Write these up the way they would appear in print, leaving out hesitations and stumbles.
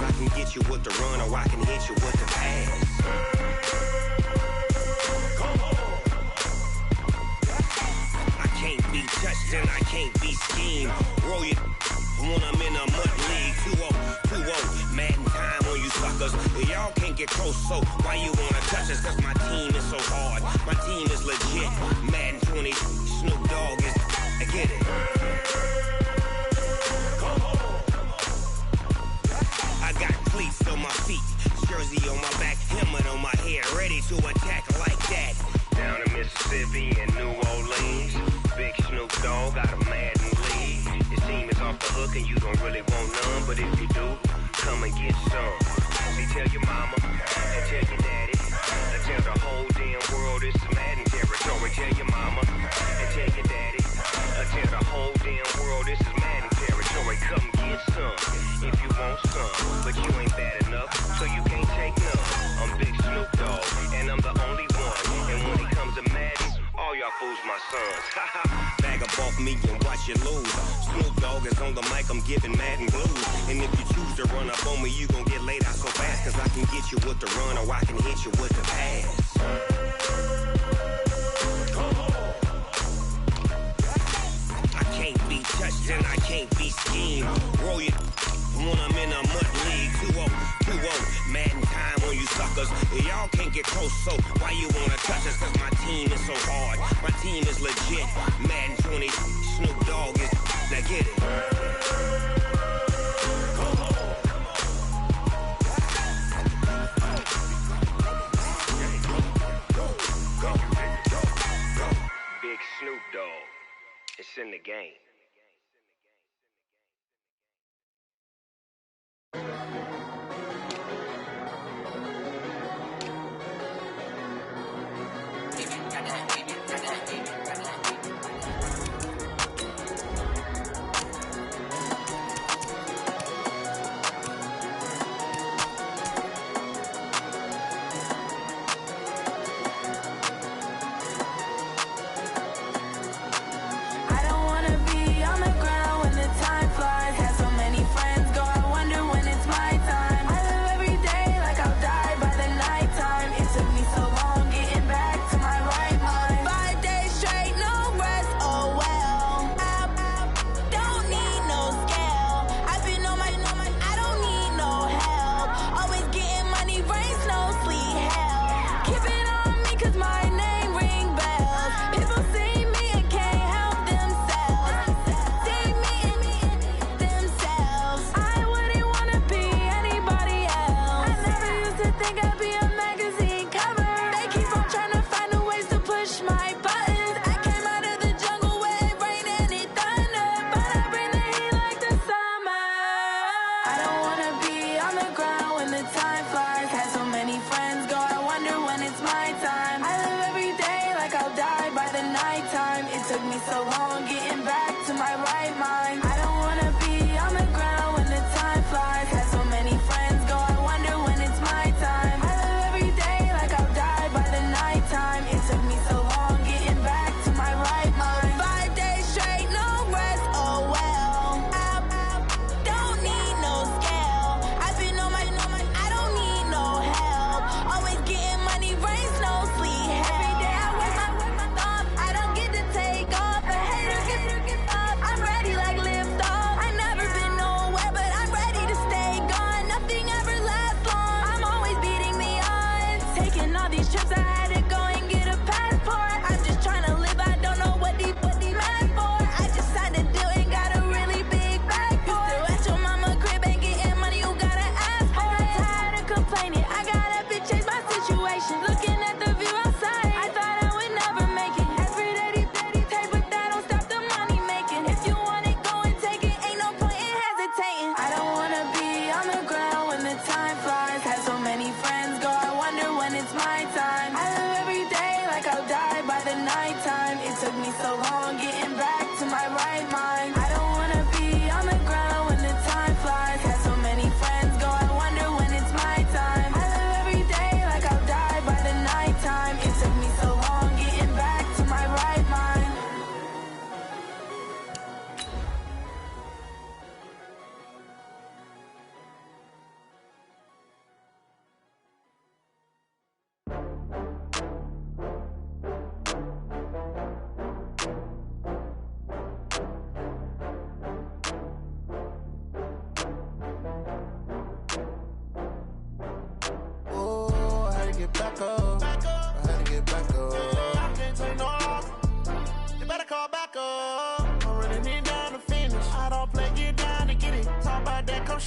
cause I can get you with the run or I can hit you with the pass. I can't be touched and I can't be schemed. Roll you when I'm in a mud league. 2-0, Madden time on you suckers. Y'all can't get close, so why you wanna touch us? Cause my team is so hard, my team is legit. Madden 20, Snoop Dogg is, I get it. I got cleats on my feet, jersey on my back, helmet on my head, ready to attack like that. Down in Mississippi and New Orleans, Big Snoop Dogg got a Madden league. Your team is off the hook and you don't really want none, but if you do, come and get some. See, tell your mama and tell your daddy, and tell the whole damn world this is Madden territory. Tell your mama and tell your daddy, and tell the whole damn world this is Madden territory. Come get some if you want some, but you ain't bad enough, so you can't take none. I'm Big Snoop Dogg, and I'm the only one. And when it comes to Madden, all y'all fools my sons. Bag up off me and watch you lose. Snoop Dogg is on the mic, I'm giving Madden blues. And if you choose to run up on me, you gon' get laid out so fast. Cause I can get you with the run or I can hit you with the pass. I can't be touched and I can't be schemed. Roll you when I'm in a mud league. 2-0, Madden time on you suckers. Y'all can't get close, so why you wanna touch us? Cause my team is so hard, my team is legit. Madden 20, Snoop Dogg is, now get it. Big Snoop Dogg, it's in the game.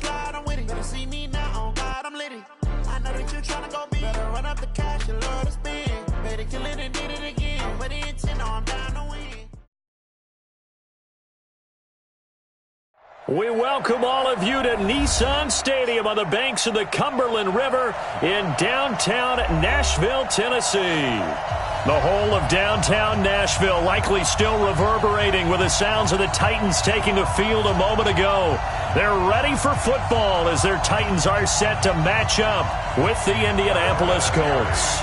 slide, I'm with it. Better see me now, on God, I'm litty. I know that you're trying to go big. Better run up the cash, you love to spend. Better kill it and did it again. But the intent, no, I'm down to win. We welcome all of you to Nissan Stadium on the banks of the Cumberland River in downtown Nashville, Tennessee. The whole of downtown Nashville likely still reverberating with the sounds of the Titans taking the field a moment ago. They're ready for football as their Titans are set to match up with the Indianapolis Colts.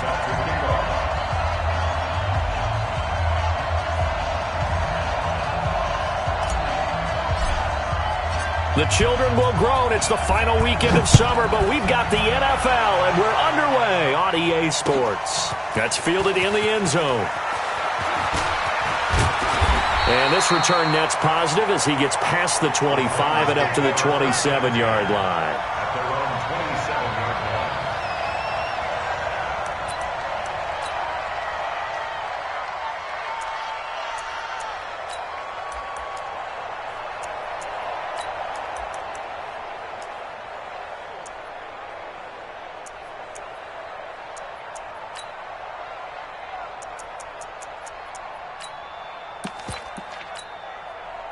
The children will groan. It's the final weekend of summer, but we've got the NFL, and we're underway on EA Sports. That's fielded in the end zone. And this return net's positive as he gets past the 25 and up to the 27-yard line.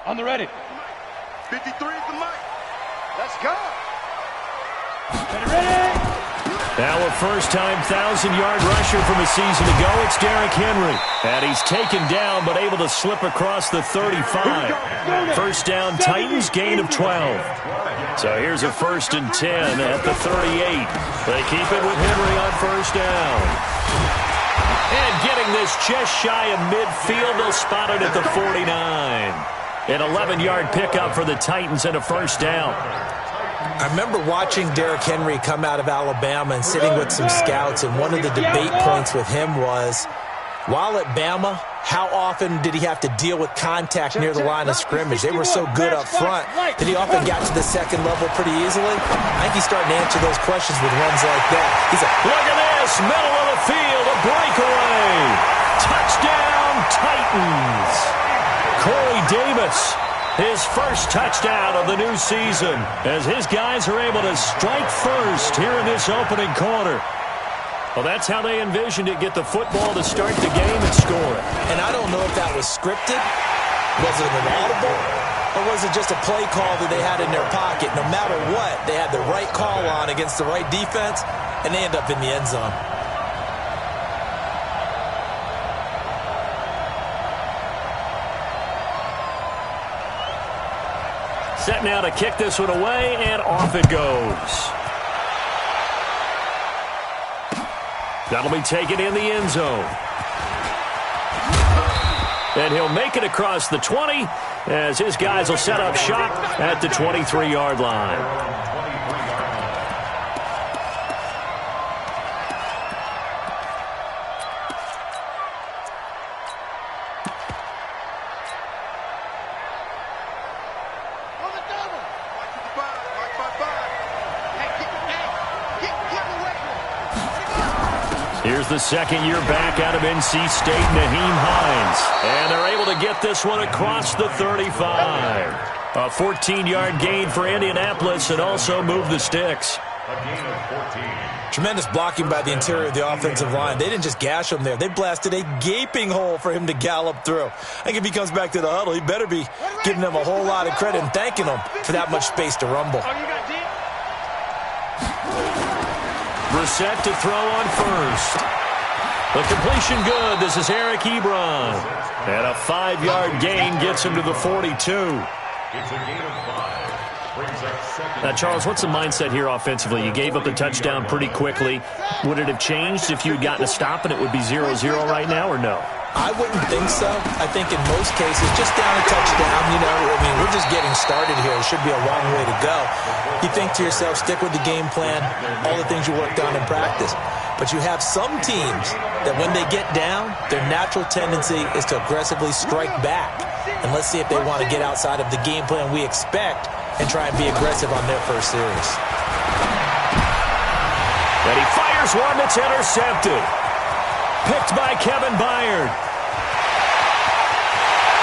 On the ready. 53 is the mic. Let's go. Ready. Now a first-time 1,000-yard rusher from a season ago. It's Derrick Henry. And he's taken down but able to slip across the 35. First down, Titans, gain of 12. So here's a 1st and 10 at the 38. They keep it with Henry on first down. And getting this just shy of midfield, they'll spot it at the 49. An 11-yard pickup for the Titans and a first down. I remember watching Derrick Henry come out of Alabama and sitting with some scouts, and one of the debate points with him was, while at Bama, how often did he have to deal with contact near the line of scrimmage? They were so good up front that he often got to the second level pretty easily. I think he's starting to answer those questions with runs like that. He's a look at this, middle of the field, a breakaway. Touchdown, Titans. Corey Davis, his first touchdown of the new season, as his guys are able to strike first here in this opening quarter. Well, that's how they envisioned it, get the football to start the game and score it. And I don't know if that was scripted, was it an audible, or was it just a play call that they had in their pocket? No matter what, they had the right call on against the right defense, and they end up in the end zone. Set now to kick this one away, and off it goes. That'll be taken in the end zone. And he'll make it across the 20 as his guys will set up shop at the 23-yard line. Here's the second-year back out of NC State, Naheem Hines. And they're able to get this one across the 35. A 14-yard gain for Indianapolis and also move the sticks. Tremendous blocking by the interior of the offensive line. They didn't just gash him there. They blasted a gaping hole for him to gallop through. I think if he comes back to the huddle, he better be giving them a whole lot of credit and thanking them for that much space to rumble. Brissett to throw on first. The completion good. This is Eric Ebron. And a 5-yard gain gets him to the 42. It's a gain of 5. Now, Charles, what's the mindset here offensively? You gave up the touchdown pretty quickly. Would it have changed if you had gotten a stop and it would be 0-0 right now, or no? I wouldn't think so. I think in most cases, just down a touchdown, we're just getting started here. It should be a long way to go. You think to yourself, stick with the game plan, all the things you worked on in practice. But you have some teams that when they get down, their natural tendency is to aggressively strike back. And let's see if they want to get outside of the game plan we expect and try and be aggressive on their first series. And he fires one that's intercepted. Picked by Kevin Byard.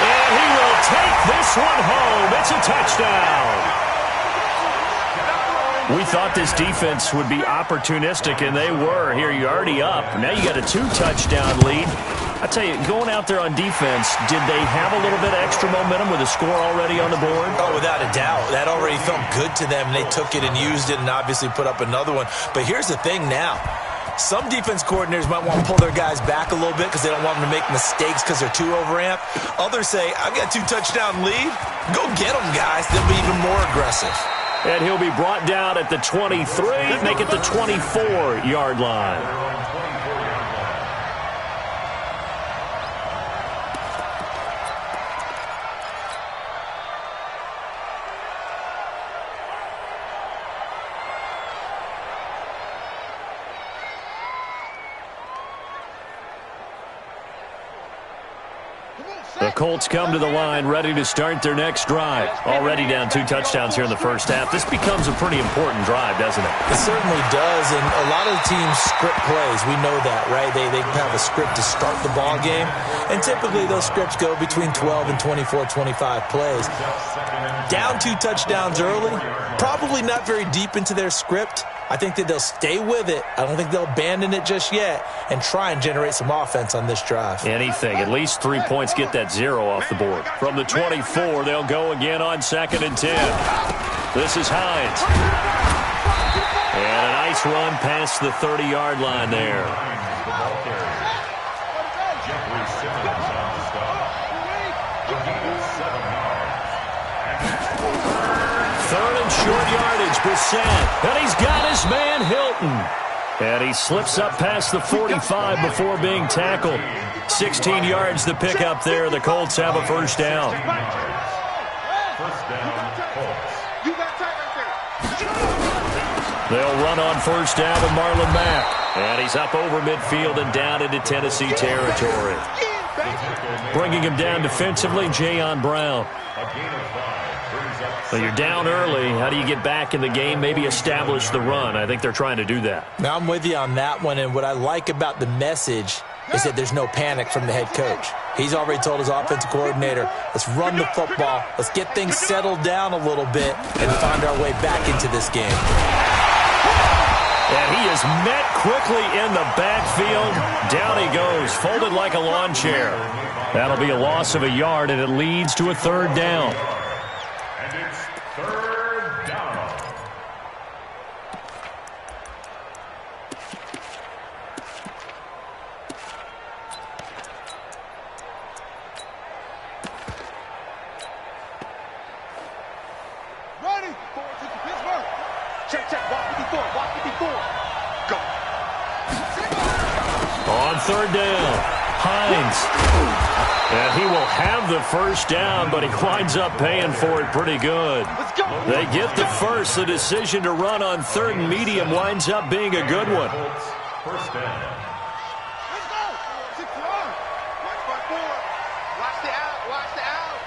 And he will take this one home. It's a touchdown. We thought this defense would be opportunistic, and they were. Here, you're already up. Now you got a 2-touchdown lead. I tell you, going out there on defense, did they have a little bit of extra momentum with a score already on the board? Oh, without a doubt. That already felt good to them. They took it and used it and obviously put up another one. But here's the thing now. Some defense coordinators might want to pull their guys back a little bit because they don't want them to make mistakes because they're too overamped. Others say, I've got a 2-touchdown lead. Go get them, guys. They'll be even more aggressive. And he'll be brought down at the 23, make it the 24-yard line. The Colts come to the line ready to start their next drive. Already down 2 touchdowns here in the first half. This becomes a pretty important drive, doesn't it? It certainly does, and a lot of the teams script plays. We know that, right? They have a script to start the ball game, and typically those scripts go between 12 and 24, 25 plays. Down 2 touchdowns early, probably not very deep into their script. I think that they'll stay with it. I don't think they'll abandon it just yet and try and generate some offense on this drive. Anything. At least 3 points, get that 0 off the board. From the 24, they'll go again on 2nd and 10. This is Hines. And a nice run past the 30-yard line there. Third and short yardage, Brissett. And he's got his man, Hilton. And he slips up past the 45 before being tackled. 16 yards to pick up there. The Colts have a first down. They'll run on first down with Marlon Mack. And he's up over midfield and down into Tennessee territory. Bringing him down defensively, Jayon Brown. Well, you're down early. How do you get back in the game, maybe establish the run? I think they're trying to do that. Now, I'm with you on that one, and what I like about the message is that there's no panic from the head coach. He's already told his offensive coordinator, let's run the football, let's get things settled down a little bit, and find our way back into this game. And he is met quickly in the backfield. Down he goes, folded like a lawn chair. That'll be a loss of a yard, and it leads to a third down. Third down, Hines. And he will have the first down, but he winds up paying for it pretty good. They get the first. The decision to run on 3rd and medium winds up being a good one. First down. Let's go. 6 yards. Watch the out. Watch the out.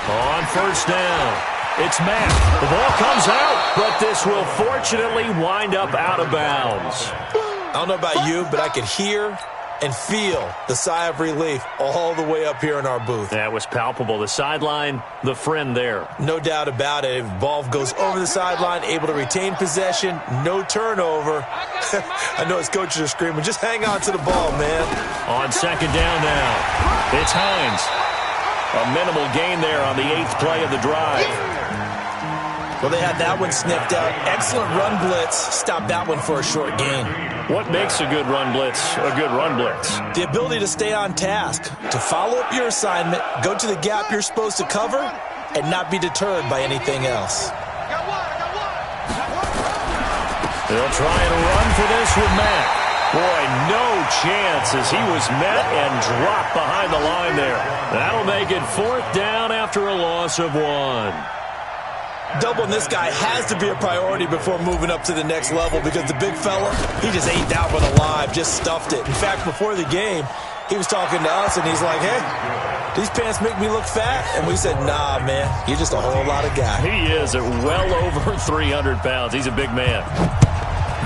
On first down, it's Mack. The ball comes out, but this will fortunately wind up out of bounds. I don't know about you, but I could hear and feel the sigh of relief all the way up here in our booth. That was palpable. The sideline, the friend there. No doubt about it. Ball goes over the sideline, able to retain possession, no turnover. I know his coaches are screaming, just hang on to the ball, man. On 2nd down now, it's Hines. A minimal gain there on the 8th play of the drive. Well, they had that one sniffed out. Excellent run blitz. Stop that one for a short gain. What makes a good run blitz a good run blitz? The ability to stay on task, to follow up your assignment, go to the gap you're supposed to cover, and not be deterred by anything else. They'll try and run for this with Mack. Boy, no chance as he was met and dropped behind the line there. That'll make it 4th down after a loss of 1. Doubling this guy has to be a priority before moving up to the next level because the big fella, he just ate that one alive, just stuffed it. In fact, before the game, he was talking to us, and he's like, hey, these pants make me look fat? And we said, nah, man, you're just a whole lot of guy. He is at well over 300 pounds. He's a big man.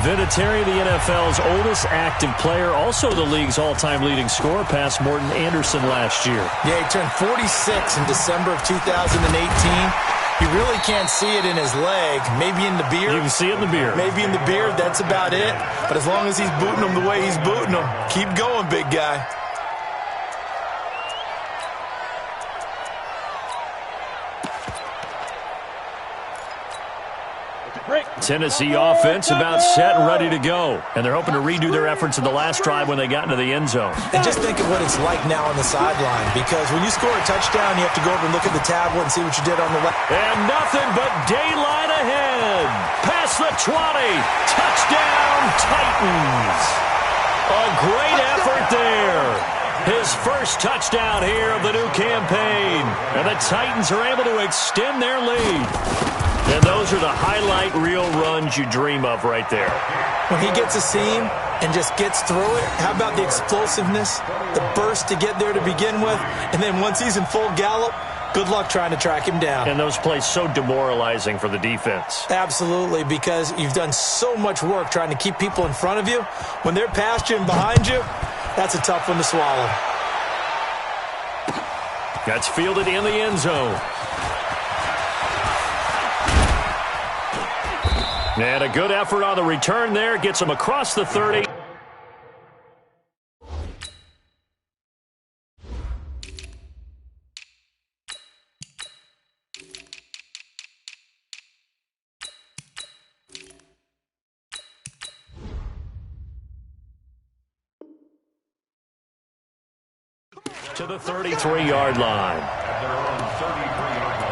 Vinatieri, the NFL's oldest active player, also the league's all-time leading scorer, past Morton Anderson last year. Yeah, he turned 46 in December of 2018. You really can't see it in his leg. Maybe in the beard. You can see it in the beard. Maybe in the beard. That's about it. But as long as he's booting him the way he's booting him, keep going, big guy. Tennessee offense about set and ready to go. And they're hoping to redo their efforts in the last drive when they got into the end zone. And just think of what it's like now on the sideline, because when you score a touchdown, you have to go over and look at the tablet and see what you did on the left. And nothing but daylight ahead. Past the 20. Touchdown, Titans. A great effort there. His first touchdown here of the new campaign. And the Titans are able to extend their lead. And those are the highlight reel runs you dream of right there. When he gets a seam and just gets through it, how about the explosiveness, the burst to get there to begin with, and then once he's in full gallop, good luck trying to track him down. And those plays so demoralizing for the defense. Absolutely, because you've done so much work trying to keep people in front of you. When they're past you and behind you, that's a tough one to swallow. That's fielded in the end zone. And a good effort on the return there. Gets him across the 30. To the 33-yard line. At their own 33-yard line.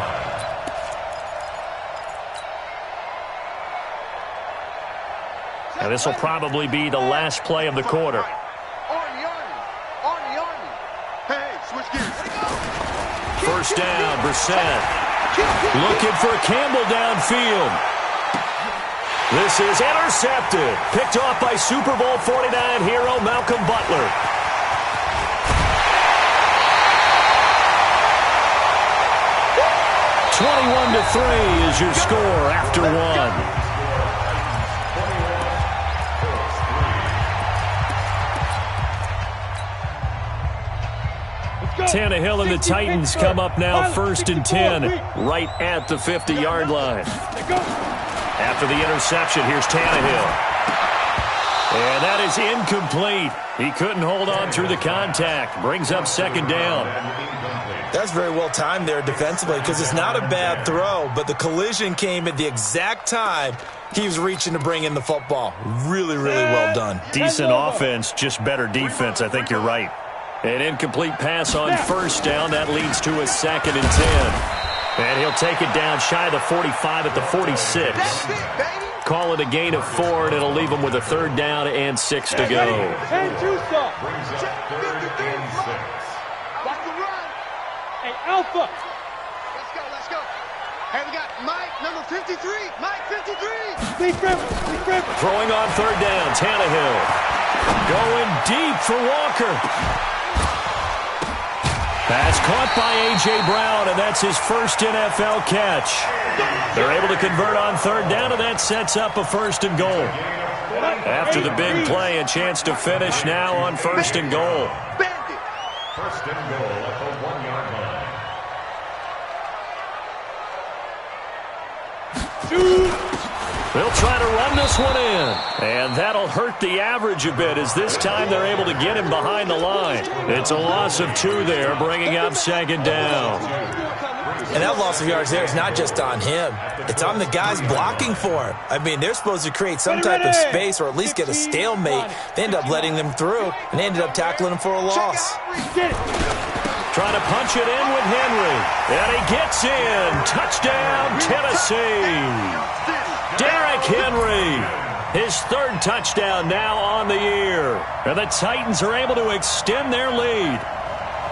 Now this will probably be the last play of the quarter. Hey, switch gears. First down, Brissett. Looking for Campbell downfield. This is intercepted. Picked off by Super Bowl 49 hero Malcolm Butler. (21-3) is your score after one. Tannehill and the Titans come up now 1st and 10, right at the 50-yard line. After the interception, here's Tannehill. And that is incomplete. He couldn't hold on through the contact. Brings up 2nd down. That's very well timed there defensively, because it's not a bad throw, but the collision came at the exact time he was reaching to bring in the football. Really, really well done. Decent offense, just better defense. I think you're right. An incomplete pass on 1st down. That leads to a 2nd and 10. And he'll take it down shy of the 45 at the 46. Call it a gain of 4, and it'll leave him with a 3rd down and 6 to go. Brings up 3rd and 6. Hey, Alpha. Let's go. Hey, we got Mike, number 53. Mike, 53. Please grab it. Throwing on 3rd down, Tannehill. Going deep for Walker. Pass caught by A.J. Brown, and that's his first NFL catch. They're able to convert on 3rd down, and that sets up a 1st and goal. After the big play, a chance to finish now on 1st and goal. 1st and goal at the 1-yard line. They'll try to run this one in, and that'll hurt the average a bit, as this time they're able to get him behind the line. It's a loss of 2 there, bringing up 2nd down. And that loss of yards there is not just on him. It's on the guys blocking for him. I mean, they're supposed to create some type of space or at least get a stalemate. They end up letting them through, and they ended up tackling him for a loss. Trying to punch it in with Henry, and he gets in. Touchdown, Tennessee. Derrick Henry, his 3rd touchdown now on the year. And the Titans are able to extend their lead.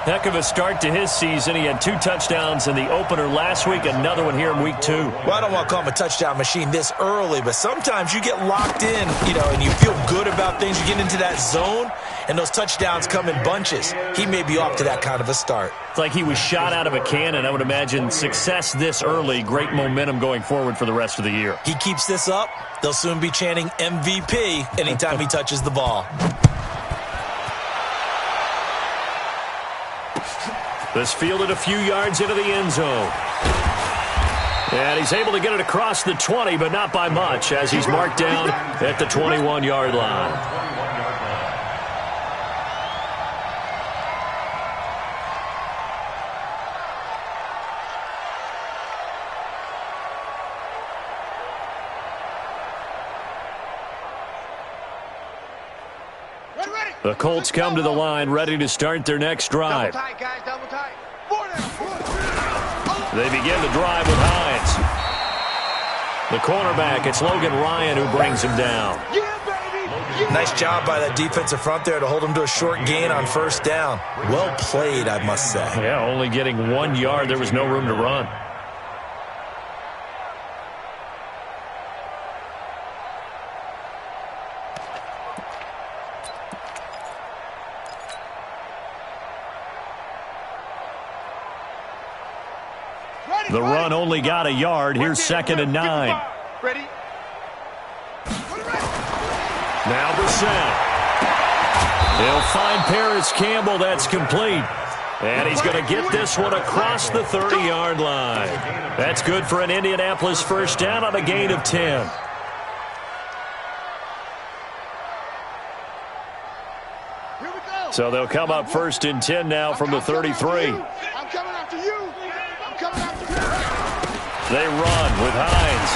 Heck of a start to his season. He had 2 touchdowns in the opener last week, another one here in week 2. Well, I don't want to call him a touchdown machine this early, but sometimes you get locked in, and you feel good about things. You get into that zone, and those touchdowns come in bunches. He may be off to that kind of a start. It's like he was shot out of a cannon. I would imagine success this early, great momentum going forward for the rest of the year. He keeps this up, they'll soon be chanting MVP anytime he touches the ball. This fielded a few yards into the end zone. And he's able to get it across the 20, but not by much, as he's marked down at the 21-yard line. The Colts come to the line, ready to start their next drive. Double tight, guys, double tight. They begin the drive with Hines. The cornerback, it's Logan Ryan who brings him down. Nice job by that defensive front there to hold him to a short gain on first down. Well played, I must say. Yeah, only getting 1 yard. There was no room to run. The run only got a yard. Here's 2nd and 9. Ready? Now Brissett. He'll find Paris Campbell. That's complete. And he's going to get this one across the 30-yard line. That's good for an Indianapolis first down on a gain of 10. So they'll come up 1st and 10 now from the 33. I'm coming after you. I'm coming after you. They run with Hines.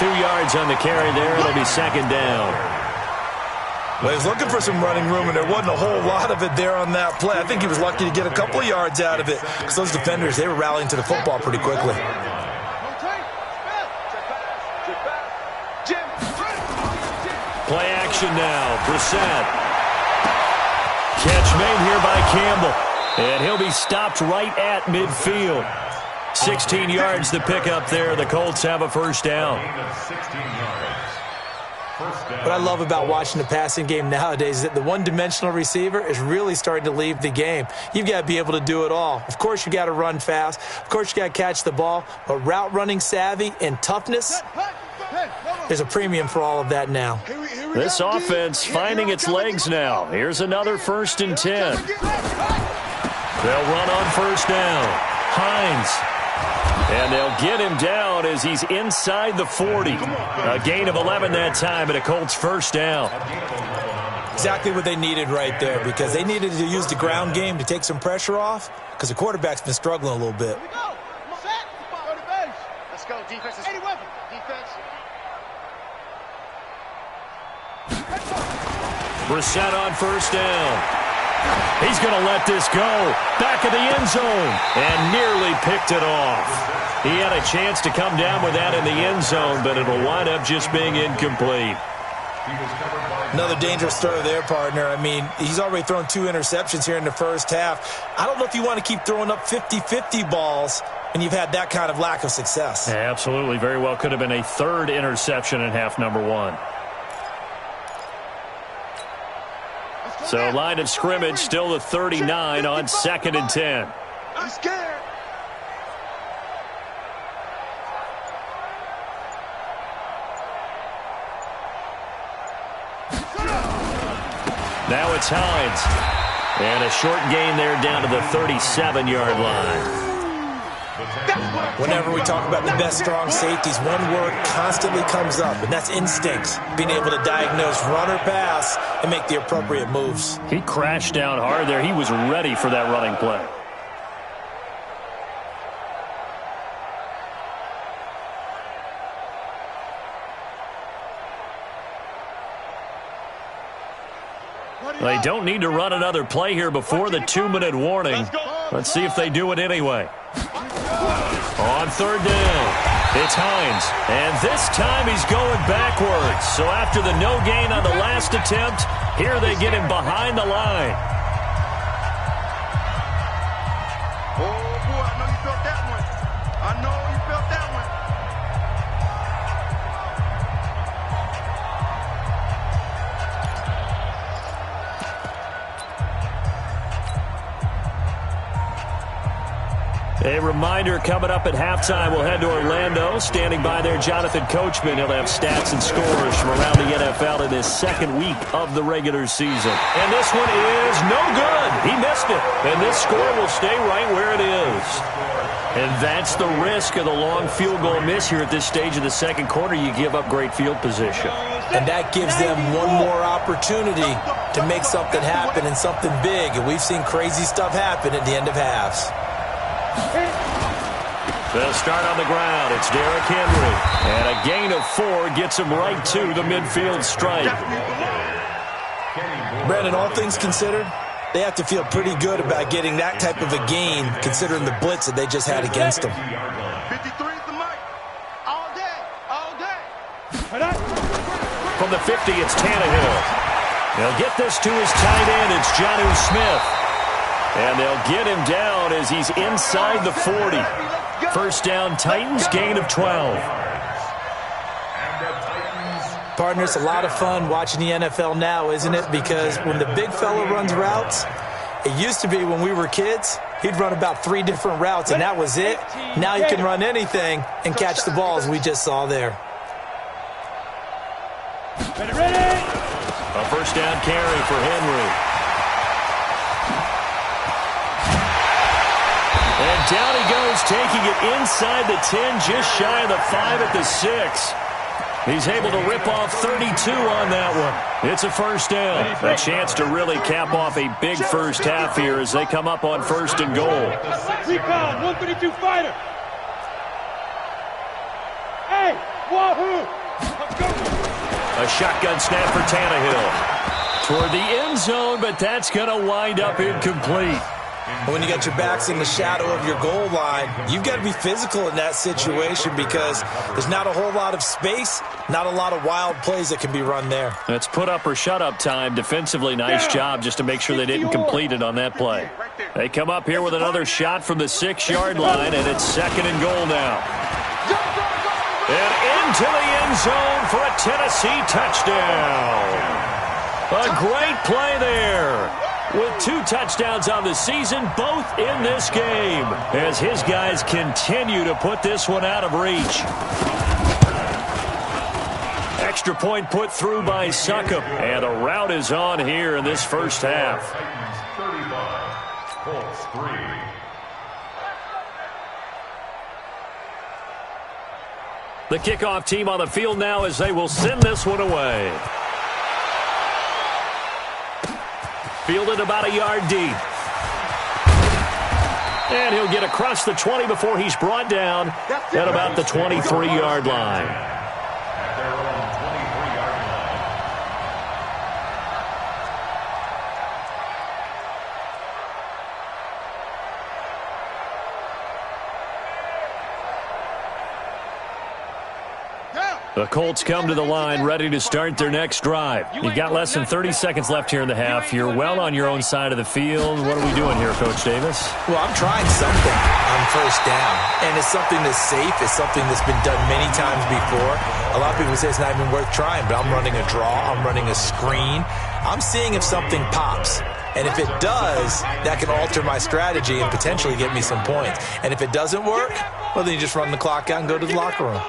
2 yards on the carry there. It'll be 2nd down. Well, he was looking for some running room, and there wasn't a whole lot of it there on that play. I think he was lucky to get a couple of yards out of it because those defenders, they were rallying to the football pretty quickly. Play action now. Brissett. Catch made here by Campbell. And he'll be stopped right at midfield. 16 yards to pick up there. The Colts have a first down. What I love about watching the passing game nowadays is that the one-dimensional receiver is really starting to leave the game. You've got to be able to do it all. Of course, you got to run fast. Of course, you got to catch the ball. But route running savvy and toughness, there's a premium for all of that now. This offense finding its legs now. Here's another 1st and 10. They'll run on first down. Hines. And they'll get him down as he's inside the 40. A gain of 11 that time and a Colts first down. Exactly what they needed right there because they needed to use the ground game to take some pressure off because the quarterback's been struggling a little bit. Let's go, defense. Defense. Brissett on first down. He's going to let this go. Back of the end zone. And nearly picked it off. He had a chance to come down with that in the end zone, but it'll wind up just being incomplete. Another dangerous throw there, partner. I mean, he's already thrown 2 interceptions here in the first half. I don't know if you want to keep throwing up 50-50 balls when you've had that kind of lack of success. Absolutely. Very well could have been a 3rd interception in half number 1. So line of scrimmage still the 39 on 2nd and 10. I'm scared. Now it's Hines. And a short gain there down to the 37-yard line. Whenever we talk about the best strong safeties, one word constantly comes up, and that's instinct. Being able to diagnose run or pass and make the appropriate moves. He crashed down hard there. He was ready for that running play. They don't need to run another play here before the 2-minute warning. Let's see if they do it anyway. On 3rd down, it's Hines. And this time he's going backwards. So after the no gain on the last attempt, here they get him behind the line. Oh, boy, I know you felt that one. I know you felt that one. A reminder coming up at halftime, we'll head to Orlando. Standing by there, Jonathan Coachman. He'll have stats and scores from around the NFL in this 2nd week of the regular season. And this one is no good. He missed it. And this score will stay right where it is. And that's the risk of the long field goal miss here at this stage of the second quarter. You give up great field position. And that gives them one more opportunity to make something happen and something big. And we've seen crazy stuff happen at the end of halves. They'll start on the ground. It's Derrick Henry. And a gain of 4 gets him right to the midfield stripe. Brandon, all things considered, they have to feel pretty good about getting that type of a gain, considering the blitz that they just had against them. 53 is the mic. All day, all day. From the 50, it's Tannehill. They'll get this to his tight end. It's Jonnu Smith. And they'll get him down as he's inside the 40. First down, Titans, gain of 12. Partner, it's a lot of fun watching the NFL now, isn't it? Because when the big fella runs routes, it used to be when we were kids, he'd run about 3 different routes, and that was it. Now he can run anything and catch the balls we just saw there. Ready. A first down carry for Henry. And down he goes, taking it inside the 10, just shy of the 5 at the 6. He's able to rip off 32 on that one. It's a first down. A chance to really cap off a big first half here as they come up on first and goal. Recon, 132 fighter. Hey, wahoo! Let's go. A shotgun snap for Tannehill. Toward the end zone, but that's going to wind up incomplete. When you got your backs in the shadow of your goal line, you've got to be physical in that situation because there's not a whole lot of space, not a lot of wild plays that can be run there. That's put up or shut up time. Defensively, nice job just to make sure they didn't complete it on that play. They come up here with another shot from the 6-yard line, and it's second and goal now. And into the end zone for a Tennessee touchdown. A great play there. With 2 touchdowns on the season, both in this game, as his guys continue to put this one out of reach. Extra point put through by Succop, and the route is on here in this first half. 35, Colts 3. The kickoff team on the field now as they will send this one away. Fielded about a yard deep. And he'll get across the 20 before he's brought down at about the 23-yard line. The Colts come to the line ready to start their next drive. You've got less than 30 seconds left here in the half. You're well on your own side of the field. What are we doing here, Coach Davis? Well, I'm trying something on first down, and it's something that's safe. It's something that's been done many times before. A lot of people say it's not even worth trying, but I'm running a draw. I'm running a screen. I'm seeing if something pops. And if it does, that can alter my strategy and potentially get me some points. And if it doesn't work, well, then you just run the clock out and go to the locker room.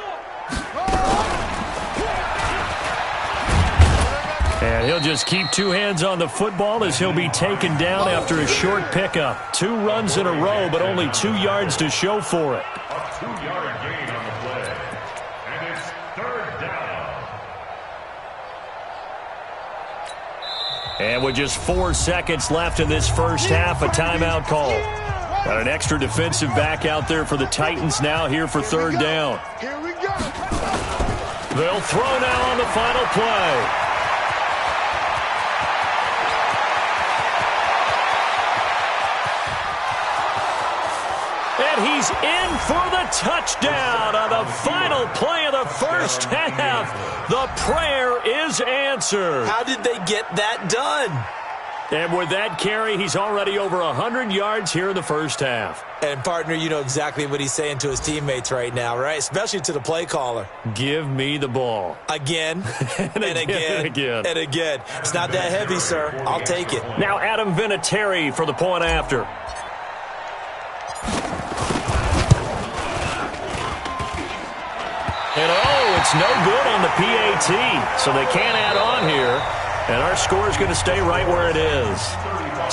And he'll just keep 2 hands on the football as he'll be taken down after a short pickup. 2 runs in a row, but only 2 yards to show for it. A 2-yard gain on the play. And it's third down. And with just 4 seconds left in this first half, a timeout call. Got an extra defensive back out there for the Titans now here for third down. Here we go. They'll throw now on the final play. And he's in for the touchdown on the final play of the first half. The prayer is answered. How did they get that done? And with that carry, he's already over 100 yards here in the first half. And, partner, you know exactly what he's saying to his teammates right now, right? Especially to the play caller. Give me the ball. Again, and again, and again. and again. It's not that heavy, sir. I'll take it. Now Adam Vinatieri for the point after. And, oh, it's no good on the PAT, so they can't add on here. And our score is going to stay right where it is.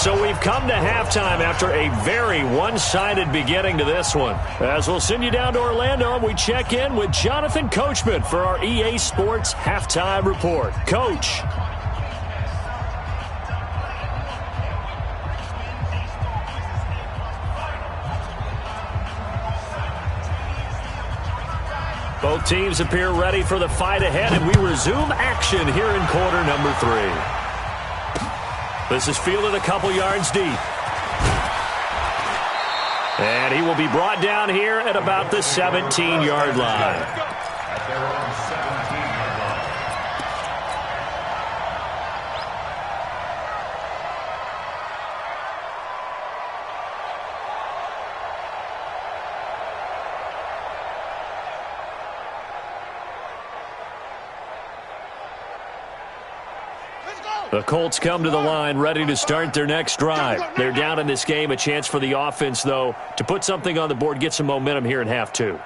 So we've come to halftime after a very one-sided beginning to this one. As we'll send you down to Orlando, and we check in with Jonathan Coachman for our EA Sports Halftime Report. Coach. Both teams appear ready for the fight ahead, and we resume action here in quarter number 3. This is fielded a couple yards deep. And he will be brought down here at about the 17-yard line. At their own 17-yard line. The Colts come to the line ready to start their next drive. They're down in this game. A chance for the offense, though, to put something on the board, get some momentum here in half 2.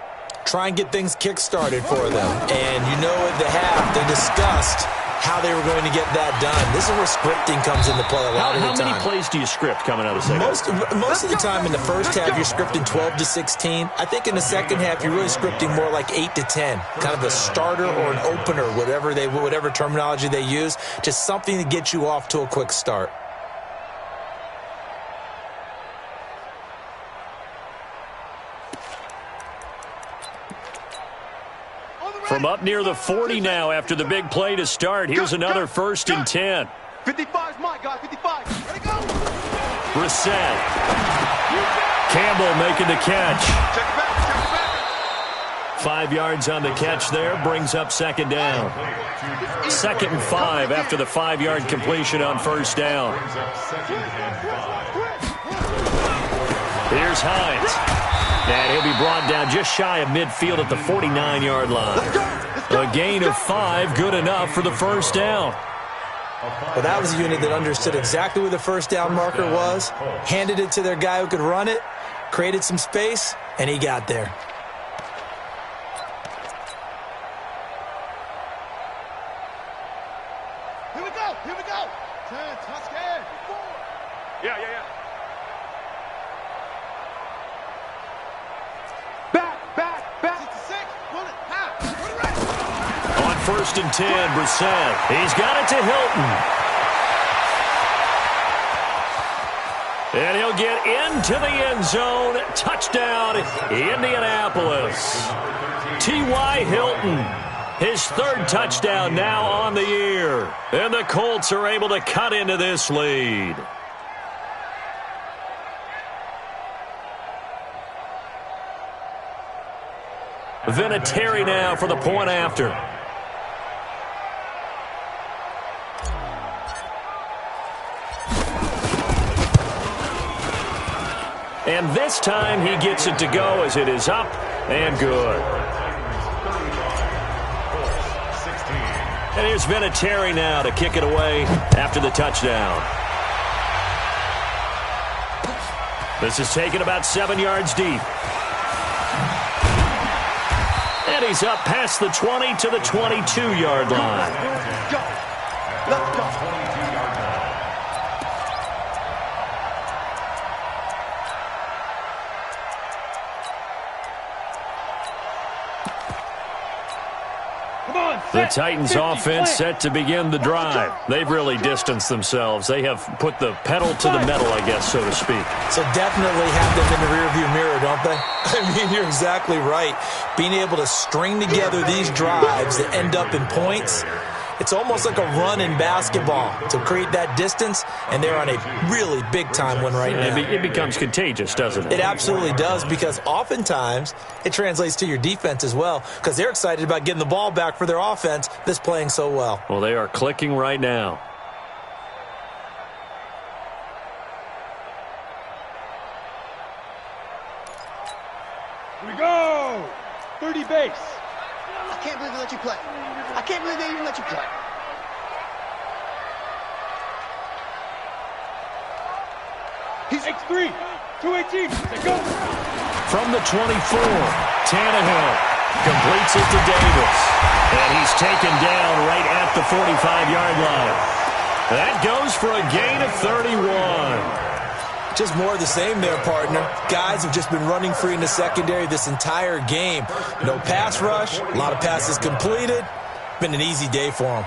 Try and get things kick-started for them. And you know at the half, they discussed how they were going to get that done. This is where scripting comes into play a lot of the time. How many plays do you script coming out of the second half? Most of the time in the first half, you're scripting 12 to 16. I think in the second half, you're really scripting more like 8 to 10. Kind of a starter or an opener, whatever terminology they use. Just something to get you off to a quick start. From up near the 40 now after the big play to start. Here's another 1st and 10. 55's my guy, 55. Ready, go. Brissett. Campbell making the catch. Check it back. 5 yards on the catch there. Brings up 2nd down. 2nd and 5 after the 5-yard completion on 1st down. Here's Hines. And he'll be brought down just shy of midfield at the 49-yard line. A gain of 5, good enough for the 1st down. Well, that was a unit that understood exactly where the 1st down marker was, handed it to their guy who could run it, created some space, and he got there. Here we go. 10, touchdown. Yeah. Back. 66. Pull it. On 1st and 10, Brissett. He's got it to Hilton. And he'll get into the end zone. Touchdown, Indianapolis. T.Y. Hilton, his 3rd touchdown now on the year. And the Colts are able to cut into this lead. Vinatieri now for the point after. And this time he gets it to go as it is up and good. And here's Vinatieri now to kick it away after the touchdown. This is taken about 7 yards deep. And he's up past the 20 to the 22-yard line. Let's go. The Titans offense set to begin the drive. They've really distanced themselves. They have put the pedal to the metal, I guess, so to speak. So definitely have them in the rearview mirror, don't they? I mean, you're exactly right. Being able to string together these drives that end up in points, it's almost like a run in basketball to create that distance, and they're on a really big-time one right now. It becomes contagious, doesn't it? It absolutely does, because oftentimes it translates to your defense as well, because they're excited about getting the ball back for their offense that's playing so well. Well, they are clicking right now. Here we go. 30 base. I can't believe they let you play. I can't believe they even let you play. He's X3. 218. Go. From the 24, Tannehill completes it to Davis. And he's taken down right at the 45-yard line. That goes for a gain of 31. Just more of the same there, partner. Guys have just been running free in the secondary this entire game. No pass rush, a lot of passes completed. Been an easy day for them.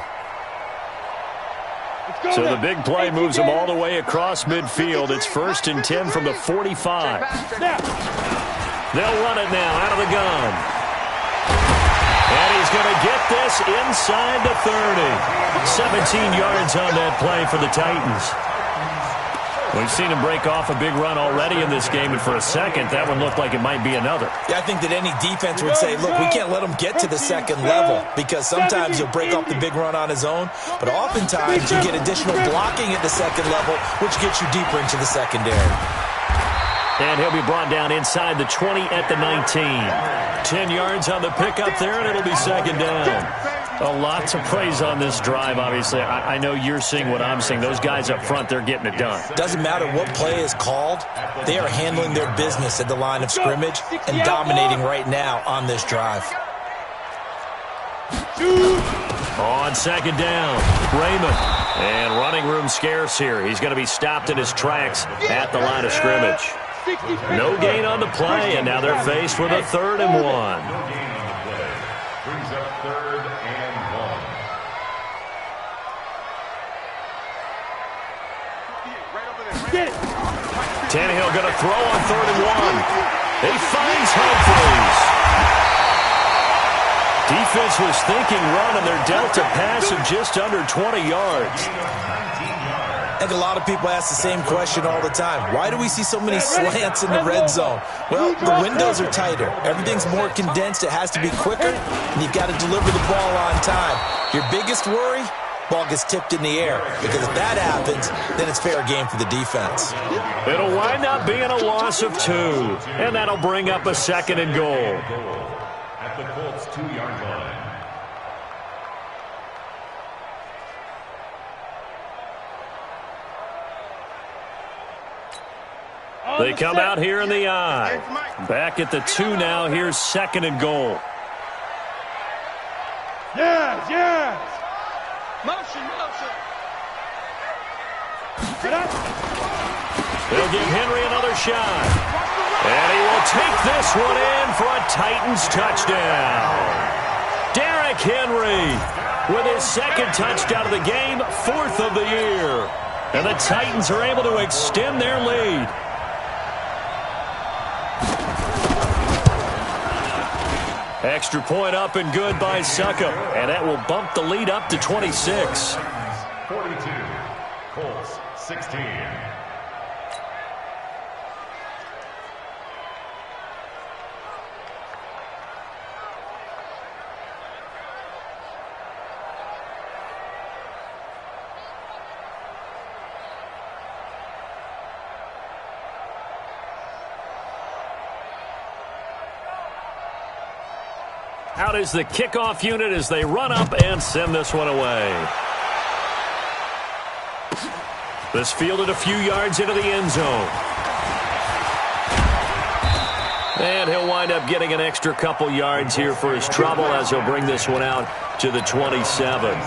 So the big play moves them all the way across midfield. It's 1st and 10 from the 45. They'll run it now out of the gun. And he's going to get this inside the 30. 17 yards on that play for the Titans. We've seen him break off a big run already in this game, and for a second, that one looked like it might be another. Yeah, I think that any defense would say, look, we can't let him get to the second level, because sometimes he'll break off the big run on his own, but oftentimes you get additional blocking at the second level, which gets you deeper into the secondary. And he'll be brought down inside the 20 at the 19. 10 yards on the pickup there, and it'll be second down. Lots of praise on this drive, obviously. I know you're seeing what I'm seeing. Those guys up front, they're getting it done. Doesn't matter what play is called. They are handling their business at the line of scrimmage and dominating right now on this drive. On second down, Raymond. And running room scarce here. He's going to be stopped in his tracks at the line of scrimmage. No gain on the play, and now they're faced with a 3rd and 1. No gain on the play. Brings up 3rd and 1. Tannehill going to throw on 3rd and 1. He finds Humphries. Defense was thinking run, and they're dealt a pass of just under 20 yards. I think a lot of people ask the same question all the time. Why do we see so many slants in the red zone? Well, the windows are tighter. Everything's more condensed. It has to be quicker, and you've got to deliver the ball on time. Your biggest worry? Ball gets tipped in the air, because if that happens, then it's fair game for the defense. It'll wind up being a loss of 2, and that'll bring up a 2nd and goal. At the Colts' 2-yard line. They come out here in the I. Back at the 2 now. Here's 2nd and goal. Yes, yes. Motion. They'll give Henry another shot. And he will take this one in for a Titans touchdown. Derrick Henry with his 2nd touchdown of the game, 4th of the year. And the Titans are able to extend their lead. Extra point up and good by Succop. And that will bump the lead up to 26. 42. Colts 16. Out is the kickoff unit as they run up and send this one away. This fielded a few yards into the end zone. And he'll wind up getting an extra couple yards here for his trouble as he'll bring this one out to the 27.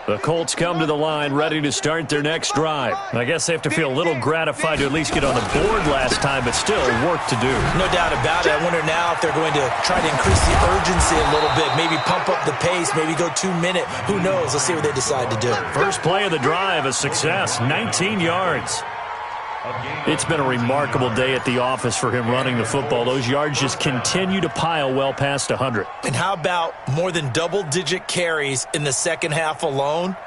The Colts come to the line ready to start their next drive. I guess they have to feel a little gratified to at least get on the board last time, but still work to do. No doubt about it. I wonder now if they're going to try to increase the urgency a little bit, maybe pump up the pace, maybe go 2-minute. Who knows? Let's see what they decide to do. First play of the drive, a success, 19 yards. It's been a remarkable day at the office for him running the football. Those yards just continue to pile well past 100. And how about more than double-digit carries in the second half alone?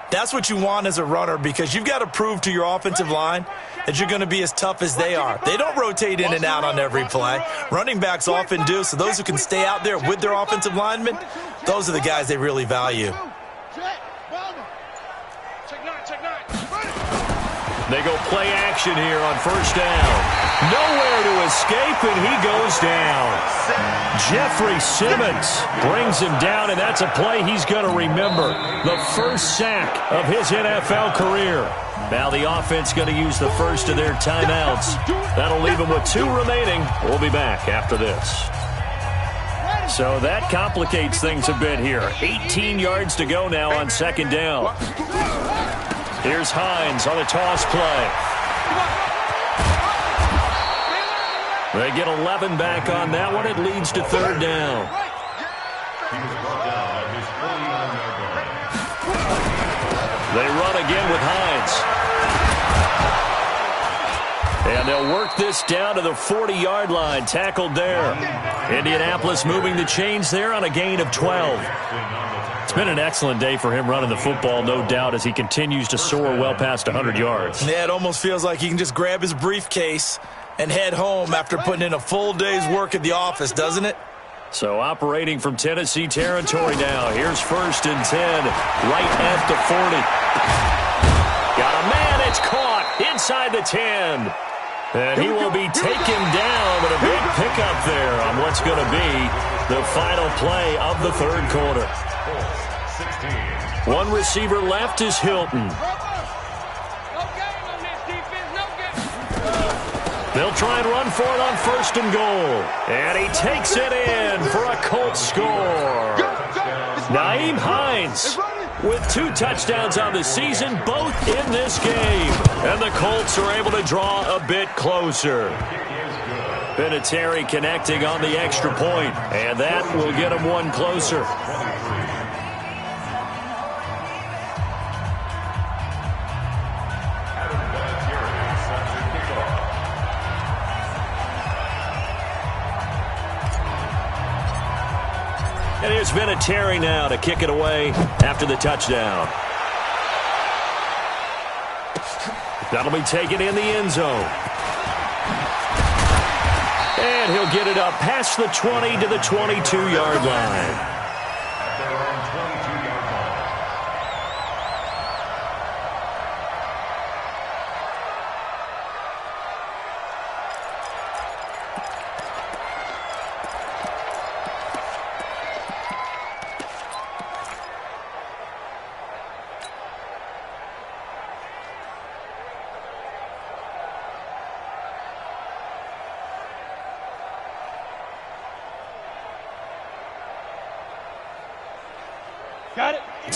That's what you want as a runner, because you've got to prove to your offensive line that you're going to be as tough as they are. They don't rotate in and out on every play. Running backs often do, so those who can stay out there with their offensive linemen, those are the guys they really value. They go play action here on first down. Nowhere to escape, and he goes down. Jeffrey Simmons brings him down, and that's a play he's going to remember. The first sack of his NFL career. Now the offense going to use the first of their timeouts. That'll leave them with 2 remaining. We'll be back after this. So that complicates things a bit here. 18 yards to go now on second down. Here's Hines on the toss play. They get 11 back on that one. It leads to third down. They run again with Hines. And they'll work this down to the 40-yard line. Tackled there. Indianapolis moving the chains there on a gain of 12. It's been an excellent day for him running the football, no doubt, as he continues to soar well past 100 yards. Yeah, it almost feels like he can just grab his briefcase and head home after putting in a full day's work at the office, doesn't it? So operating from Tennessee territory now. Here's 1st and 10, right at the 40. Got a man, it's caught inside the 10. And he will be taken down, but a big pickup there on what's going to be the final play of the third quarter. 1 receiver left is Hilton. They'll try and run for it on 1st and goal. And he takes it in for a Colts score. Nyheim Hines with 2 touchdowns on the season, both in this game. And the Colts are able to draw a bit closer. Vinatieri connecting on the extra point, and that will get them 1 closer. And here's Vinatieri now to kick it away after the touchdown. That'll be taken in the end zone. And he'll get it up past the 20 to the 22-yard line.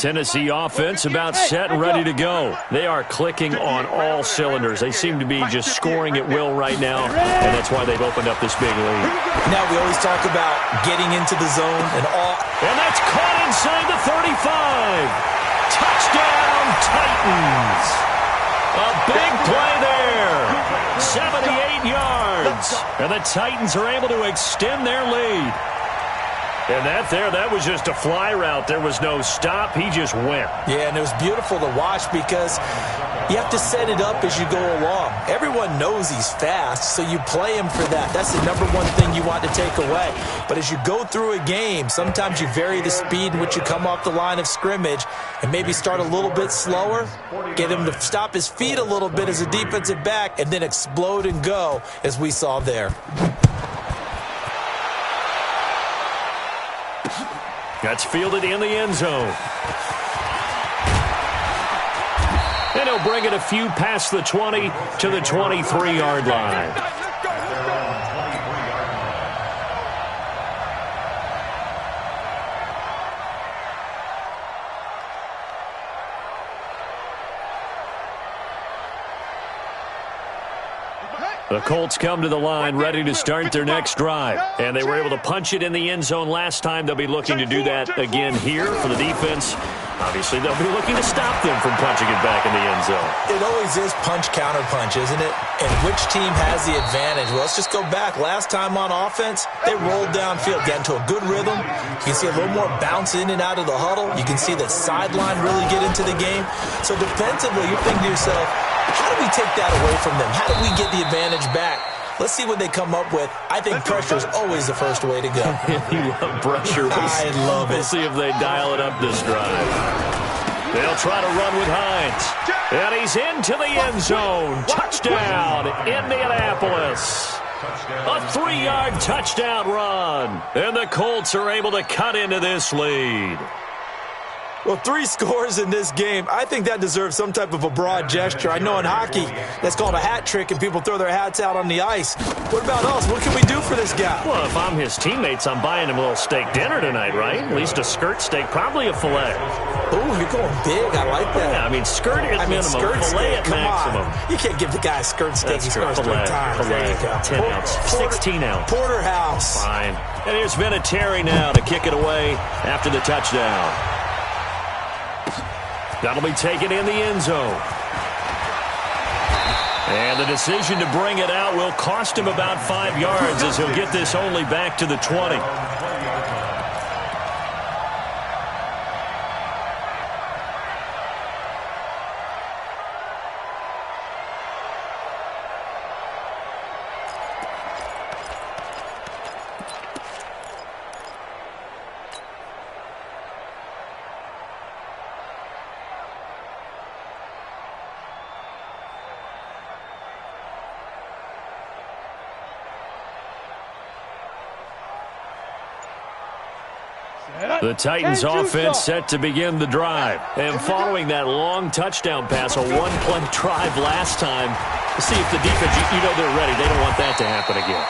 Tennessee offense about set and ready to go. They are clicking on all cylinders. They seem to be just scoring at will right now, and that's why they've opened up this big lead. Now we always talk about getting into the zone and all. And that's caught inside the 35. Touchdown, Titans. A big play there. 78 yards. And the Titans are able to extend their lead. And that was just a fly route. There was no stop. He just went. Yeah, and it was beautiful to watch because you have to set it up as you go along. Everyone knows he's fast, so you play him for that. That's the #1 thing you want to take away. But as you go through a game, sometimes you vary the speed in which you come off the line of scrimmage and maybe start a little bit slower, get him to stop his feet a little bit as a defensive back, and then explode and go, as we saw there. That's fielded in the end zone. And he'll bring it a few past the 20 to the 23-yard line. The Colts come to the line ready to start their next drive. And they were able to punch it in the end zone last time. They'll be looking to do that again here for the defense. Obviously, they'll be looking to stop them from punching it back in the end zone. It always is punch-counter-punch, isn't it? And which team has the advantage? Well, let's just go back. Last time on offense, they rolled downfield, got into a good rhythm. You can see a little more bounce in and out of the huddle. You can see that sideline really get into the game. So defensively, you're thinking to yourself, how do we take that away from them? How do we get the advantage back? Let's see what they come up with. I think pressure is always the first way to go. You love pressure. I love it. We'll see if they dial it up this drive. They'll try to run with Hines. And he's into the end zone. Touchdown, Indianapolis. A 3-yard touchdown run. And the Colts are able to cut into this lead. Well, 3 scores in this game. I think that deserves some type of a broad gesture. I know in hockey, that's called a hat trick, and people throw their hats out on the ice. What about us? What can we do for this guy? Well, if I'm his teammates, I'm buying him a little steak dinner tonight, right? At least a skirt steak, probably a filet. Ooh, you're going big. I like that. Yeah, I mean, skirt at minimum, skirt filet steak. at Come maximum. on. You can't give the guy a skirt steak. That's He true. scores 3 times. Filet, There you go. 10 ounce, 16 ounce. Porterhouse. Fine. And here's Vinatieri now to kick it away after the touchdown. That'll be taken in the end zone. And the decision to bring it out will cost him about 5 yards as he'll get this only back to the 20. The Titans offense set to begin the drive. And following that long touchdown pass, a one-play drive last time, to see if the defense, you know they're ready. They don't want that to happen again.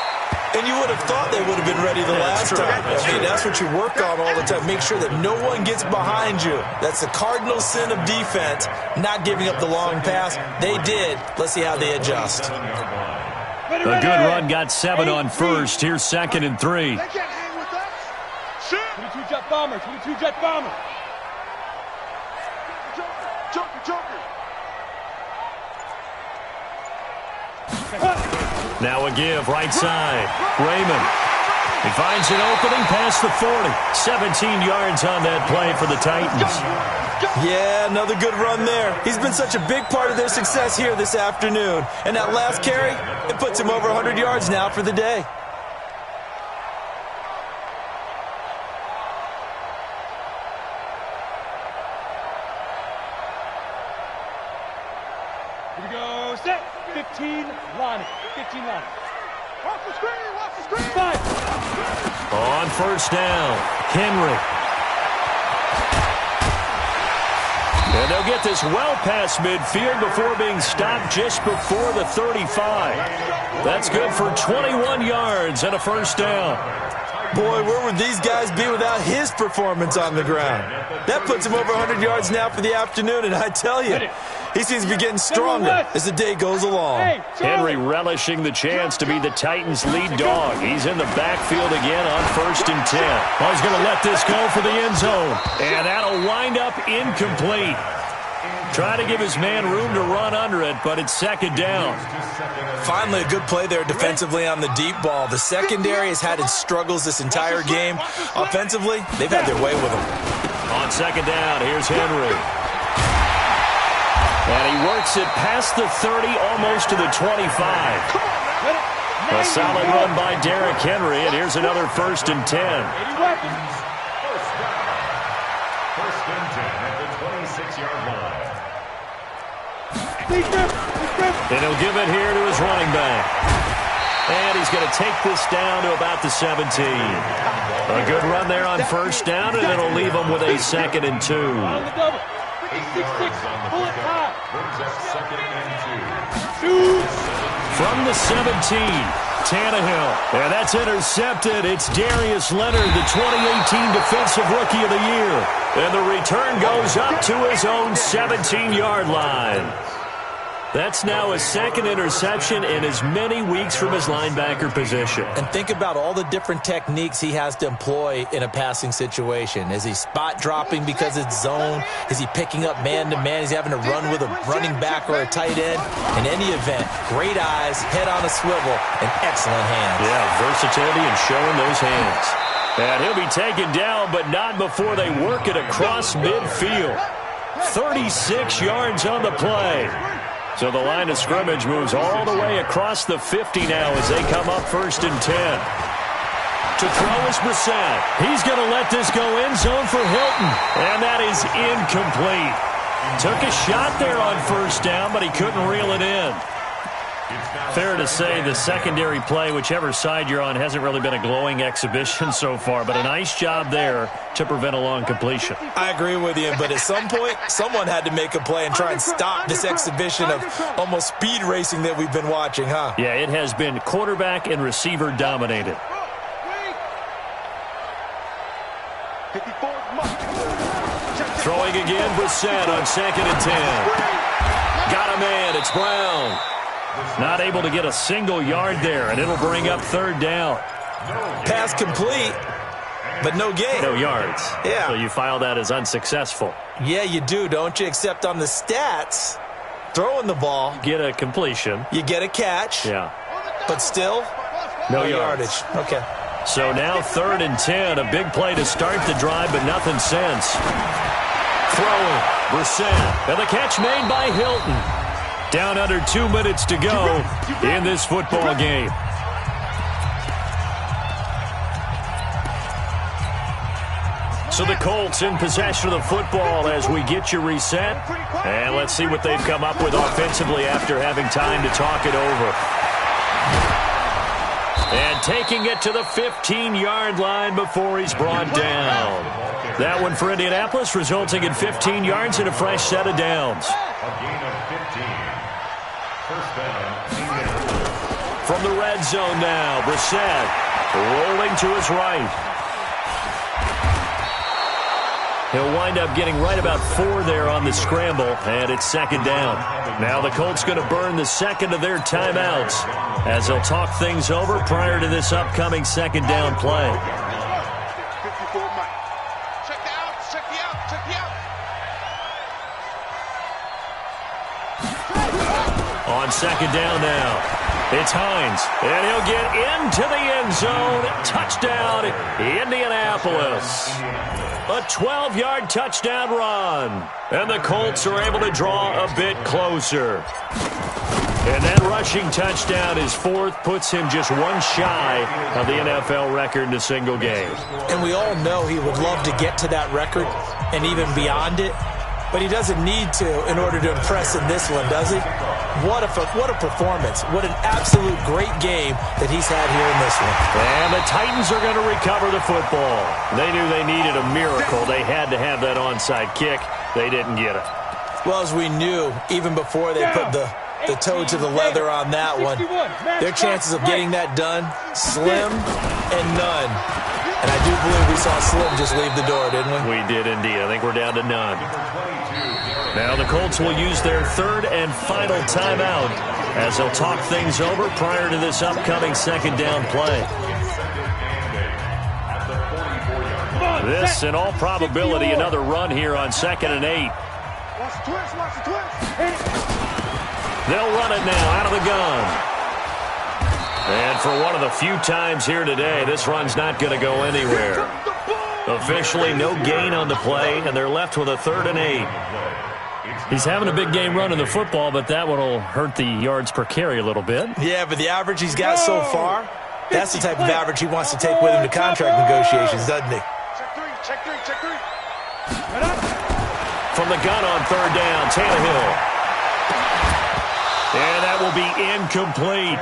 And you would have thought they would have been ready the last time. I mean, that's what you work on all the time. Make sure that no one gets behind you. That's the cardinal sin of defense, not giving up the long pass. They did. Let's see how they adjust. A good run got 7 on first. Here's 2nd and 3. 22 jet bomber, 22 jet bomber. Joker. Now a give, right side. Raymond. He finds an opening past the 40. 17 yards on that play for the Titans. Yeah, another good run there. He's been such a big part of their success here this afternoon. And that last carry, it puts him over 100 yards now for the day. Here we go, set. 15 line. 15 line. Watch the screen. 5. On first down, Henry. And they'll get this well past midfield before being stopped just before the 35. That's good for 21 yards and a first down. Boy, where would these guys be without his performance on the ground? That puts him over 100 yards now for the afternoon, and I tell you, he seems to be getting stronger as the day goes along. Henry relishing the chance to be the Titans' lead dog. He's in the backfield again on 1st and 10. Well, he's going to let this go for the end zone, and that'll wind up incomplete. Try to give his man room to run under it, but it's 2nd down. Finally, a good play there defensively on the deep ball. The secondary has had its struggles this entire game. Offensively, they've had their way with him. On 2nd down, here's Henry. And he works it past the 30, almost to the 25. A solid run by Derrick Henry, and here's another 1st and 10. First and 10 at the 26-yard line. And he'll give it here to his running back. And he's going to take this down to about the 17. A good run there on first down, and it'll leave him with a 2nd and 2. From the 17, Tannehill. And that's intercepted. It's Darius Leonard, the 2018 Defensive Rookie of the Year. And the return goes up to his own 17-yard line. That's now his 2nd interception in as many weeks from his linebacker position. And think about all the different techniques he has to employ in a passing situation. Is he spot dropping because it's zone? Is he picking up man-to-man? Is he having to run with a running back or a tight end? In any event, great eyes, head on a swivel, and excellent hands. Yeah, versatility and showing those hands. And he'll be taken down, but not before they work it across midfield. 36 yards on the play. So the line of scrimmage moves all the way across the 50 now as they come up 1st and 10. To throw is Brissett. He's going to let this go end zone for Hilton. And that is incomplete. Took a shot there on first down, but he couldn't reel it in. Fair to say the secondary play, whichever side you're on, hasn't really been a glowing exhibition so far, but a nice job there to prevent a long completion. I agree with you, but at some point, someone had to make a play and try and stop this exhibition of almost speed racing that we've been watching, huh? Yeah, it has been quarterback and receiver dominated. Throwing again, Brissett on 2nd and 10. Got a man, it's Brown. Not able to get a single yard there, and it'll bring up 3rd down. Pass complete, but no gain. No yards. Yeah. So you file that as unsuccessful. Yeah, you do, don't you? Except on the stats, throwing the ball. Get a completion. You get a catch. Yeah. But still, no yardage. Okay. So now 3rd and 10, a big play to start the drive, but nothing since. Throwing, Brissett, and the catch made by Hilton. Down under 2 minutes to go in this football game. So the Colts in possession of the football as we get you reset. And let's see what they've come up with offensively after having time to talk it over. And taking it to the 15-yard line before he's brought down. That one for Indianapolis, resulting in 15 yards and a fresh set of downs. A gain of 15. First down. From the red zone now, Brissett rolling to his right. He'll wind up getting right about 4 there on the scramble, and it's 2nd down. Now the Colts going to burn the second of their timeouts as they'll talk things over prior to this upcoming 2nd down play. On 2nd down now, it's Hines, and he'll get into the end zone. Touchdown, Indianapolis. A 12-yard touchdown run. And the Colts are able to draw a bit closer. And that rushing touchdown, his 4th, puts him just 1 shy of the NFL record in a single game. And we all know he would love to get to that record and even beyond it. But he doesn't need to in order to impress in this one, does he? What a performance. What an absolute great game that he's had here in this one. And the Titans are going to recover the football. They knew they needed a miracle. They had to have that onside kick. They didn't get it. Well, as we knew, even before they put the toe to the leather on that one, their chances of getting that done, slim and none. And I do believe we saw Slim just leave the door, didn't we? We did indeed. I think we're down to none. Now the Colts will use their 3rd and final timeout as they'll talk things over prior to this upcoming 2nd down play. This, in all probability, another run here on 2nd and 8. They'll run it now out of the gun. And for one of the few times here today, this run's not going to go anywhere. Officially, no gain on the play, and they're left with a 3rd and 8. He's having a big game running the football, but that one will hurt the yards per carry a little bit. Yeah, but the average he's got so far, that's the type of average he wants to take with him to contract negotiations, doesn't he? Check three. From the gun on 3rd down, Tannehill. And that will be incomplete.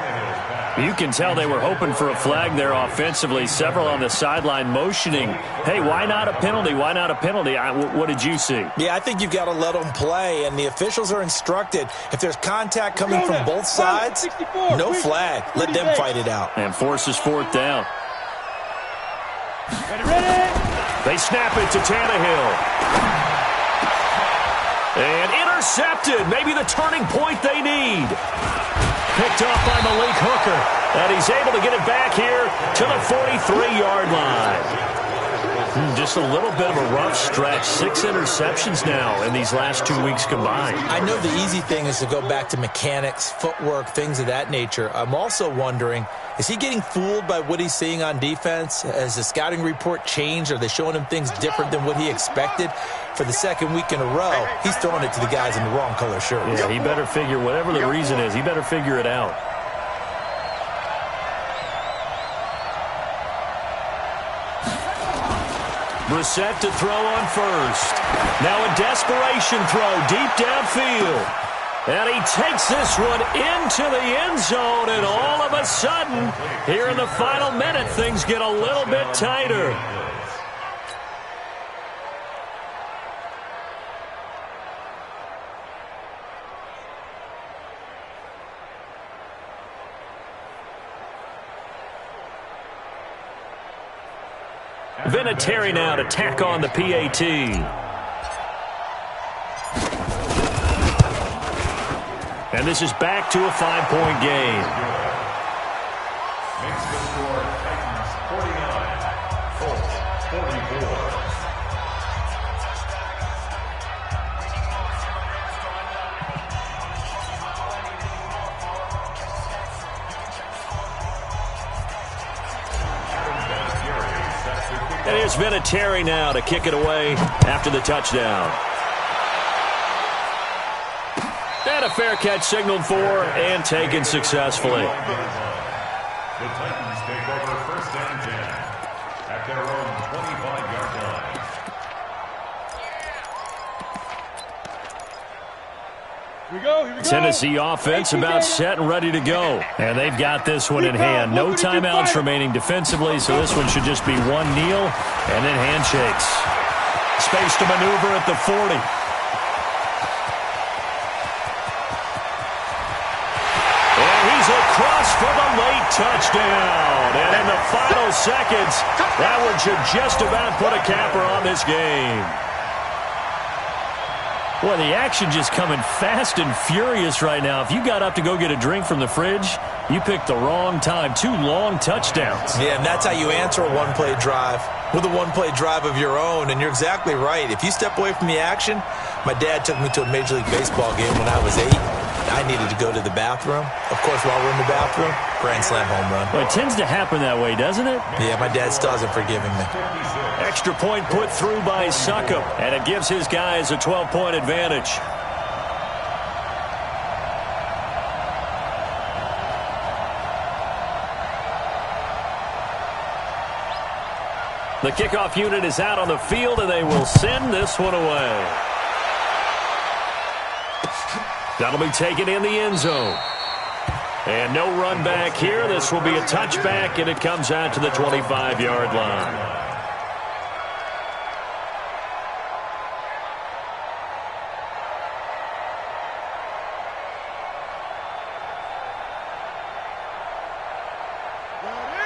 You can tell they were hoping for a flag there offensively. Several on the sideline motioning, hey, why not a penalty? Why not a penalty? What did you see? Yeah, I think you've got to let them play, and the officials are instructed. If there's contact coming from both sides, no flag. Let them fight it out. And forces 4th down. They snap it to Tannehill. And intercepted. Maybe the turning point they need. Picked off by Malik Hooker. And he's able to get it back here to the 43-yard line. Just a little bit of a rough stretch. 6 interceptions now in these last 2 weeks combined. I know the easy thing is to go back to mechanics, footwork, things of that nature. I'm also wondering, is he getting fooled by what he's seeing on defense? Has the scouting report changed? Are they showing him things different than what he expected? For the 2nd week in a row, he's throwing it to the guys in the wrong color shirts. Yeah, he better figure, whatever the reason is, he better figure it out. Brissett to throw on first. Now a desperation throw deep downfield. And he takes this one into the end zone, and all of a sudden, here in the final minute, things get a little bit tighter. Vinatieri now to tack on the PAT. And this is back to a 5-point game. Makes the score Titans 49, Colts 44. And here's Vinatieri now to kick it away after the touchdown. And a fair catch signaled for and taken successfully. The Titans take over first and 10 at their own 25-yard line. Here we go. Tennessee offense about set and ready to go. And they've got this one in hand. No timeouts remaining defensively, so this one should just be one kneel and then handshakes. Space to maneuver at the 40. Across for the late touchdown. And in the final seconds, that one should just about put a capper on this game. Boy, the action just coming fast and furious right now. If you got up to go get a drink from the fridge, you picked the wrong time. 2 long touchdowns. Yeah, and that's how you answer a one-play drive with a one-play drive of your own. And you're exactly right. If you step away from the action, my dad took me to a Major League Baseball game when I was 8. I needed to go to the bathroom. Of course, while we're in the bathroom, grand slam home run. Well, it tends to happen that way, doesn't it? Yeah, my dad still hasn't forgiven me. Extra point put through by Succop, and it gives his guys a 12-point advantage. The kickoff unit is out on the field, and they will send this one away. That'll be taken in the end zone. And no run back here. This will be a touchback, and it comes out to the 25-yard line.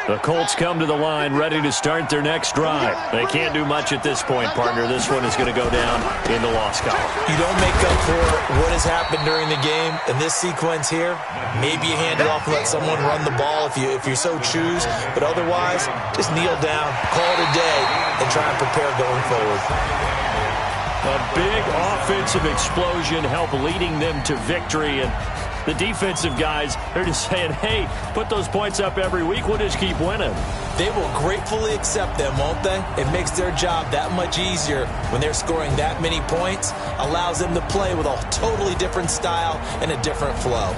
The Colts come to the line ready to start their next drive. They can't do much at this point, partner. This one is going to go down in the loss column. You don't make up for what has happened during the game. In this sequence here, maybe you hand it off and let someone run the ball if you so choose. But otherwise, just kneel down, call it a day, and try and prepare going forward. A big offensive explosion helped leading them to victory. And the defensive guys, they're just saying, hey, put those points up every week. We'll just keep winning. They will gratefully accept them, won't they? It makes their job that much easier when they're scoring that many points. Allows them to play with a totally different style and a different flow.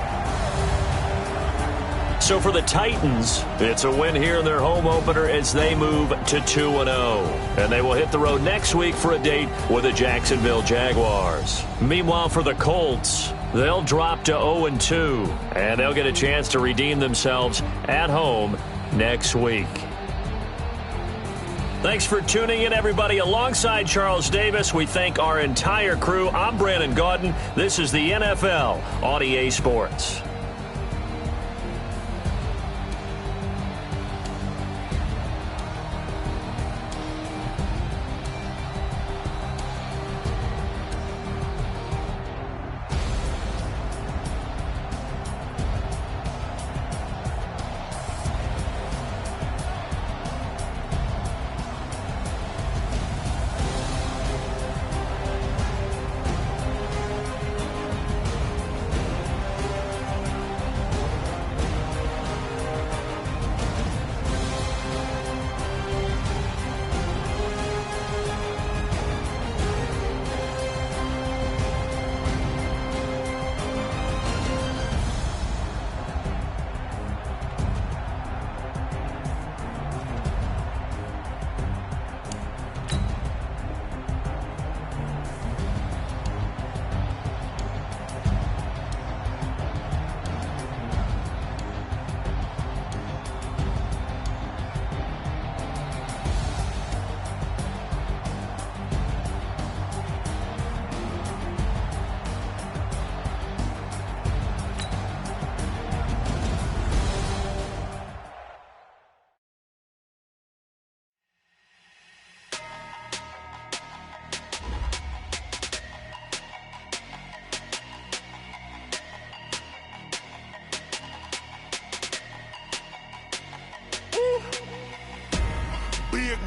So for the Titans, it's a win here in their home opener as they move to 2-0. And they will hit the road next week for a date with the Jacksonville Jaguars. Meanwhile, for the Colts, they'll drop to 0-2, and they'll get a chance to redeem themselves at home next week. Thanks for tuning in, everybody. Alongside Charles Davis, we thank our entire crew. I'm Brandon Gaudin. This is the NFL on EA Sports.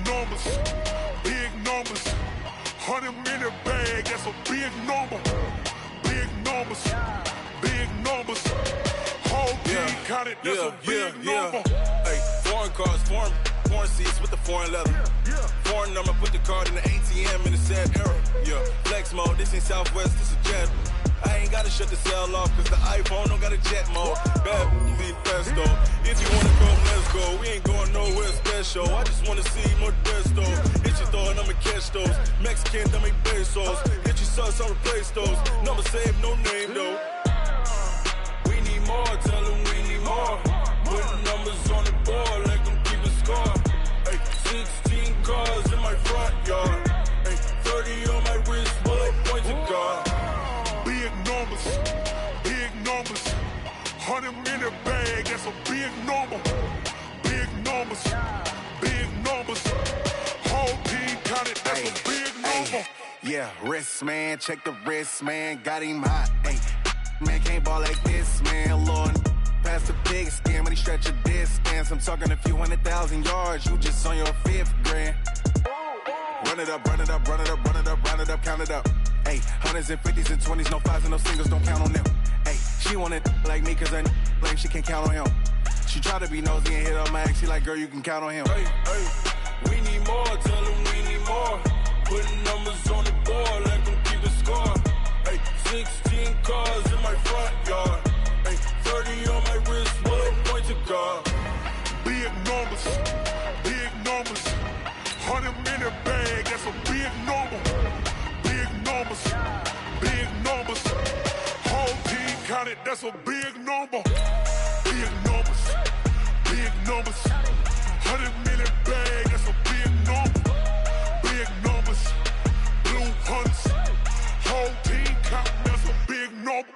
numbers, big numbers. 100-minute bag, that's a big number. Big numbers, big numbers. Whole team counted, that's a big number. Hey, foreign cars, foreign seats with the foreign leather. Foreign number, put the card in the ATM in the sad era. Yeah, flex mode, this ain't Southwest, this is Jet. I ain't gotta shut the cell off, cause the iPhone don't got a jet mode. Bad be best though. If you wanna go, let's go. We ain't going nowhere special. I just wanna see more Modesto. Hit your throw and I'ma catch those. Mexican, dame pesos. Hit your sauce, I'll replace those. Number save, no name though. We need more, tell them we need more. Put numbers on the board, let them keep a score. Hey, 16 cars in my front yard. Hey, 30 on my wrist, bullet point to God. Big numbers, big numbers. 100-minute bag, that's a big number. Big numbers, big numbers. Whole team counted, that's a big number. Yeah, wrist man, check the wrist man, got him hot. Ay, man can't ball like this, man. Lord, past the big skin when he stretch a distance. I'm talking a few 100,000 yards, you just on your 5th grand. Run it up, run it up, run it up, run it up, run it up, count it up. Hey, 100s and 50s and 20s, no 5s and no singles, don't count on them. Hey, she want it like me cause I like she can't count on him. She try to be nosy and hit up my ex, she like, girl, you can count on him. Hey, we need more, tell them we need more. Putting numbers on the board, let them keep a score. Hey, 16 cars in my front yard. Hey, 30 on my wrist, bullet point to God. Big numbers, big numbers. 100-minute bag, that's a big number. Big numbers, big numbers. Whole team counted, that's a big number. Big numbers, big numbers. 100-minute bag, that's a big number. Big numbers, blue hunts. Whole team counting, that's a big number.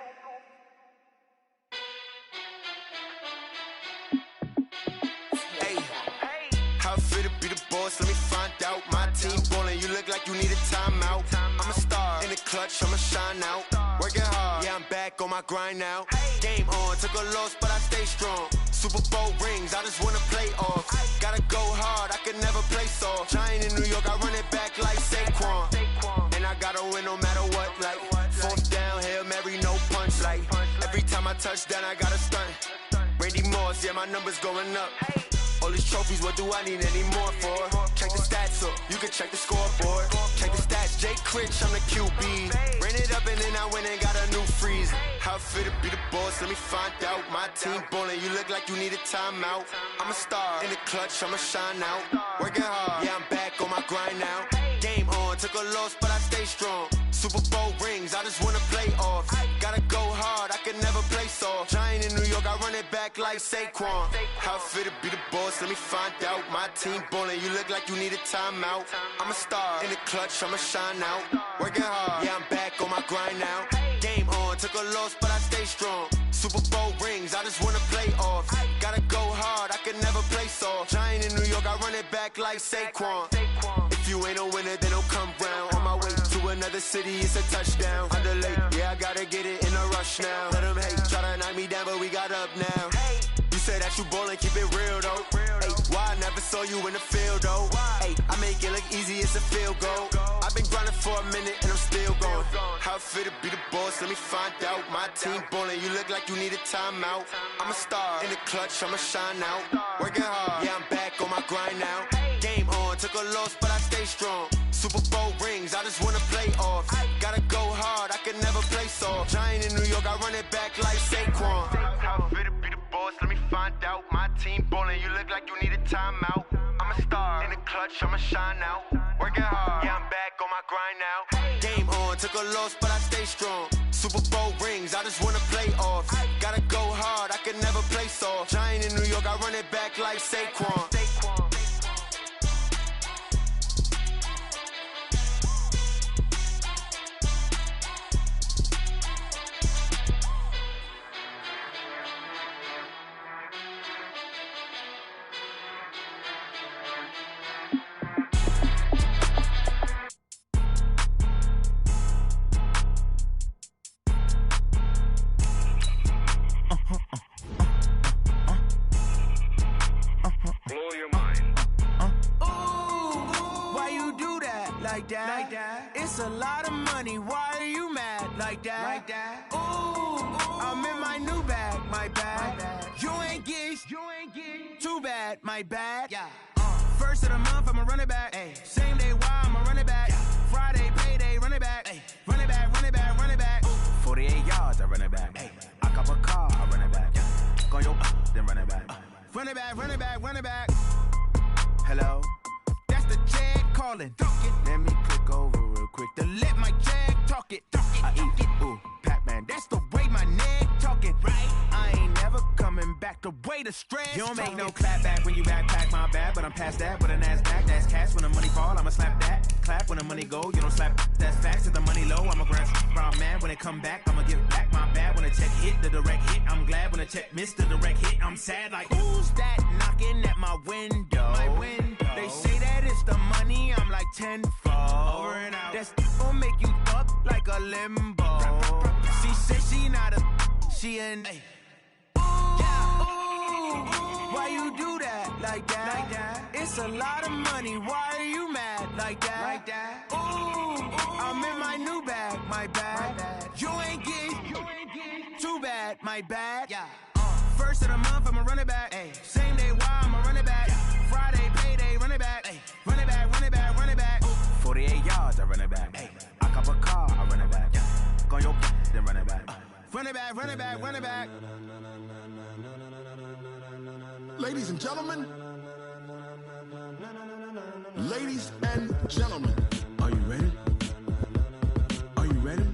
How fit to be the boss? Let me find out. My team ballin', you look like you need a timeout. I'm a star in the clutch, I'ma shine out. Working hard, yeah, I'm back on my grind now. Game on, took a loss, but I stay strong. Super Bowl rings, I just wanna play off. Gotta go hard, I can never play soft. Giant in New York, I run it back like Saquon. And I gotta win no matter what, like 4th down, Hail Mary, no punch. Like every time I touch down, I gotta stunt. Randy Moss, yeah, my numbers going up. All these trophies, what do I need any more for? Check the stats up, you can check the scoreboard. Check the stats, Jay Critch, I'm the QB. Ran it up and then I went and got a new freeze. How fit to be the boss, let me find out. My team ballin', you look like you need a timeout. I'm a star in the clutch, I'ma shine out. Working hard, yeah, I'm back on my grind now. Game on, took a loss, but I stay strong. Super Bowl rings, I just wanna play off. Gotta go hard, I can never play soft. Giant in New York, I run it back like Saquon. How fit to be the boss, let me find out. My team ballin', you look like you need a timeout. I'm a star in the clutch, I'ma shine out. Working hard, yeah, I'm back on my grind now. Game on, took a loss, but I stay strong. Super Bowl rings, I just wanna play off. Gotta go hard, I can never play soft. Giant in New York, I run it back like Saquon. If you ain't a winner, then don't come round. On my way to another city, it's a touchdown. Underlay, yeah, I gotta get it in a rush now. Let them hate, try to knock me down, but we got up now. You say that you ballin', keep it real though. Hey, why I never saw you in the field though? Hey, I make it look easy, it's a field goal. I've been grinding for a minute and I'm still going. How fit to be the boss, let me find out. My team ballin', you look like you need a timeout. I'm a star in the clutch, I'ma shine out. Working hard, yeah, I'm back on my grind now. Game on, took a loss, but I stay strong. Super Bowl rings, I just wanna play off. Gotta go hard, I can never play soft. Giant in New York, I run it back like Saquon. How fit to be the boss, let me find out. My team ballin', you look like you need a timeout. I'm a star in the clutch, I'ma shine out. Working hard, yeah, I'm back on my grind now. Game on, took a loss, but I stay strong. Super Bowl rings, I just wanna play off. Gotta go hard, I can never play soft. Giant in New York, I run it back like Saquon. Blow your mind. like that. It's a lot of money, why are you mad like that? Ooh, I'm in my new bag, my bad. You ain't geek, too bad, my bad. First of the month, I'ma run it back. Same day, why I'ma run it back. Friday, payday, run it back. Run it back, run it back, run it back. 48 yards, I run it back. I cop a car, I run it back. Go yo, then run it back. Run it back, run it back, run it back. Hello? That's the jag calling. Let me click over real quick to let my jag talk it. I eat it, ooh, Pac-Man. That's the way my neck talking. Right? I ain't never coming back. The way the stress. You don't make no clap back when you backpack, my bad. But I'm past that with a NASDAQ. That's cash when the money fall. I'ma slap that. Clap when the money go. You don't slap. That's facts. If the money low, I'ma grab brown man. When it come back, I'ma give back my bad. When the check hit, the direct hit. I'm glad when the check missed the direct hit. I'm sad like who's that knocking at my window? My window. They say that it's the money. I'm like tenfold. Over and out. That's gon' make you up like a limbo. She said she not a. She an. Why you do that like that? It's a lot of money. Why are you mad like that? Ooh, I'm in my new bag, my bad. You ain't geek, too bad, my bad. First of the month, I'ma run it back. Same day, why I'ma run it back. Friday, payday, run it back. Run it back, run it back, run it back. 48 yards, I run it back. I cop a car, I run it back. Go yo, then run it back. Run it back, run it back, run it back. Ladies and gentlemen, ladies and gentlemen, are you ready? Are you ready?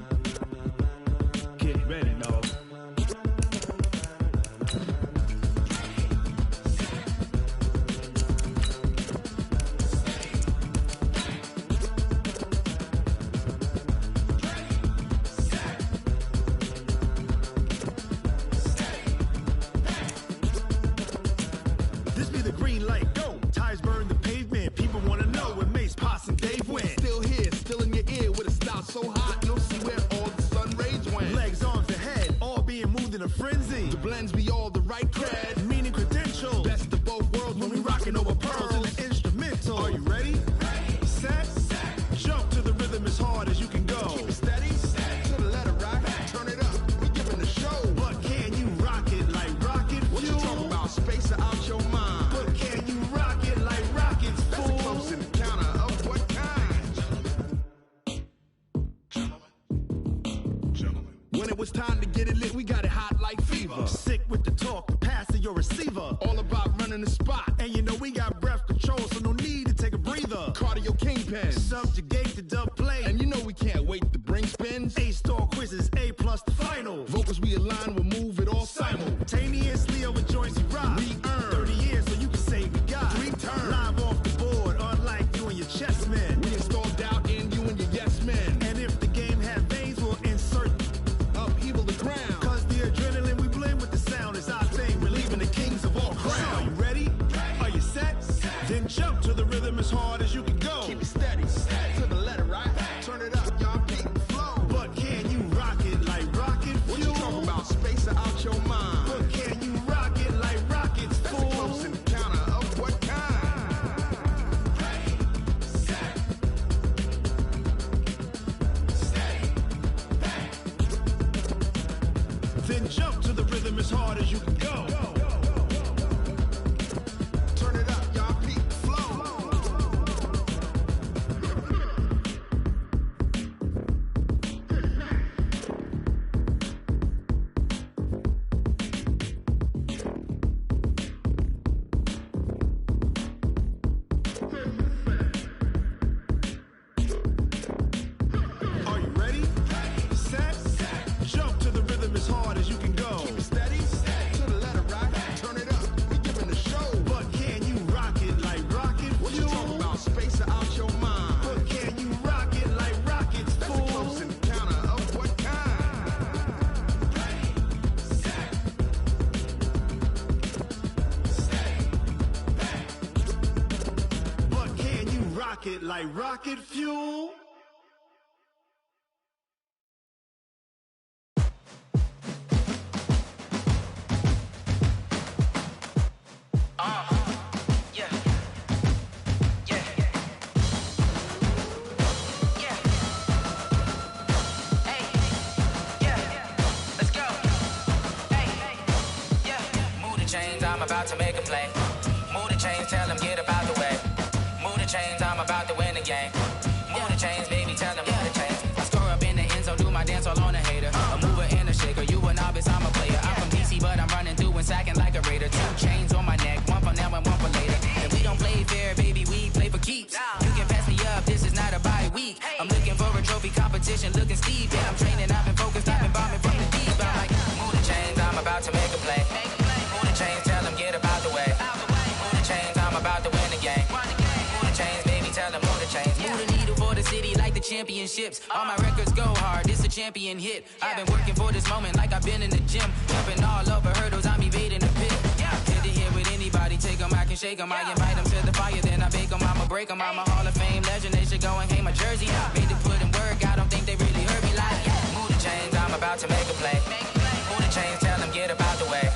Get ready, dog. So hot, you'll see where all the sun rays went. Legs, arms, and head, all being moved in a frenzy. The blends be all the right cred, meaning credentials. Best of both worlds when we rockin' over pearls in the instrumental. Are you ready? Set, jump to the rhythm as hard as you can go. Keep it steady, to the letter right. Turn it up, we giving the show. But can you rock it like rocket fuel? What you talking about? Space or out your mind? But can you rock it like rockets, fool? That's a close encounter of what kind? When it was time to get it lit, we got it hot like fever. Sick with the talk, passing your receiver. All about running the spot. And you know we got breath control, so no need to take a breather. Cardio kingpin. Subjugate the dub play. And you know we can't wait to bring spins. A-star quizzes, A+ the final. Vocals we align, we'll move it all simultaneously over joints we rock. We earn 30 years so you can say we got 3 turns. Live off the board, unlike you and your chess men. We install doubt in you and your yes men. And if the game had veins, we'll insert upheaval the ground. Cause the adrenaline we blend with the sound is our thing. We're leaving the kings of all crowns. Are you ready? Are you set? Then jump to the rhythm as hard as you can go. Keep it steady, to the letter right. Turn it up, y'all beat the flow. But can you rock it like rocket fuel? What you talking about? Space or out your mind? But can you rock it like rockets, That's fool? a close encounter of what kind? Then jump to the rhythm as hard as you can go. Turn it up, y'all beat the flow. Are you ready? Set, jump to the rhythm as hard as you can go. Keep it steady, to the letter right. Turn it up, we giving the show. But can you rock it like rocket What you fuel? talking about? Space or out your mind? But can you rock it like rockets, That's a fool? close encounter of what kind? But can you rock it like rocket fuel? to make a play. Move the chains, tell them get up out the way. Move the chains, I'm about to win the game. Move the chains, baby, tell them move the chains. I score up in the end zone, do my dance all on a hater. A mover and a shaker, you a novice, I'm a player. I'm from DC, but I'm running through and sacking like a raider. 2 chains on my neck, one for now and one for later. And we don't play fair, baby, we play for keeps. You can pass me up, this is not a bye week. I'm looking for a trophy competition, looking steep. Yeah, I'm training, I've been focused, I've been bombing from the deep. I'm like, move the chains, I'm about to make a play. Move the chains, tell them get up out the way. Move the chains, I'm about to win the game. Move the chains, baby, tell them move the chains. Move the needle for the city like the championships. All my records go hard, this a champion hit. I've been working for this moment like I've been in the gym. Jumping all over hurdles, I'm evading the pit. Hit to hit with anybody, take them, I can shake them. I invite them to the fire, then I bake them, I'ma break them. I'm a Hall of Fame legend, they should go and hang my jersey. Made to put in work, I don't think they really heard me like, move the chains, I'm about to make a play. Move the chains, tell them get up out the way.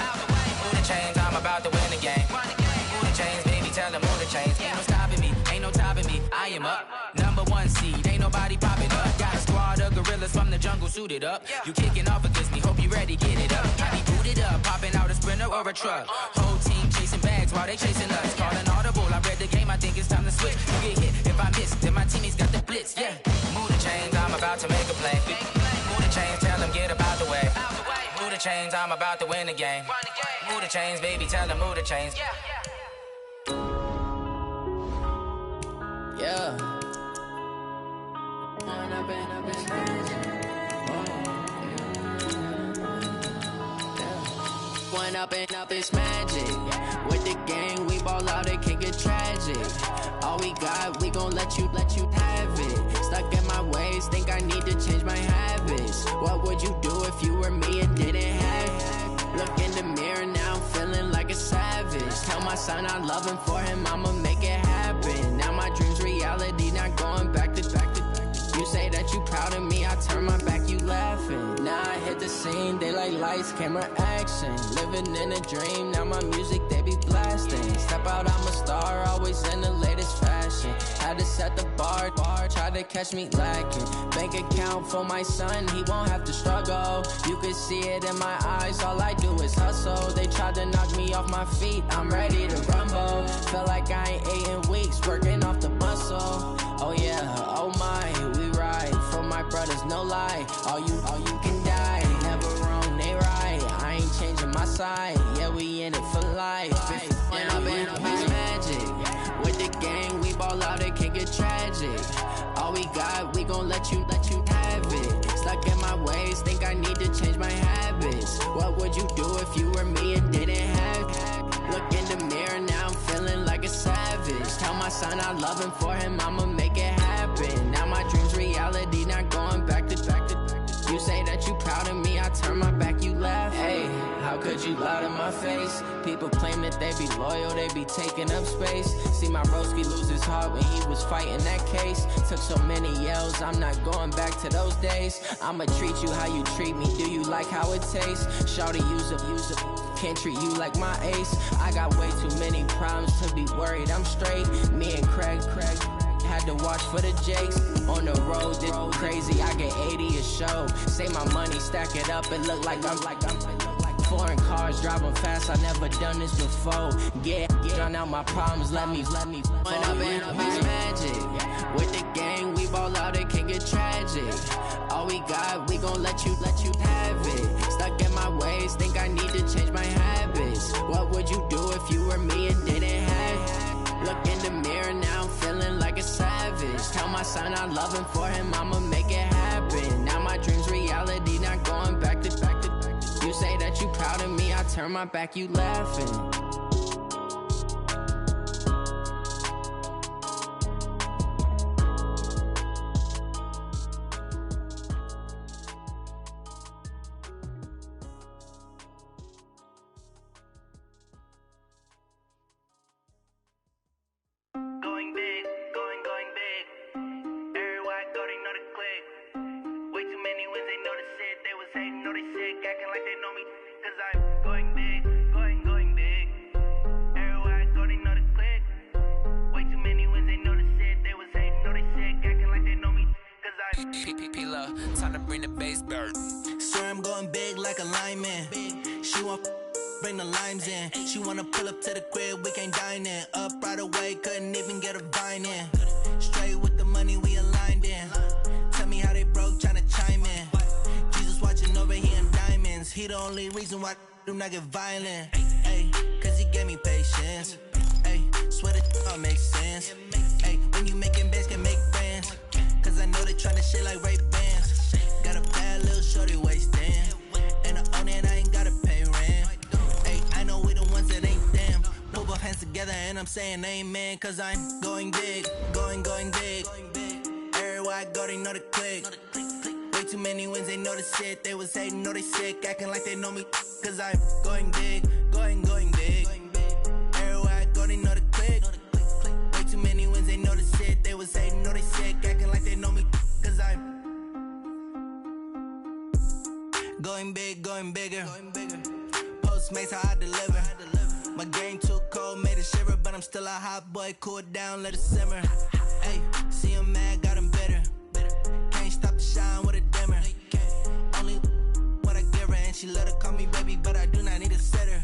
Move the chains, I'm about to win the game. Move the chains, baby, tell them move the chains. Ain't no stopping me, ain't no topping me, I am up. Number 1 seed, ain't nobody popping up. Got a squad of gorillas from the jungle suited up. You kicking off against me, hope you ready, get it up. I be booted up, popping out a Sprinter or a truck. Whole team chasing bags while they chasing us. Calling audible, I read the game, I think it's time to switch. You get hit if I miss, then my teammates got the blitz, yeah. Move the chains, I'm about to make a play. Move the chains, tell them get up out the way. Move the chains, I'm about to win the game. Move the chains, baby, tell them move the chains. Yeah. One up and up, it's magic. With the gang, we ball out, it can get tragic. All we got, we gon' let you have it. Stuck in my ways, think I need to change my habits. What would you do if you were me and didn't have it? Look in the mirror now, I'm feeling like a savage. Tell my son I love him, for him I'ma make it happen. Now my dream's reality, not going back to. You say that you proud of me, I turn my back, you laughing. Now I hit the scene, they like lights, camera, action. Living in a dream, now my music, they be blasting. Step out, I'm a star, always in the latest fashion. Had to set the bar, try to catch me lacking. Bank account for my son, he won't have to struggle. You can see it in my eyes, all I do is hustle. They tried to knock me off my feet, I'm ready to rumble. Feel like I ain't ate in weeks, working off the muscle. Oh yeah, oh my, we ride for my brothers, no lie. All you can die, never wrong, they right. I ain't changing my side, yeah, we in it for life. And I've been magic. With the gang, we ball out, it can get tragic. All we got, we gon' let you have it. Stuck in my ways, think I need to change my habits. What would you do if you were me and didn't have it? Look in the mirror, now I'm feeling like a savage. Tell my son I love him, for him I'ma make it happen. Now my dream's reality, not going back to. You say that you proud of me, I turn my back, you laugh. Hey, how could you lie to my face? People claim that they be loyal, they be taking up space. See my broski lose his heart when he was fighting that case. Took so many yells, I'm not going back to those days. I'ma treat you how you treat me, do you like how it tastes? Shawty, use up, can't treat you like my ace. I got way too many problems to be worried, I'm straight. Me and Craig had to watch for the Jakes. On the road, this crazy, I get 80 a show. Say my money, stack it up, it look like I'm foreign cars, driving fast, I never done this before. Get drown out my problems, let me When up and up is magic. With the gang, we ball out, it can get tragic. All we got, we gon' let you have it. Stuck in my ways, think I need to change my habits. What would you do if you were me and didn't have it? Look in the mirror, now I'm feeling like a savage. Tell my son I love him, for him I'ma make it happen. Now my dream's reality, not going back to. You say that you proud of me, I turn my back, you laughing. Time to bring the bass back. Swear I'm going big like a lineman. She want bring the limes in. She wanna pull up to the crib, we can't dine in. Up right away, couldn't even get a vine in. Straight with the money we aligned in. Tell me how they broke, tryna chime in. Jesus watching over here in diamonds. He the only reason why I do not get violent. Ay, cause he gave me patience. Ay, swear that all makes sense. Ay, when you making bands, can make friends. Cause I know they tryna shit like Ray-Bans. Got a bad little shorty wasting. And I own it, I ain't gotta pay rent. Ay, I know we the ones that ain't them. Put both hands together and I'm saying amen. Cause I'm going big, going big. Everywhere I go, they know the click. Way too many wins, they know the shit. They was hating, know they sick, acting like they know me. Cause I'm going big, going big. Everywhere I go, they know the click. Way too many wins, they know the shit. They was hating, know they sick, acting like they know me. Cause I'm going big, going bigger. Postmates, how I deliver. My game too cold, made it shiver. But I'm still a hot boy, cool it down, let it simmer. Hey, see him mad, got him bitter. Can't stop the shine with a dimmer. Only what I give her, and she let her call me baby, but I do not need a sitter.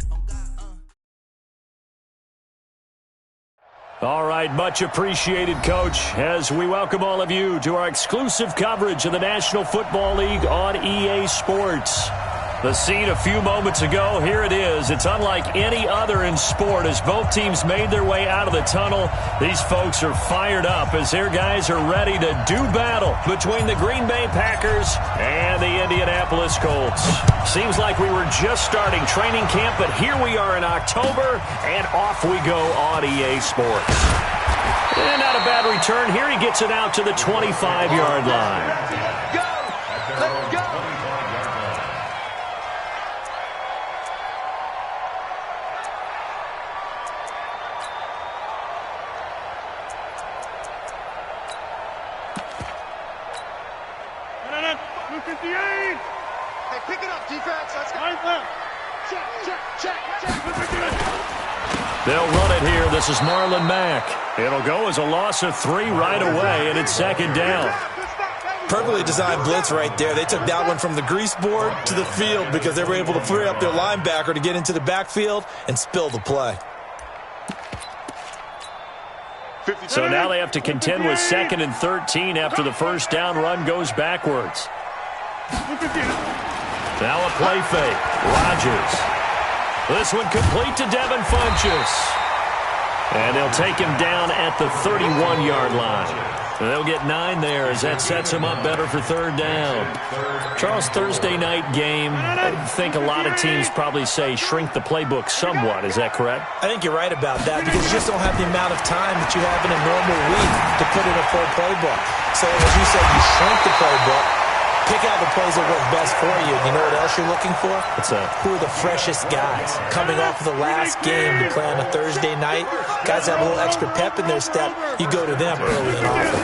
All right, much appreciated, Coach, as we welcome all of you to our exclusive coverage of the National Football League on EA Sports. The scene a few moments ago, here it is. It's unlike any other in sport as both teams made their way out of the tunnel. These folks are fired up as their guys are ready to do battle between the Green Bay Packers and the Indianapolis Colts. Seems like we were just starting training camp, but here we are in October, and off we go on EA Sports. And not a bad return here. He gets it out to the 25-yard line. Go! Let's go! Hey, pick it up, defense. Let's go. Check. They'll run it here. This is Marlon Mack. It'll go as a loss of 3 right away, and it's second down. Perfectly designed blitz right there. They took that one from the grease board to the field because they were able to free up their linebacker to get into the backfield and spill the play. So now they have to contend with 2nd and 13 after the first down run goes backwards. Now a play fake. Rodgers. This one complete to Devin Funchess. And they'll take him down at the 31-yard line. They'll get 9 there as that sets him up better for 3rd down. Charles, Thursday night game, I think a lot of teams probably say shrink the playbook somewhat. Is that correct? I think you're right about that because you just don't have the amount of time that you have in a normal week to put in a full playbook. So as you said, you shrink the playbook. Pick out the plays that work best for you. You know what else you're looking for? What's that? Who are the freshest guys coming off of the last game to play on a Thursday night? Guys have a little extra pep in their step. You go to them early and often.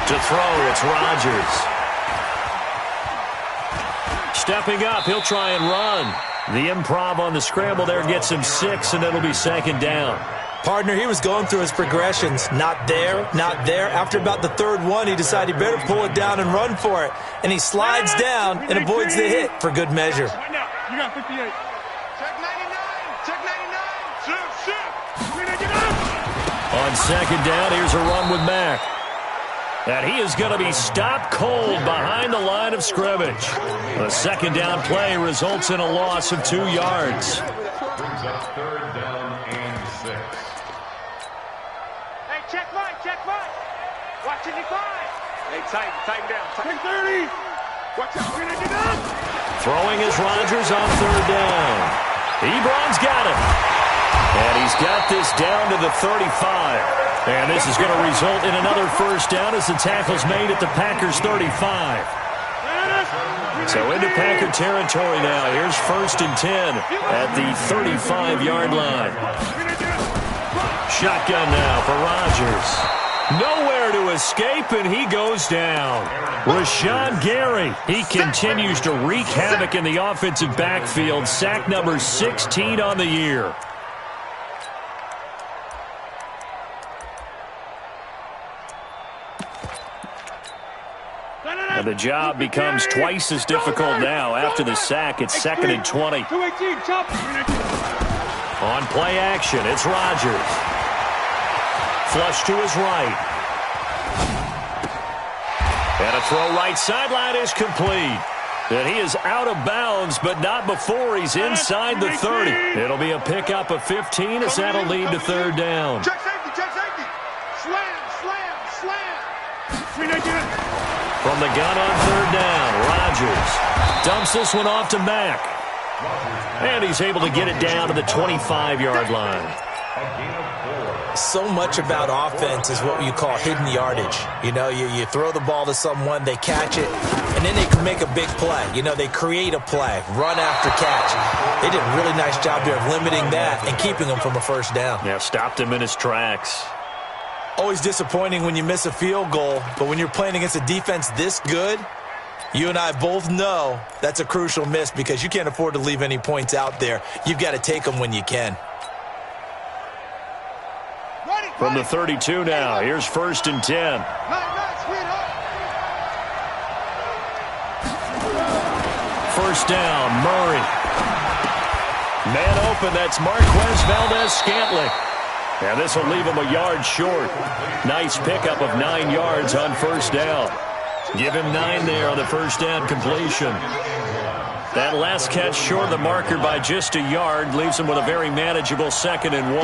To throw, it's Rodgers. Stepping up, he'll try and run. The improv on the scramble there gets him 6, and it'll be 2nd down. Partner, he was going through his progressions. Not there, not there. After about the 3rd one, he decided he better pull it down and run for it. And he slides down and avoids the hit for good measure. Right now, you got 58. Check 99. Check 99. Shit. On 2nd down, here's a run with Mack. And he is going to be stopped cold behind the line of scrimmage. The 2nd down play results in a loss of 2 yards. Brings up 3rd down and 6. Hey, check mine. Watch it, 5. Hey, tighten down. Check 30. Watch out. We're going to get up. Throwing is Rodgers on 3rd down. Ebron's got it. And he's got this down to the 35. And this is going to result in another first down as the tackle's made at the Packers' 35. So into Packer territory now. Here's 1st and 10 at the 35-yard line. Shotgun now for Rodgers. Nowhere to escape, and he goes down. Rashawn Gary, he continues to wreak havoc in the offensive backfield. Sack number 16 on the year. And the job becomes twice as difficult now. After the sack, it's 2nd and 20. 218, chop. On play action, it's Rodgers. Flush to his right. And a throw right sideline is complete. And he is out of bounds, but not before he's inside the 30. It'll be a pickup of 15 as that'll lead to 3rd down. Check safety, check safety. Slam, slam, slam. From the gun on 3rd down, Rodgers dumps this one off to Mack. And he's able to get it down to the 25-yard line. So much about offense is what you call hidden yardage. You know, you throw the ball to someone, they catch it, and then they can make a big play. You know, they create a play, run after catch. They did a really nice job there of limiting that and keeping him from a 1st down. Yeah, stopped him in his tracks. Always disappointing when you miss a field goal, but when you're playing against a defense this good, you and I both know that's a crucial miss because you can't afford to leave any points out there. You've got to take them when you can. From the 32 now, here's 1st and 10. First down, Murray. Man open, that's Marquez Valdez-Scantling. And this will leave him a yard short. Nice pickup of 9 yards on 1st down. Give him 9 there on the 1st down completion. That last catch short of the marker by just a yard leaves him with a very manageable 2nd and 1.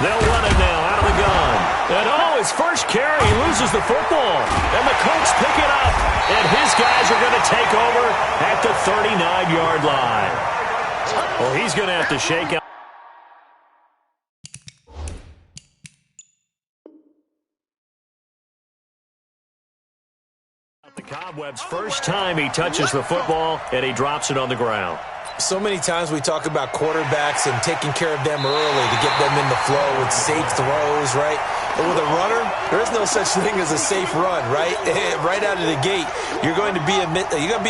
They'll run it now out of the gun. And his first carry, he loses the football. And the Colts pick it up. And his guys are going to take over at the 39-yard line. Well, he's going to have to shake out. The cobwebs, first time he touches the football, and he drops it on the ground. So many times we talk about quarterbacks and taking care of them early to get them in the flow with safe throws, right? But with a runner, there is no such thing as a safe run, right? Right out of the gate, you're going to be in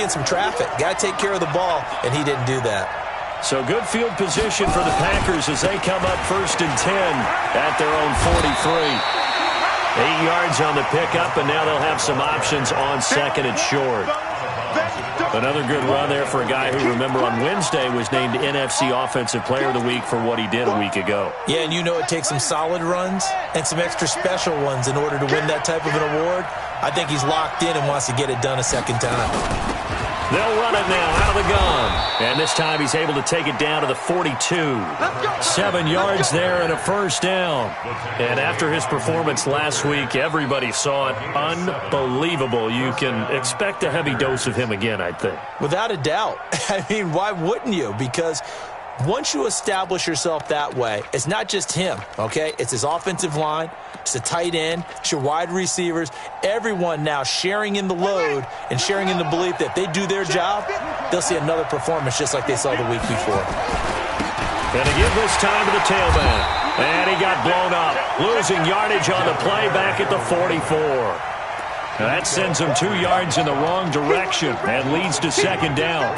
some traffic. Got to take care of the ball, and he didn't do that. So good field position for the Packers as they come up 1st and 10 at their own 43. 8 yards on the pickup, and now they'll have some options on 2nd and short. Another good run there for a guy who, remember, on Wednesday was named NFC Offensive Player of the Week for what he did a week ago. Yeah, and you know it takes some solid runs and some extra special ones in order to win that type of an award. I think he's locked in and wants to get it done a 2nd time. They'll run it now out of the gun. And this time he's able to take it down to the 42. 7 yards there and a 1st down. And after his performance last week, everybody saw it. Unbelievable. You can expect a heavy dose of him again, I think. Without a doubt. I mean, why wouldn't you? Because once you establish yourself that way, it's not just him, okay? It's his offensive line, it's the tight end, it's your wide receivers, everyone now sharing in the load and sharing in the belief that they do their job, they'll see another performance just like they saw the week before. Gonna give this time to the tailback. And he got blown up, losing yardage on the play back at the 44. Now that sends him 2 yards in the wrong direction and leads to 2nd down.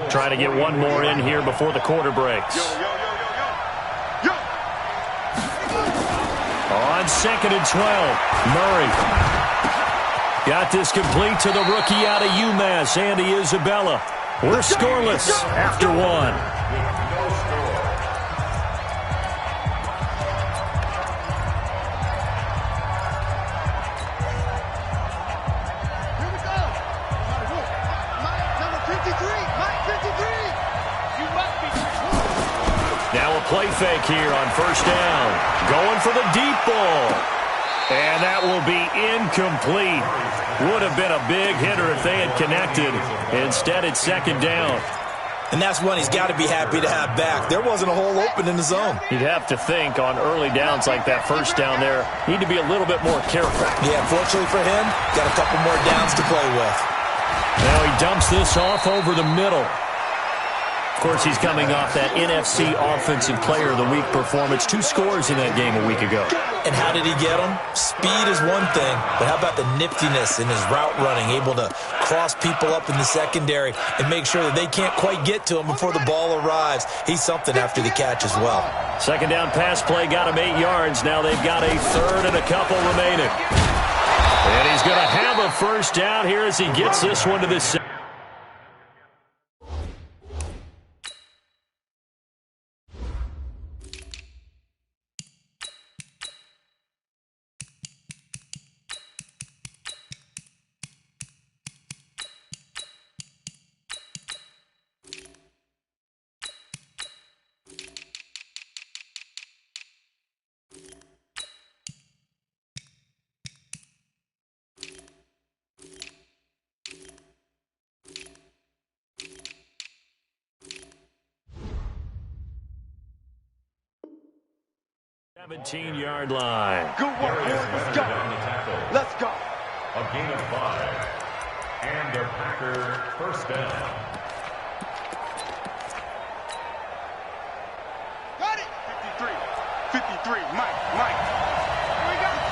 Trying to get one more in here before the quarter breaks. On 2nd and 12, Murray. Got this complete to the rookie out of UMass, Andy Isabella. We're scoreless after 1. Play fake here on 1st down. Going for the deep ball. And that will be incomplete. Would have been a big hitter if they had connected. Instead, it's 2nd down. And that's one he's got to be happy to have back. There wasn't a hole open in the zone. You'd have to think on early downs like that 1st down there, need to be a little bit more careful. Yeah, fortunately for him, got a couple more downs to play with. Now he dumps this off over the middle. Of course, he's coming off that NFC Offensive Player of the Week performance. 2 scores in that game a week ago. And how did he get them? Speed is one thing, but how about the niftiness in his route running, able to cross people up in the secondary and make sure that they can't quite get to him before the ball arrives. He's something after the catch as well. Second down pass play got him 8 yards. Now they've got a third and a couple remaining. And he's going to have a first down here as he gets this one to the center. Yard line. Good work, boys. Let's go. Let's go. A gain of 5. And a Packer first down. Got it. 53. Mike. We got it.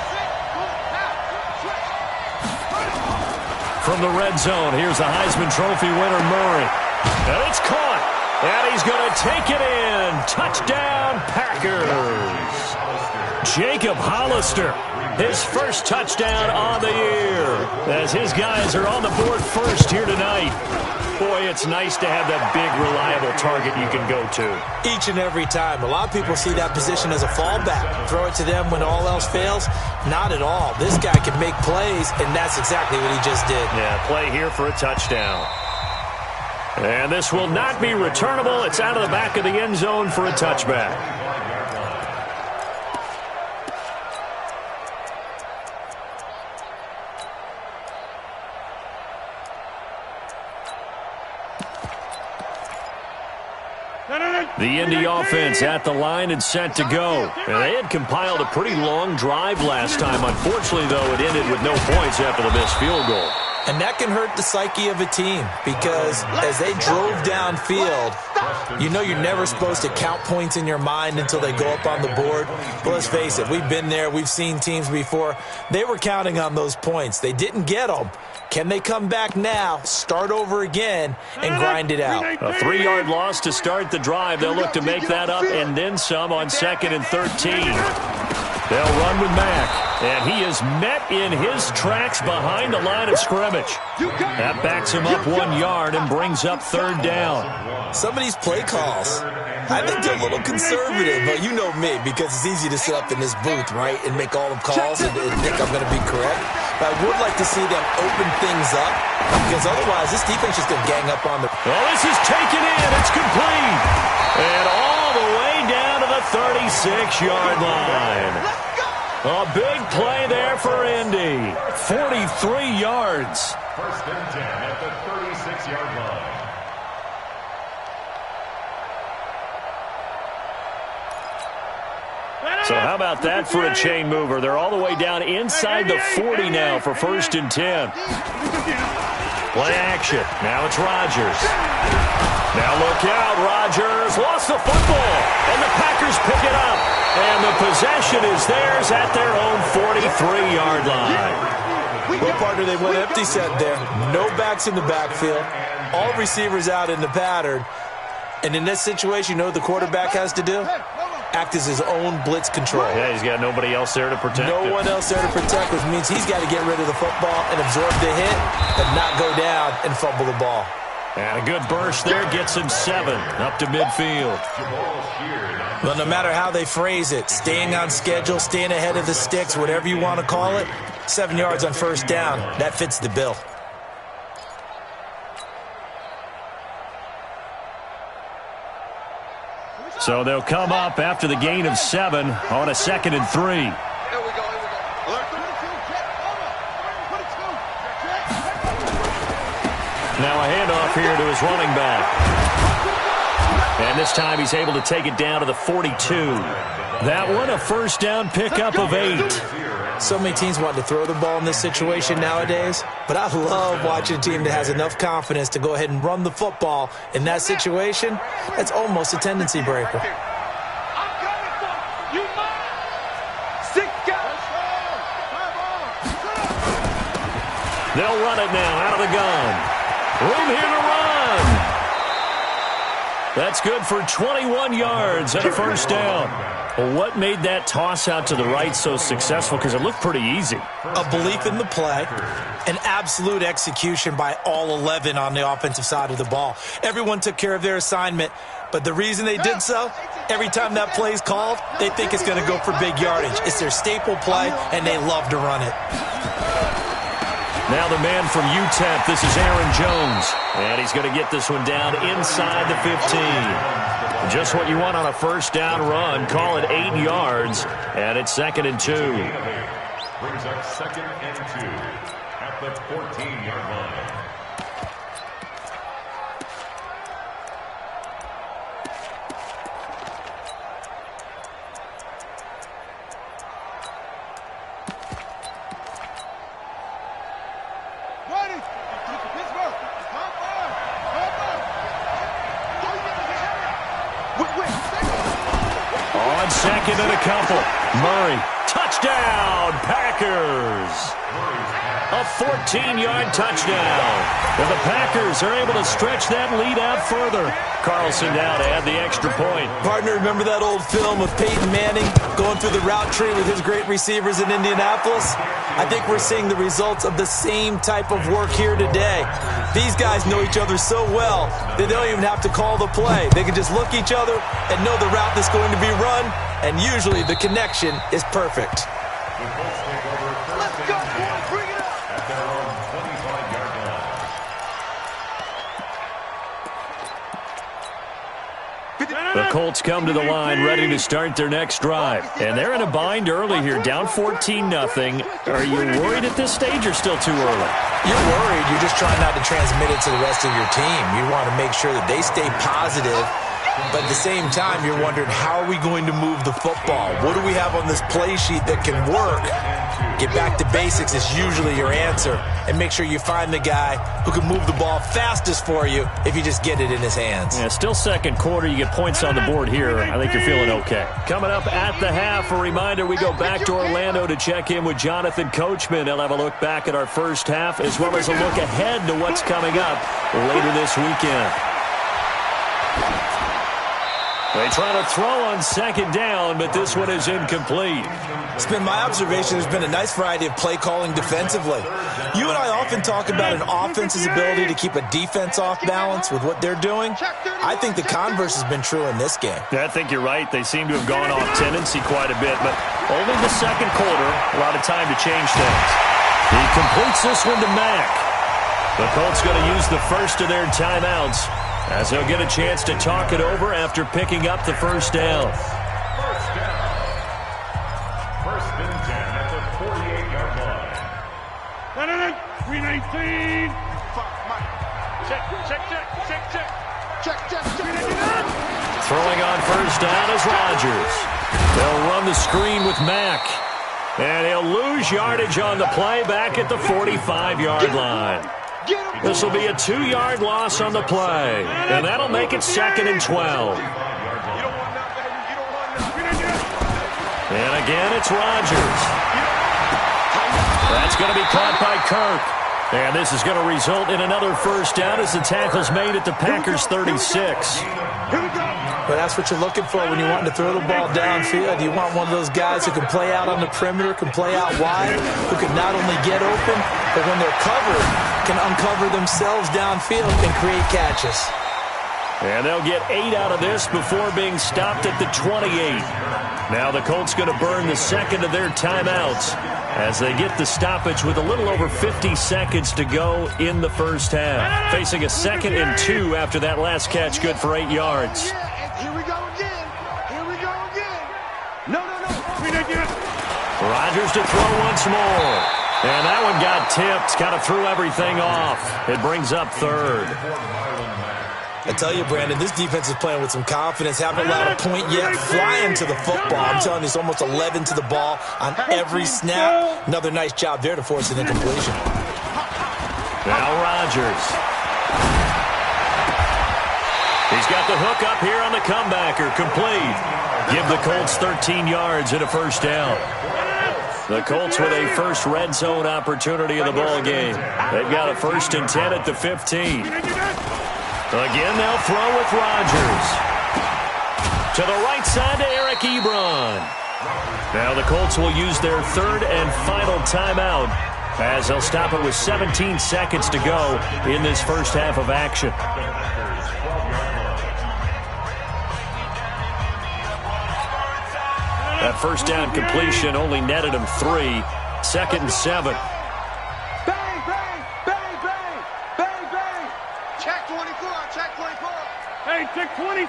From the red zone, here's the Heisman Trophy winner, Murray. And it's caught. And he's going to take it in. Touchdown, Packers. Jacob Hollister, his first touchdown on the year, as his guys are on the board first here tonight. Boy, it's nice to have that big, reliable target you can go to. Each and every time. A lot of people see that position as a fallback. Throw it to them when all else fails. Not at all. This guy can make plays, and that's exactly what he just did. Yeah, play here for a touchdown. And this will not be returnable. It's out of the back of the end zone for a touchback. The Indy offense at the line and set to go. And they had compiled a pretty long drive last time. Unfortunately, though, it ended with no points after the missed field goal. And that can hurt the psyche of a team because as they drove downfield, you know you're never supposed to count points in your mind until they go up on the board. But let's face it, we've been there. We've seen teams before. They were counting on those points. They didn't get them. Can they come back now, start over again, and grind it out? A 3-yard loss to start the drive. They'll look to make that up and then some on 2nd and 13. They'll run with Mack, and he is met in his tracks behind the line of scrimmage. That backs him up 1 yard and brings up 3rd down. Some of these play calls, I think they're a little conservative, but you know me, because it's easy to sit up in this booth, right, and make all the calls and think I'm going to be correct. But I would like to see them open things up, because otherwise this defense is going to gang up on the... Well, this is taken in. It's complete. And all the way down to the 36-yard line. A big play there for Indy. 43 yards. 1st and 10 at the 36-yard line. So how about that for a chain mover? They're all the way down inside the 40 now for 1st and 10. Play action. Now it's Rodgers. Now look out. Rodgers lost the football, and the Packers pick it up. And the possession is theirs at their own 43-yard line. Well, partner, they went empty set there. No backs in the backfield. All receivers out in the pattern. And in this situation, you know what the quarterback has to do? Act as his own blitz control. Yeah, he's got nobody else there to protect him. No one else there to protect, which means he's got to get rid of the football and absorb the hit and not go down and fumble the ball. And a good burst there gets him 7 up to midfield. Well, no matter how they phrase it, staying on schedule, staying ahead of the sticks, whatever you want to call it, 7 yards on 1st down, that fits the bill. So they'll come up after the gain of 7 on a 2nd and 3. Here we go. Now a handoff here to his running back. And this time he's able to take it down to the 42. That one a 1st down pickup of 8. So many teams want to throw the ball in this situation nowadays, but I love watching a team that has enough confidence to go ahead and run the football in that situation. That's almost a tendency breaker. They'll run it now out of the gun. Room here to run. That's good for 21 yards and a first down. Well, what made that toss out to the right so successful? Because it looked pretty easy. A belief in the play, an absolute execution by all 11 on the offensive side of the ball. Everyone took care of their assignment, but the reason they did so, every time that play is called, they think it's going to go for big yardage. It's their staple play, and they love to run it. Now the man from UTEP, this is Aaron Jones. And he's going to get this one down inside the 15. Just what you want on a first down run. Call it 8 yards, and it's 2nd and 2. Brings up 2nd and 2 at the 14-yard line. On 2nd and a couple. Murray, touchdown, Packers. A 14-yard touchdown. And the Packers are able to stretch that lead out further. Carlson now to add the extra point. Partner, remember that old film of Peyton Manning going through the route tree with his great receivers in Indianapolis? I think we're seeing the results of the same type of work here today. These guys know each other so well that they don't even have to call the play. They can just look each other and know the route that's going to be run, and usually the connection is perfect. Let's go, boys. Bring it up. At their own 25-yard line. The Colts come to the line ready to start their next drive. And they're in a bind early here, down 14-0. Are you worried at this stage or still too early? You're worried. You're just trying not to transmit it to the rest of your team. You want to make sure that they stay positive. But at the same time, you're wondering, how are we going to move the football? What do we have on this play sheet that can work? Get back to basics is usually your answer. And make sure you find the guy who can move the ball fastest for you if you just get it in his hands. Yeah, still second quarter. You get points on the board here. I think you're feeling okay. Coming up at the half, a reminder, we go back to Orlando to check in with Jonathan Coachman. He'll have a look back at our first half as well as a look ahead to what's coming up later this weekend. They try to throw on 2nd down, but this one is incomplete. It's been my observation there's been a nice variety of play calling defensively. You and I often talk about an offense's ability to keep a defense off balance with what they're doing. I think the converse has been true in this game. I think you're right. They seem to have gone off tendency quite a bit, but only the second quarter, a lot of time to change things. He completes this one to Mack. The Colts going to use the first of their timeouts as they'll get a chance to talk it over after picking up the first down. First down. 1st and 10 at the 48-yard line. 319. Check. Throwing on first down is Rodgers. They'll run the screen with Mack. And he'll lose yardage on the play back at the 45-yard line. This will be a 2-yard loss on the play, and that'll make it 2nd and 12. And again, it's Rodgers. That's going to be caught by Kirk. And this is going to result in another first down as the tackle's made at the Packers' 36. But that's what you're looking for when you want to throw the ball downfield. You want one of those guys who can play out on the perimeter, can play out wide, who can not only get open, but when they're covered, can uncover themselves downfield and create catches. And they'll get 8 out of this before being stopped at the 28. Now the Colts going to burn the second of their timeouts as they get the stoppage with a little over 50 seconds to go in the first half. Facing a 2nd and 2 after that last catch, good for 8 yards. Here we go again. No. Rodgers to throw once more. And that one got tipped, kind of threw everything off. It brings up 3rd. I tell you, Brandon, this defense is playing with some confidence. Haven't allowed a point yet. Flying to the football. I'm telling you, it's almost 11 to the ball on every snap. Another nice job there to force an incompletion. Now Rodgers. He's got the hook up here on the comebacker. Complete. Give the Colts 13 yards and a first down. The Colts with a first red zone opportunity in the ball game. They've got a 1st and 10 at the 15. Again, they'll throw with Rodgers. To the right side to Eric Ebron. Now the Colts will use their 3rd and final timeout as they'll stop it with 17 seconds to go in this first half of action. That first down completion only netted him 3. 2nd and 7. Bang, bang, bang, bang, bang, bang. Check 24, check 24. Hey, check 26.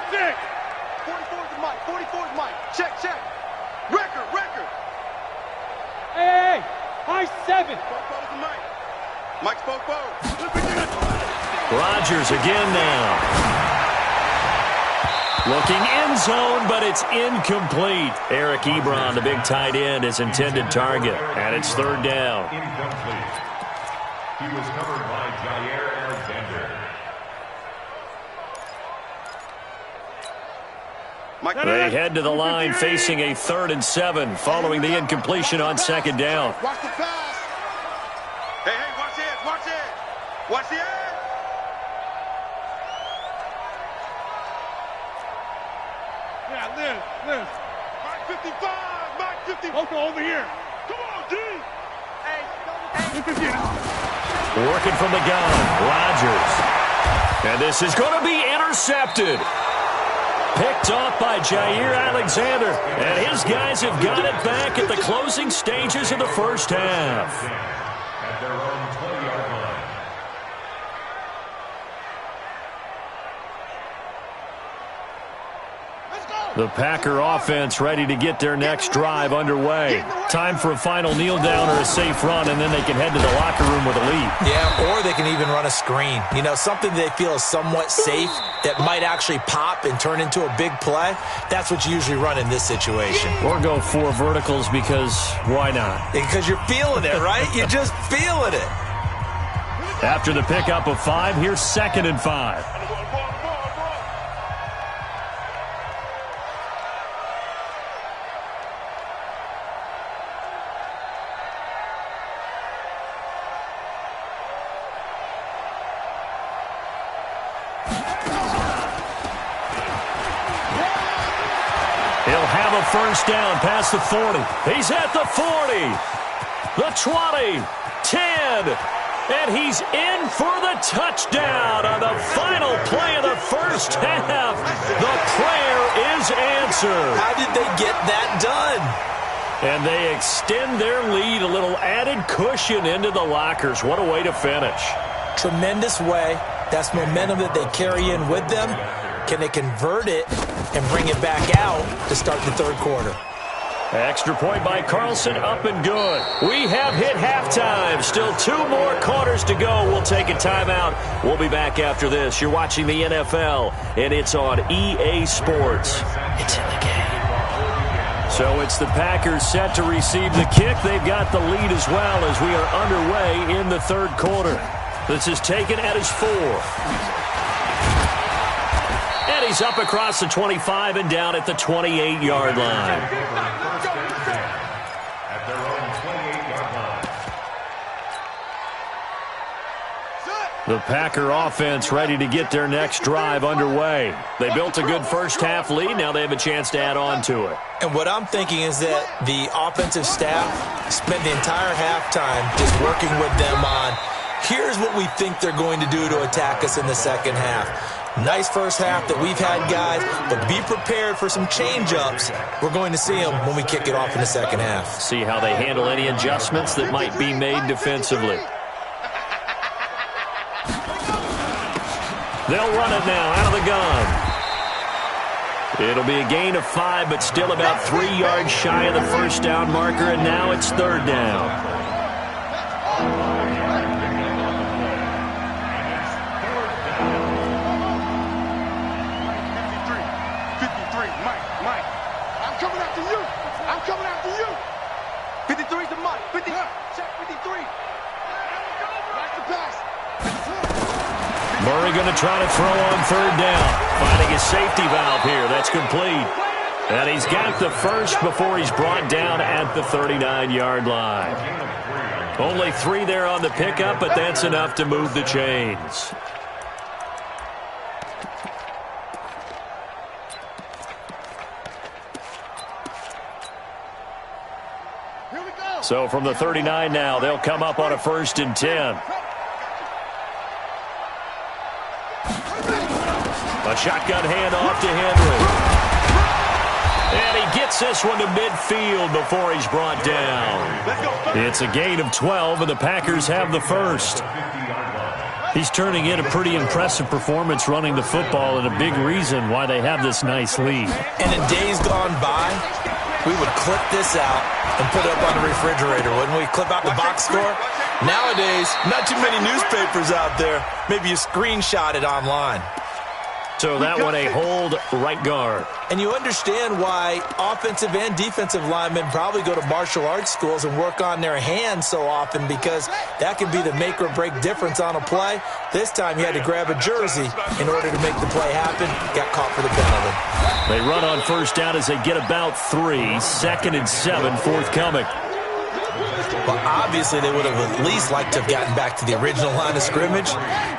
44's Mike, 44's Mike. Check, check. Record. Hey, high 7. Spoke Mike. Mike spoke forward. Rodgers again now. Looking end zone, but it's incomplete. Eric Ebron, the big tight end, his intended target. And it's 3rd down. Incomplete. He was covered by Jair Alexander. They head to the line facing a 3rd and 7 following the incompletion on 2nd down. Watch the pass. Hey, watch the edge, watch the edge. Watch the edge. Liz. Mike 55, Mike 50. Okay, over here. Come on, D. Working from the gun, Rodgers. And this is going to be intercepted. Picked off by Jair Alexander. And his guys have got it back at the closing stages of the first half. At their own 20-yard line. The Packer offense ready to get their next drive underway. Time for a final kneel down or a safe run, and then they can head to the locker room with a lead. Yeah, or they can even run a screen. You know, something they feel is somewhat safe that might actually pop and turn into a big play. That's what you usually run in this situation. Or go 4 verticals because why not? Because you're feeling it, right? You're just feeling it. After the pickup of 5, here's 2nd and 5. He'll have a first down past the 40. He's at the 40, the 20, 10, and he's in for the touchdown on the final play of the first half. The prayer is answered. How did they get that done? And they extend their lead, a little added cushion into the lockers. What a way to finish. Tremendous way. That's momentum that they carry in with them. Can they convert it and bring it back out to start the 3rd quarter? Extra point by Carlson, up and good. We have hit halftime. Still 2 more quarters to go. We'll take a timeout. We'll be back after this. You're watching the NFL, and it's on EA Sports. It's in the game. So it's the Packers set to receive the kick. They've got the lead as well as we are underway in the 3rd quarter. This is taken at his 4. And he's up across the 25 and down at the 28-yard line. At their own 28-yard line. The Packer offense ready to get their next drive underway. They built a good first half lead. Now they have a chance to add on to it. And what I'm thinking is that the offensive staff spent the entire halftime just working with them on, here's what we think they're going to do to attack us in the second half. Nice first half that we've had, guys, but be prepared for some change-ups. We're going to see them when we kick it off in the second half. See how they handle any adjustments that might be made defensively. They'll run it now out of the gun. It'll be a gain of 5, but still about 3 yards shy of the first down marker, and now it's 3rd down. Murray going to try to throw on third down. Finding a safety valve here. That's complete. And he's got the first before he's brought down at the 39-yard line. Only 3 there on the pickup, but that's enough to move the chains. So from the 39 now, they'll come up on a 1st and 10. A shotgun handoff to Henry. And he gets this one to midfield before he's brought down. It's a gain of 12, and the Packers have the first. He's turning in a pretty impressive performance running the football, and a big reason why they have this nice lead. And in days gone by, we would clip this out and put it up on the refrigerator, wouldn't we? Clip out the box score. Nowadays, not too many newspapers out there. Maybe you screenshot it online. So that one a hold right guard. And you understand why offensive and defensive linemen probably go to martial arts schools and work on their hands so often, because that can be the make or break difference on a play. This time he had to grab a jersey in order to make the play happen. Got caught for the penalty. They run on first down as they get about 3. 2nd and 7 forthcoming. Well, obviously they would have at least liked to have gotten back to the original line of scrimmage.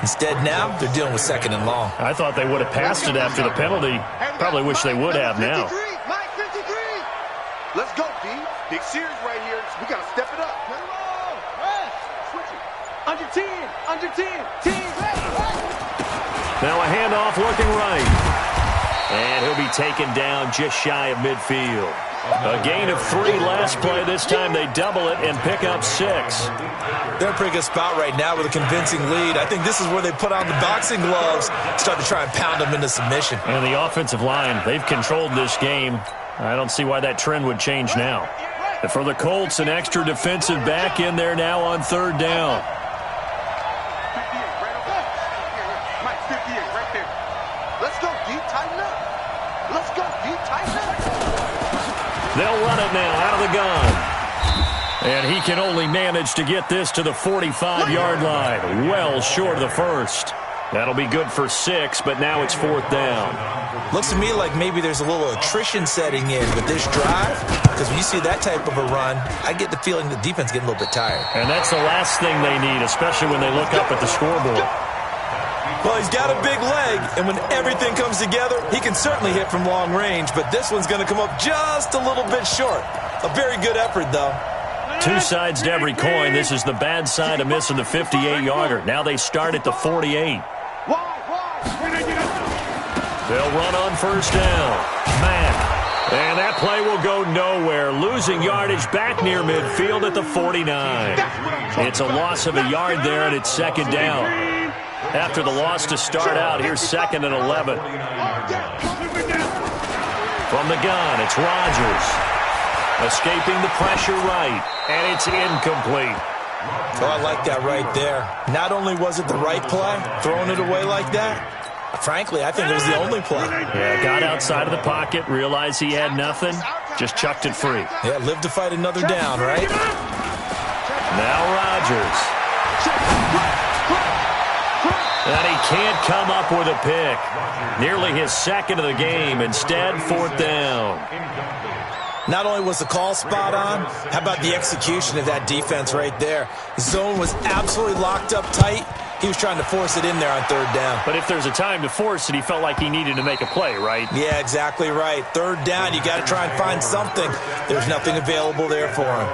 Instead now, they're dealing with 2nd and long. I thought they would have passed it after the penalty. Probably wish they would have now. Let's go, D. Big series right here. We got to step it up. Under 10. Under 10. 10. Now a handoff looking right. And he'll be taken down just shy of midfield. A gain of 3 last play. This time they double it and pick up 6. They're in a pretty good spot right now with a convincing lead. I think this is where they put on the boxing gloves, start to try and pound them into submission. And the offensive line, they've controlled this game. I don't see why that trend would change now. And for the Colts, an extra defensive back in there now on 3rd down. Let's go, D. Tighten up. Let's go, D. Tighten up. They'll run it now out of the gun. And he can only manage to get this to the 45-yard line. Well short of the first. That'll be good for 6, but now it's 4th down. Looks to me like maybe there's a little attrition setting in with this drive, because when you see that type of a run, I get the feeling the defense getting a little bit tired. And that's the last thing they need, especially when they look up at the scoreboard. Well, he's got a big leg, and when everything comes together, he can certainly hit from long range, but this one's going to come up just a little bit short. A very good effort, though. 2 sides to every coin. This is the bad side of missing the 58-yarder. Now they start at the 48. They'll run on first down. Matt. And that play will go nowhere. Losing yardage back near midfield at the 49. It's a loss of a yard there, and it's 2nd down. After the loss to start out, here's 2nd and 11. From the gun, it's Rodgers. Escaping the pressure right, and it's incomplete. Oh, I like that right there. Not only was it the right play, throwing it away like that, frankly, I think it was the only play. Yeah, got outside of the pocket, realized he had nothing, just chucked it free. Yeah, live to fight another down, right? Now Rodgers. And he can't come up with a pick. Nearly his 2nd of the game. Instead, 4th down. Not only was the call spot on, how about the execution of that defense right there? Zone was absolutely locked up tight. He was trying to force it in there on 3rd down. But if there's a time to force it, he felt like he needed to make a play, right? Yeah, exactly right. 3rd down, you got to try and find something. There's nothing available there for him.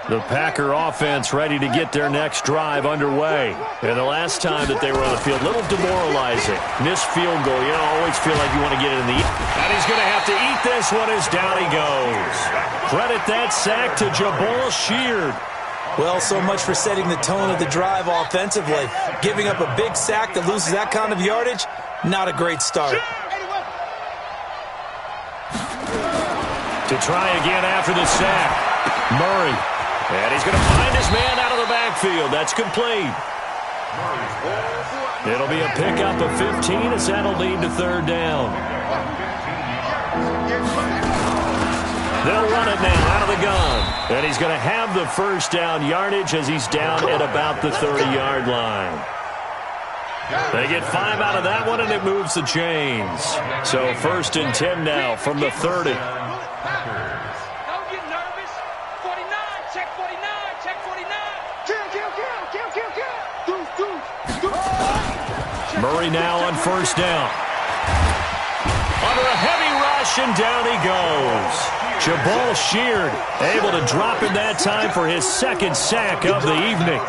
The Packer offense ready to get their next drive underway. And the last time that they were on the field, a little demoralizing. Missed field goal. You know, always feel like you want to get it in the... And he's going to have to eat this one as down he goes. Credit that sack to Jabal Sheard. Well, so much for setting the tone of the drive offensively. Giving up a big sack that loses that kind of yardage, not a great start. To try again after the sack, Murray. And he's going to find his man out of the backfield. That's complete. It'll be a pickup of 15 as that'll lead to 3rd down. They'll run it now out of the gun. And he's going to have the 1st down yardage as he's down at about the 30-yard line. They get 5 out of that one, and it moves the chains. So 1st and 10 now from the 30. Don't get nervous. 49, check 49, check 49. Murray now on 1st down. Under a heavy rush, and down he goes. Jabal Sheard able to drop in that time for his 2nd sack of the evening.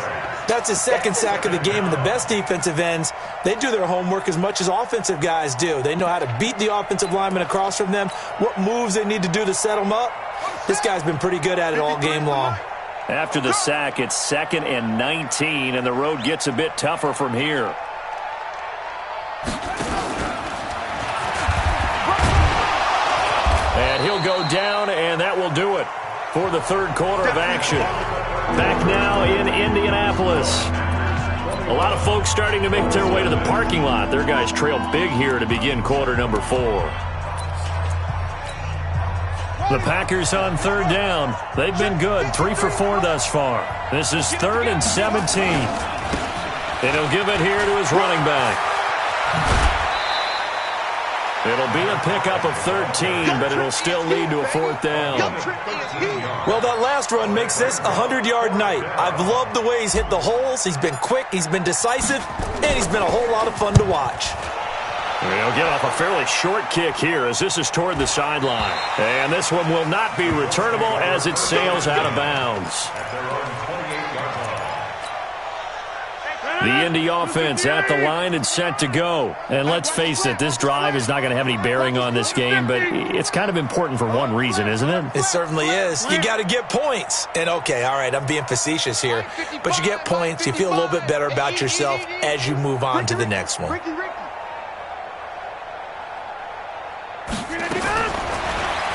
That's his 2nd sack of the game, and the best defensive ends, they do their homework as much as offensive guys do. They know how to beat the offensive lineman across from them, what moves they need to do to set them up. This guy's been pretty good at it all game long. After the sack, it's 2nd and 19, and the road gets a bit tougher from here. And he'll go down, and that will do it for the 3rd quarter of action. Back now in Indianapolis. A lot of folks starting to make their way to the parking lot. Their guys trail big here to begin quarter number 4. The Packers on 3rd down. They've been good, 3 for 4 thus far. This is 3rd and 17. And he'll give it here to his running back. It'll be a pickup of 13, but it'll still lead to a 4th down. Well, that last run makes this a 100-yard night. I've loved the way he's hit the holes. He's been quick, he's been decisive, and he's been a whole lot of fun to watch. He'll get off a fairly short kick here as this is toward the sideline. And this one will not be returnable as it sails out of bounds. The Indy offense at the line and set to go. And let's face it, this drive is not going to have any bearing on this game, but it's kind of important for one reason, isn't it? It certainly is. You got to get points. And okay, all right, I'm being facetious here, but you get points, you feel a little bit better about yourself as you move on to the next one.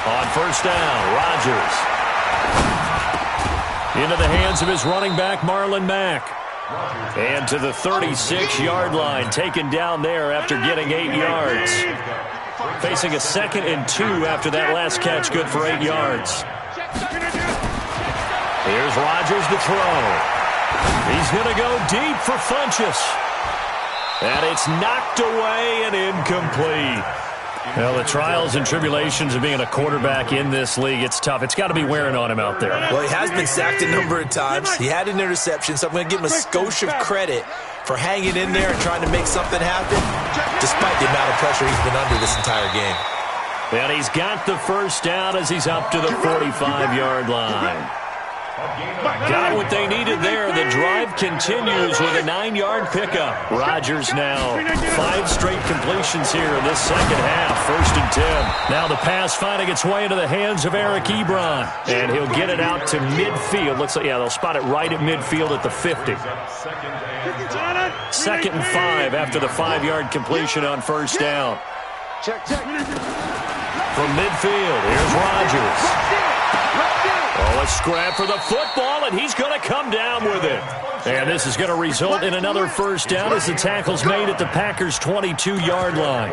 On 1st down, Rodgers. Into the hands of his running back, Marlon Mack. And to the 36-yard line, taken down there after getting 8 yards. Facing a 2nd and 2 after that last catch, good for 8 yards. Here's Rodgers to throw. He's going to go deep for Funchess. And it's knocked away and incomplete. Well, the trials and tribulations of being a quarterback in this league, it's tough. It's got to be wearing on him out there. Well, he has been sacked a number of times. He had an interception, so I'm going to give him a skosh of credit for hanging in there and trying to make something happen, despite the amount of pressure he's been under this entire game. And he's got the 1st down as he's up to the 45-yard line. Got what they needed there. The drive continues with a 9-yard pickup. Rodgers now 5 straight completions here in this 2nd half. 1st and 10. Now the pass finding its way into the hands of Eric Ebron. And he'll get it out to midfield. Looks like, yeah, they'll spot it right at midfield at the 50. 2nd and 5 after the 5-yard completion on 1st down. From midfield, here's Rodgers. Oh, a scrap for the football, and he's going to come down with it. And this is going to result in another 1st down as the tackle's made at the Packers' 22-yard line.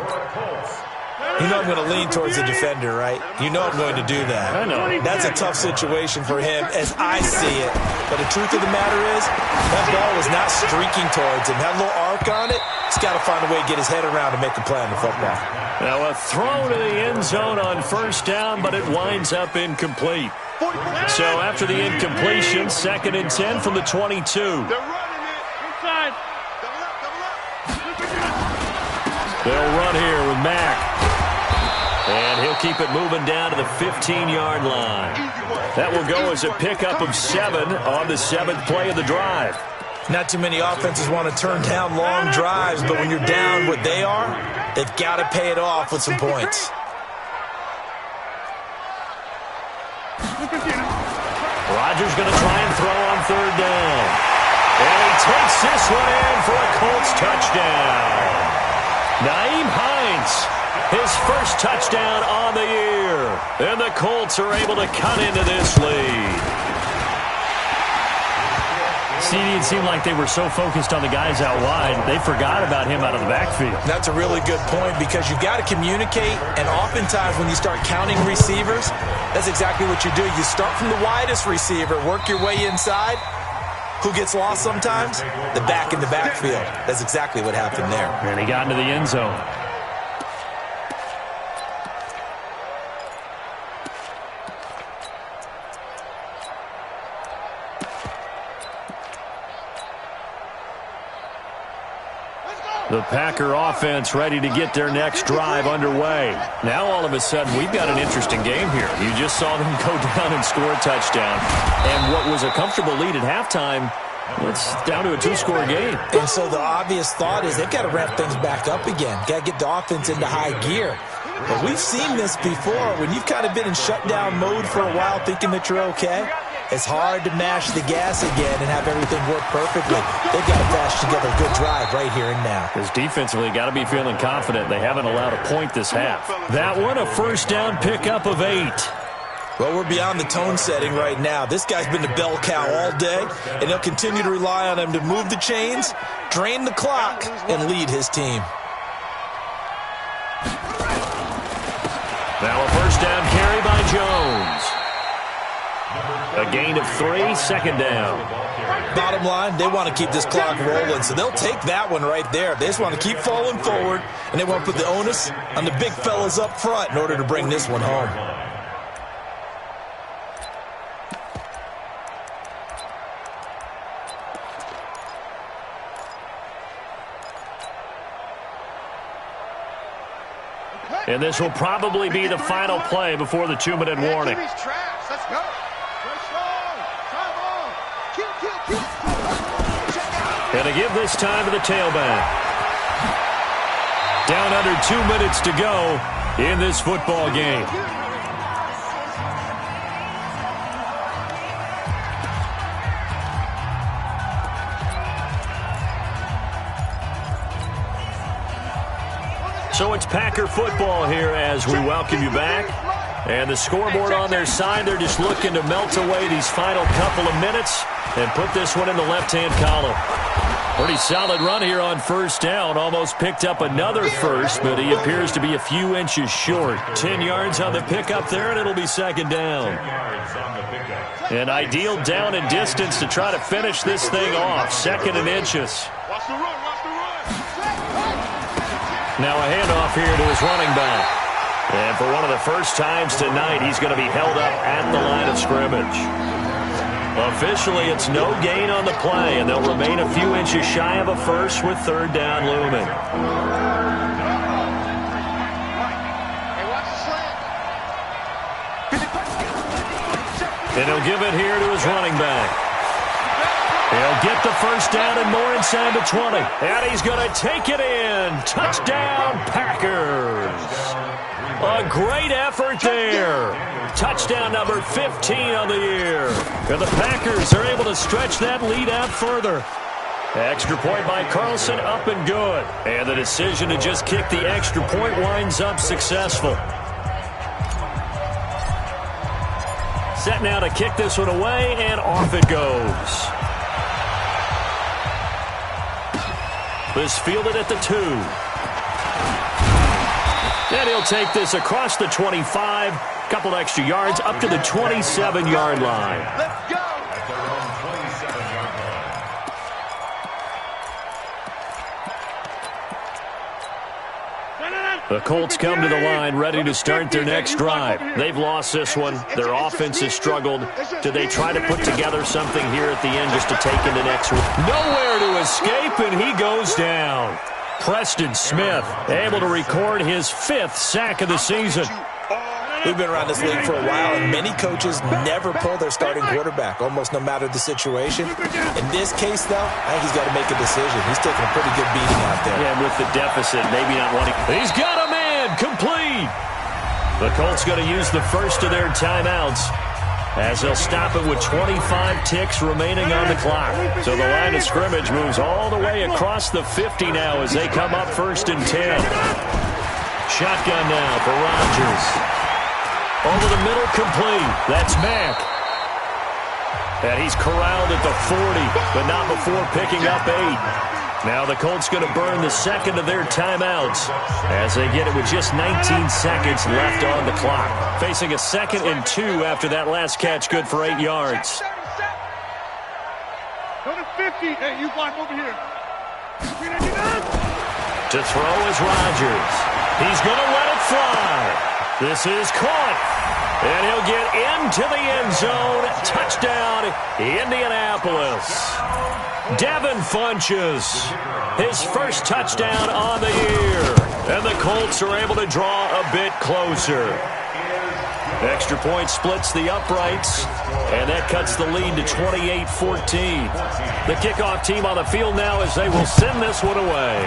You know I'm going to lean towards the defender, right? You know I'm going to do that. I know. That's a tough situation for him as I see it. But the truth of the matter is, that ball was not streaking towards him. Had a little arc on it. He's got to find a way to get his head around and make a play on the football. Now a throw to the end zone on 1st down, but it winds up incomplete. So after the incompletion, 2nd and 10 from the 22. Inside. They'll run here with Mack. And he'll keep it moving down to the 15-yard line. That will go as a pickup of 7 on the 7th play of the drive. Not too many offenses want to turn down long drives, but when you're down what they are, they've got to pay it off with some points. Rodgers going to try and throw on 3rd down. And he takes this one in for a Colts touchdown. Nyheim Hines, his 1st touchdown on the year. And the Colts are able to cut into this lead. It seemed like they were so focused on the guys out wide, they forgot about him out of the backfield. That's a really good point because you've got to communicate, and oftentimes when you start counting receivers, that's exactly what you do. You start from the widest receiver, work your way inside, Who gets lost sometimes? The back in the backfield. That's exactly what happened there. And he got into the end zone. The Packer offense ready to get their next drive underway. Now all of a sudden we've got an interesting game here. You just saw them go down and score a touchdown. And what was a comfortable lead at halftime, it's down to a two-score game. And so the obvious thought is they've got to ramp things back up again. Got to get the offense into high gear. But we've seen this before. When you've kind of been in shutdown mode for a while thinking that you're okay, it's hard to mash the gas again and have everything work perfectly. They've got to bash together a good drive right here and now. Because defensively, got to be feeling confident. They haven't allowed a point this half. That one, a first down pickup of 8. Well, we're beyond the tone setting right now. This guy's been the bell cow all day, and they'll continue to rely on him to move the chains, drain the clock, and lead his team. Now a first down carry by Jones. A gain of 3, second down. Bottom line, they want to keep this clock rolling, so they'll take that one right there. They just want to keep falling forward, and they want to put the onus on the big fellas up front in order to bring this one home. And this will probably be the final play before the 2-minute warning. Let's go. And to give this time to the tailback. Down under 2 minutes to go in this football game. So it's Packer football here as we welcome you back. And the scoreboard on their side, they're just looking to melt away these final couple of minutes and put this one in the left-hand column. Pretty solid run here on first down. Almost picked up another first, but he appears to be a few inches short. 10 yards on the pickup there, and it'll be second down. An ideal down and distance to try to finish this thing off. 2nd and inches. Now a handoff here to his running back. And for one of the first times tonight, he's going to be held up at the line of scrimmage. Officially, it's no gain on the play, and they'll remain a few inches shy of a first with third down looming. And he'll give it here to his running back. He'll get the first down and more inside the 20. And he's going to take it in. Touchdown, Packers. A great effort there. Touchdown number 15 on the year. And the Packers are able to stretch that lead out further. Extra point by Carlson, up and good. And the decision to just kick the extra point winds up successful. Set now to kick this one away, and off it goes. This fielded at the 2. And he'll take this across the 25. Couple extra yards up to the 27-yard line. Let's go. At their own 27-yard line. The Colts come to the line ready to start their next drive. They've lost this one. Their offense has struggled. Do they try to put together something here at the end just to take in the next one? Nowhere to escape, and he goes down. Preston Smith able to record his 5th sack of the season. We've been around this league for a while, and many coaches never pull their starting quarterback, almost no matter the situation. In this case, though, I think he's got to make a decision. He's taking a pretty good beating out there. Yeah, with the deficit, maybe not wanting. He's got a man, complete. The Colts going to use the first of their timeouts as they'll stop it with 25 ticks remaining on the clock. So the line of scrimmage moves all the way across the 50 now as they come up 1st and 10. Shotgun now for Rodgers. Over the middle, complete. That's Mack. And he's corralled at the 40, but not before picking up 8. Now the Colts going to burn the second of their timeouts as they get it with just 19 seconds left on the clock. Facing a 2nd and 2 after that last catch, good for 8 yards. Go to 50. Hey, you blind over here. To throw is Rodgers. He's going to let it fly. This is caught. And he'll get into the end zone. Touchdown, Indianapolis. Devin Funchess, his first touchdown on the year. And the Colts are able to draw a bit closer. Extra point splits the uprights, and that cuts the lead to 28-14. The kickoff team on the field now as they will send this one away.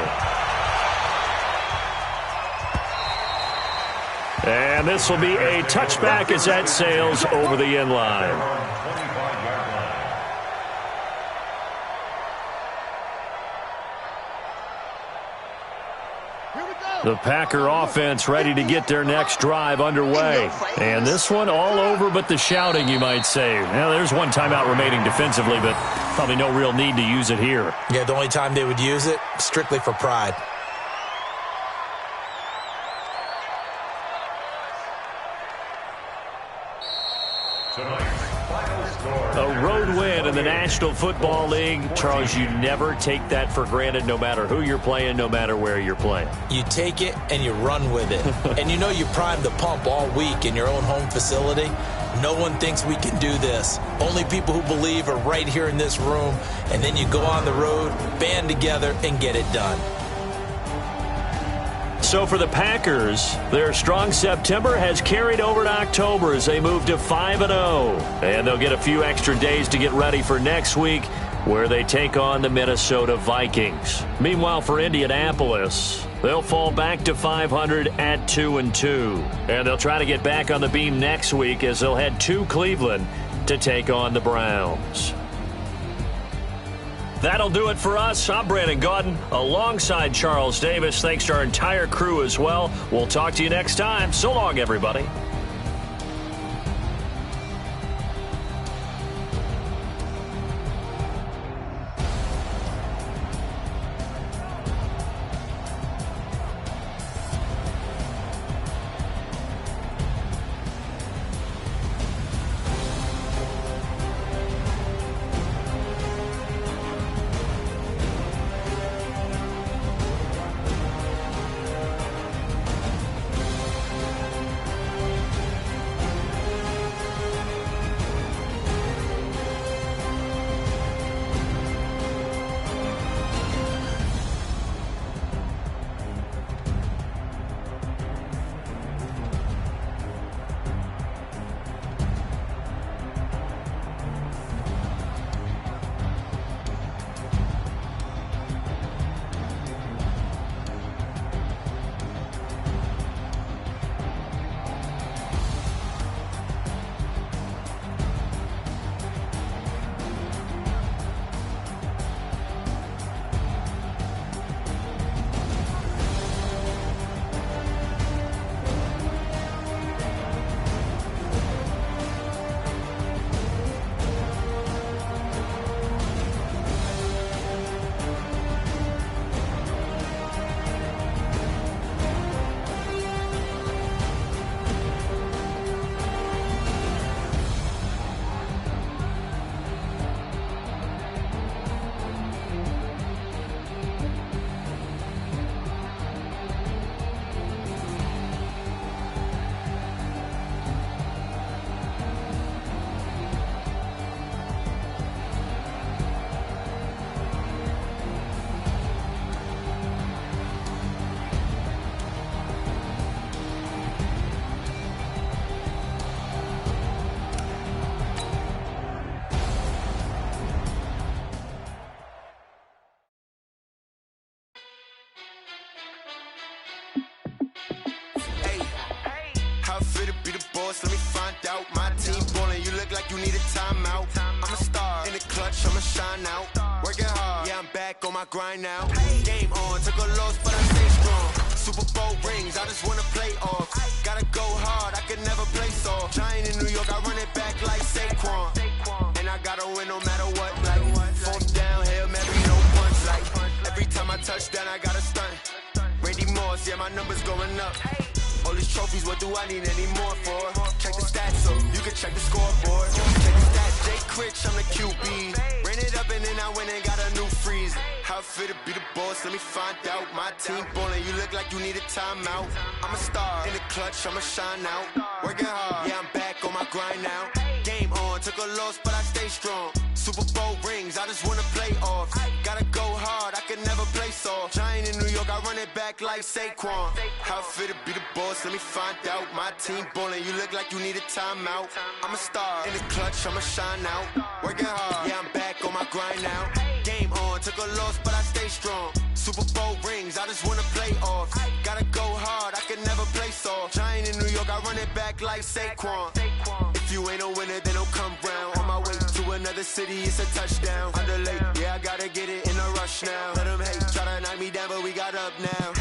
And this will be a touchback as that sails over the end line. The Packer offense ready to get their next drive underway. And this one all over but the shouting, you might say. Now, there's one timeout remaining defensively, but probably no real need to use it here. Yeah, the only time they would use it, strictly for pride. A road win in the National Football League. Charles, you never take that for granted no matter who you're playing, no matter where you're playing. You take it and you run with it. And you know you primed the pump all week in your own home facility. No one thinks we can do this. Only people who believe are right here in this room. And then you go on the road, band together, and get it done. So for the Packers, their strong September has carried over to October as they move to 5-0. And they'll get a few extra days to get ready for next week, where they take on the Minnesota Vikings. Meanwhile, for Indianapolis, they'll fall back to 500 at 2-2. And they'll try to get back on the beam next week as they'll head to Cleveland to take on the Browns. That'll do it for us. I'm Brandon Gaudin alongside Charles Davis. Thanks to our entire crew as well. We'll talk to you next time. So long, everybody. Let me find out. My team ballin', you look like you need a timeout. I'm a star in the clutch, I'ma shine out. Working hard, yeah, I'm back on my grind now. Game on, took a loss, but I stay strong. Super Bowl rings, I just wanna play off. Gotta go hard, I can never play soft. Giant in New York, I run it back like Saquon. And I gotta win no matter what. Like, fourth down, Hail Mary, no punch. Like, every time I touch down, I gotta stunt. Randy Moss, yeah, my numbers going up. All these trophies, what do I need any more for? Check the stats so you can check the scoreboard. Check the stats, Jay Critch, I'm the QB. Ran it up and then I fit to be the boss? Let me find out. My team ballin', you look like you need a timeout. I'm a star in the clutch, I'ma shine out. Working hard, yeah, I'm back on my grind now. Game on, took a loss, but I stay strong. Super Bowl rings, I just wanna play off. Gotta go hard, I can never play soft. Giant in New York, I run it back like Saquon. How fit to be the boss? Let me find out. My team ballin', you look like you need a timeout. I'm a star in the clutch, I'ma shine out. Working hard, yeah, I'm back on my grind now. Game on, took a loss, but I stay strong. Super Bowl rings, I just wanna play off. Gotta go hard, I can never play soft. Giant in New York, I run it back like Saquon. If you ain't a winner, then don't come round. On my way to another city, it's a touchdown. Underlay, yeah, I gotta get it in a rush now. Let them hate, try to knock me down, but we got up now.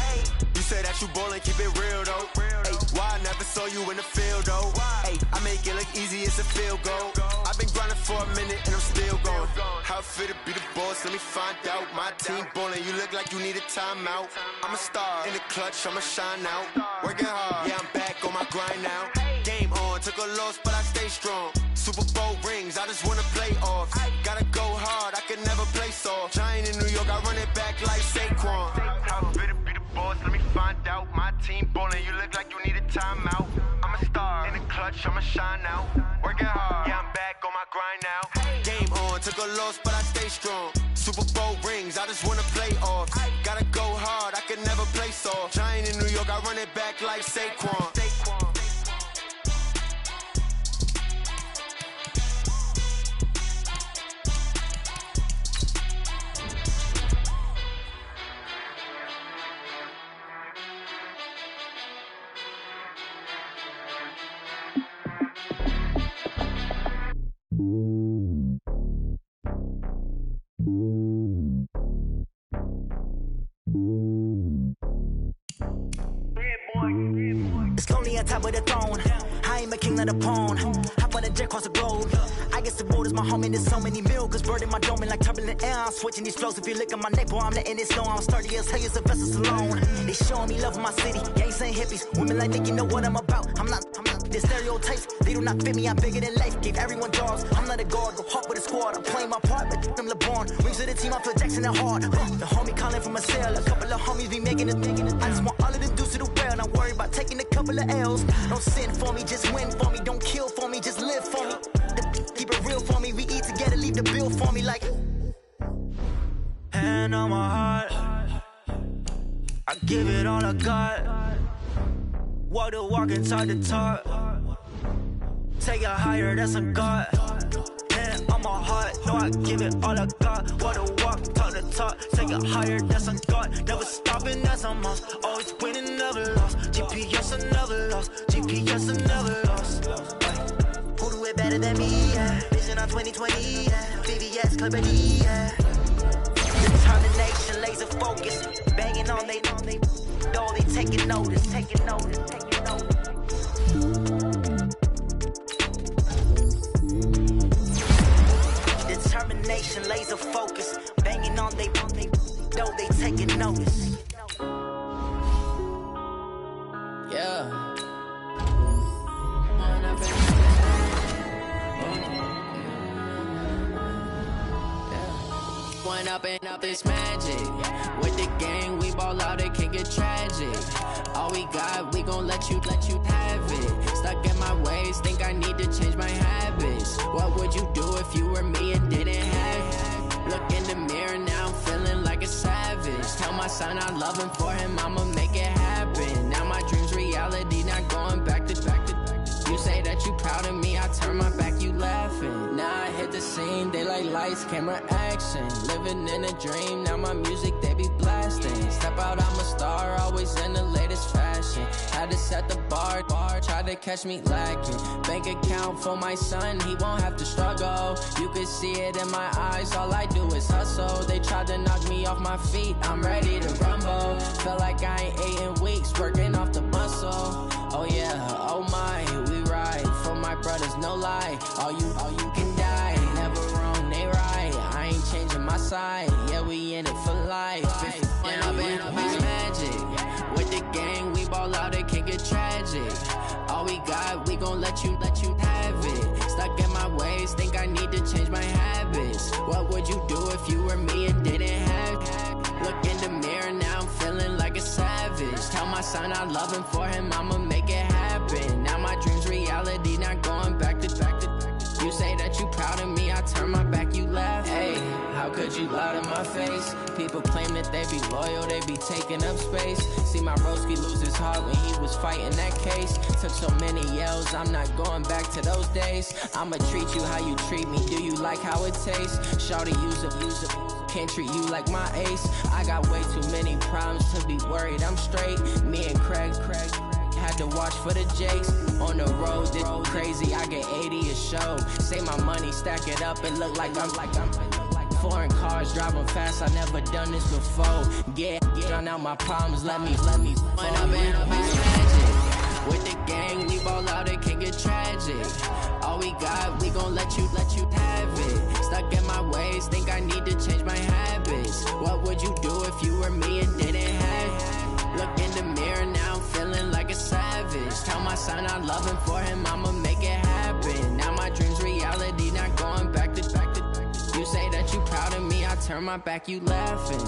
You say that you ballin', keep it real though. Ay, why I never saw you in the field though? Ay, I make it look easy, it's a field goal. I've been grinding for a minute and I'm still going. How fit to be the boss? Let me find out. My team ballin', you look like you need a timeout. I'm a star in the clutch, I'ma shine out. Working hard, yeah, I'm back on my grind now. Game on, took a loss, but I stay strong. Super Bowl rings, I just wanna play off. Gotta go hard, I can never play soft. Giant in New York, I run it back like Saquon. How fit to be the boss? Let me find out. My team ballin', you look like you need a timeout. I'm a star in the clutch, I'ma shine out. Working hard, yeah, I'm back on my grind now. Game on, took a loss, but I stay strong. Super Bowl rings, I just wanna play off. Gotta go hard, I can never play soft. Giant in New York, I run it back like Saquon. It's lonely on top of the throne. I ain't a king of the pawn. Hop on a jet across the globe. I guess the road is my home and there's so many milkers burning my dome like turbulent air. I'm switching these flows. If you look at my neck, boy, I'm letting it snow. I'm sturdy as hell, as Sylvester Stallone. They showing me love in my city. Gangs and hippies, women like Nick, you know what I'm about. I'm not. The stereotypes, they do not fit me. I'm bigger than life. Gave everyone jobs. I'm not a guard. Go hard with a squad. I'm playing my part, but I'm LeBron. Rings to the team. I feel Jackson and hard. The homie calling from a cell. A couple of homies be making it. I just want all of them dudes to the well. Not worry about taking a couple of L's. Don't sin for me, just win for me. Don't kill for me, just live for me. Keep it real for me. We eat together, leave the bill for me like. Hand on my heart, I give it all I got. Walk the walk and talk the talk. Take it higher, that's a God. Hand on my heart, no, I give it all I got. Walk the walk, talk the talk. Take it higher, that's a God. Never stopping, that's a must. Always winning, never lost. GPS, I never lost. GPS, I never lost. Who do it better than me? Yeah. Vision on 2020. Yeah. VVS, Clarity. Yeah. Determination, laser focus. Banging on they door, they taking notice. Taking notice. Taking notice. Determination, laser focus. Banging on they door, they taking notice. Yeah. One up and up is magic. With the gang, we ball out, it can get tragic. All we got, we gon' let you have it. Stuck in my ways, think I need to change my habits. What would you do if you were me and didn't have it? Look in the mirror, now I'm feeling like a savage. Tell my son I love him, for him I'ma make it happen. Now my dream's reality, not going back to. You say that you proud of me, I turn my back, you laughing. Now I hit the scene, they like lights, camera, action. Living in a dream, now my music, they be blasting. Step out, I'm a star, always in the latest fashion. Had to set the bar, try to catch me lacking. Bank account for my son, he won't have to struggle. You can see it in my eyes, all I do is hustle. They tried to knock me off my feet, I'm ready to rumble. Feel like I ain't ate in weeks, working off the muscle. Oh yeah, oh my, we ride for my brothers, no lie. All you can die, never wrong, they right. I ain't changing my side, yeah, we in it for life. When up and up is magic. With the gang, we ball out, it can get tragic. All we got, we gon' let you have it. Stuck in my ways, think I need to change my habits. What would you do if you were me and didn't have it? sign, I love him for him, I'ma make it happen. Now my dream's reality, not going back to. You say that you proud of me, I turn my back, you laugh. Hey, how could you lie to my face? People claim that they be loyal, they be taking up space. See my broski lose his heart when he was fighting that case. Took so many yells, I'm not going back to those days. I'ma treat you how you treat me, do you like how it tastes? Shawty, use up, can't treat you like my ace. I got way too many problems to be worried, I'm straight. Me and Craig had to watch for the Jakes. On the road, this crazy, I get 80 a show. Say my money, stack it up, it look like I'm foreign cars, driving fast, I never done this before. Get drown out my problems, let me run up and I'll be magic. With the gang, we ball out, it can get tragic. All we got, we gon' let you have it. Stuck in my ways, think I need to change my habits. What would you do if you were me and didn't have it? Look in the mirror now, I'm feeling like a savage. Tell my son I love him for him, I'ma make it happen. Now my dream's reality, not going back to. You say that you proud of me, I turn my back, you laughing.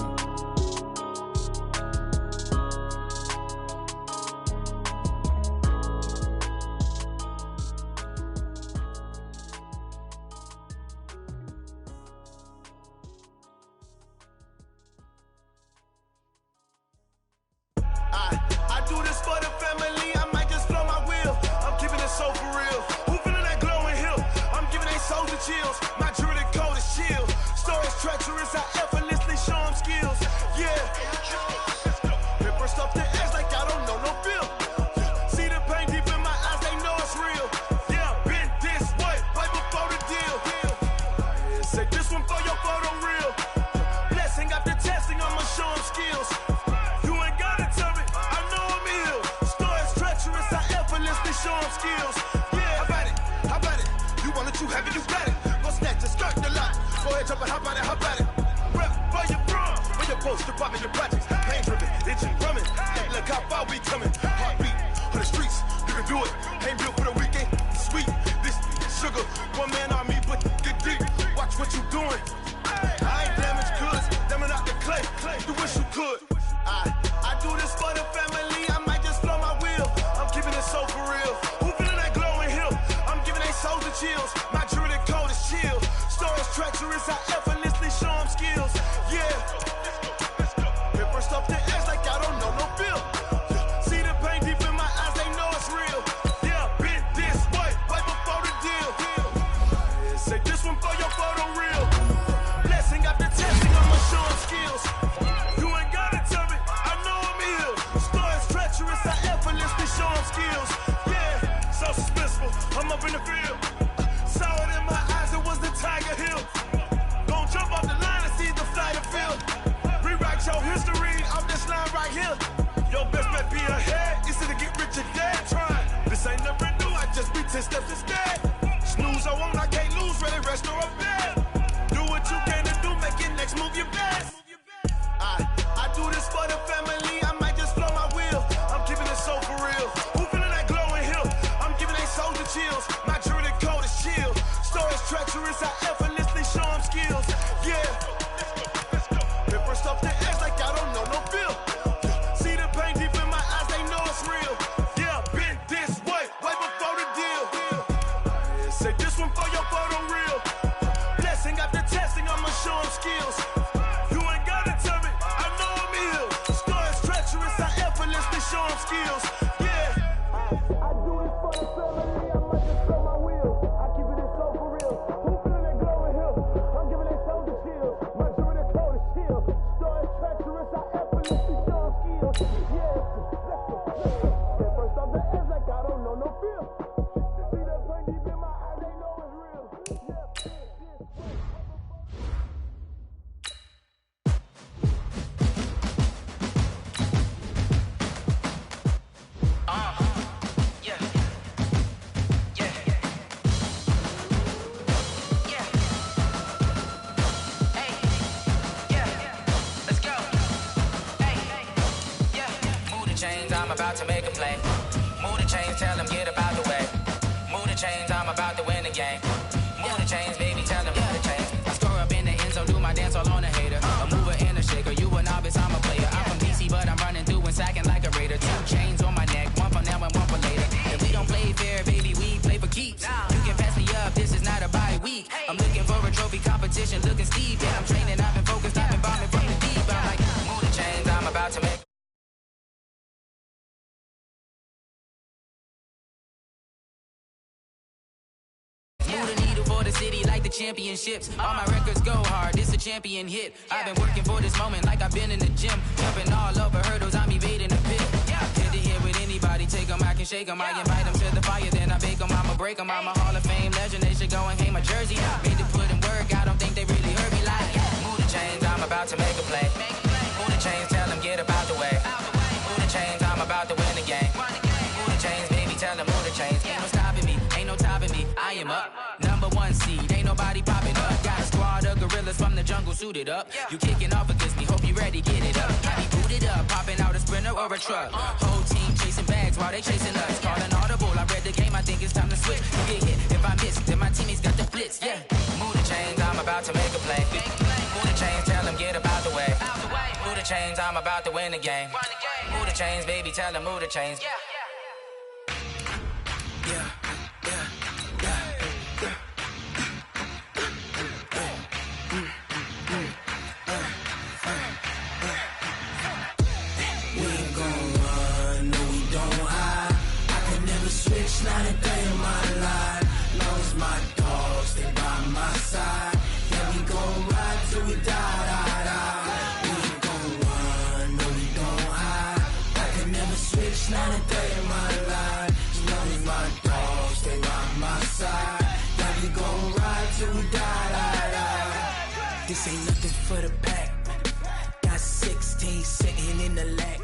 I do this for the family, I might just blow my wheel. I'm keeping it so for real. Who feeling that glowing hill? I'm giving they souls the chills. My jewelry code is chill. Stories treacherous, I effortlessly show them skills. Yeah. Paper stuff the edge like I don't know no bill. See the pain deep in my eyes, they know it's real. Yeah, been this way, right before the deal. Say this one for your photo real. Blessing after testing, I'ma show them skills. Show them skills. Yeah, how about it? You want it, you have it, you got it. Go snatch the skirt, the lot. Go ahead, jump and hop on it. Rep for your prom. When you're post, department, your projects. Pain driven, itching, drumming. Hey, look how far we coming. Heartbeat on the streets, you can do it. Ain't built for the weekend. Sweet, this sugar. One man army, but get deep. Watch what you doing. I ain't damaged goods, damn out the clay. You wish you could. I do this for the family. I might just blow my wheel. I'm keeping it so for real. Who feeling that glowing hill? I'm giving they souls the chills. My jewelry code is chill. Stories treacherous, I effortlessly show them skills. Yeah. Paper stuff the edge like I don't know no bill. See the pain deep in my eyes, they know it's real. Yeah, been this way, right before the deal. Say this one for your photo real. Blessing after testing, I'ma show them skills. You ain't gotta tell me, I know I'm ill. Stories treacherous, I effortlessly show them skills. Yeah, so suspenseful, I'm up in the field. Saw it in my eyes, it was the Tiger Hill. Gon' jump off the line and see the fly the field. Rewrite your history, I'm this line right here. Your best bet be ahead, easy to get rich or dead. Try, this ain't never new, I just be 10 steps instead. Snooze I won't, I can't lose, ready, rest or a bed. Do what you can to do, make your next move your best. I do this for the family, I might just blow my wheel. I'm keeping it so for real. Who feeling that glowing hill? I'm giving they souls the chills. My jewelry code is chill. Stories treacherous, I effortlessly show them skills. Yeah. Paper stuff the edge like I don't know no bill. See the pain deep in my eyes, they know it's real. Yeah, been this way, right before the deal. Say this one for your photo real. Blessing after testing, I'ma show them skills. You ain't gotta tell me, I know I'm ill. Stories treacherous, I effortlessly show them skills. Yeah. I do this for the family, I might just blow my wheel. I keep it so for real. Who feeling that glowing hill? I'm giving they souls the chills. My jewelry code is chill. Stories treacherous, I effortlessly show them skills. Yeah. At first off the edge like I don't know no feel. See that pain deep in my eyes, they know it's real. Yeah. I'm about to make a play. Move the chains, tell them get about the way. Move the chains, I'm about to win the game. Move the chains, baby, tell them move the chains. I score up in the end zone, do my dance all on a hater. A mover and a shaker, you a novice, I'm a player. I'm from DC, but I'm running through and sacking like a raider. 2 chains. championships. All my records go hard, this a champion hit. I've been working for this moment like I've been in the gym. Jumping all over hurdles, I'm evading the pit. Head to head with anybody, take them, I can shake them. I invite them to the fire, then I bake them, I'ma break them. I'm a Hall of Fame legend, they should go and hang my jersey. Made to put in work, I don't think they really heard me like, move the chains, I'm about to make a play. Move the chains, tell them get about the way. Move the chains, I'm about to win the game. Move the chains, baby, tell them move the chains. Ain't no stopping me, ain't no topping me, I am up. #1 seed, ain't nobody popping up. Got a squad of gorillas from the jungle suited up. You kicking off against me, hope you ready, get it up. I be booted up, popping out a Sprinter or a truck. Whole team chasing bags while they chasing us. Calling audible, I read the game, I think it's time to switch. You get hit, if I miss, then my teammates got the blitz, yeah. Move the chains, I'm about to make a play. Move the chains, tell them get about the way. Move the chains, I'm about to win the game. Move the chains, baby, tell them move the chains. Not a day in my life. Long as my dogs, they by my side. Yeah, we gon' ride till we die. We ain't gon' run, no, we don't hide. I can never switch, not a day in my life. As long as my dogs, they by my side. Yeah, we gon' ride till we die. This ain't nothing for the pack. Got 16 sitting in the lap.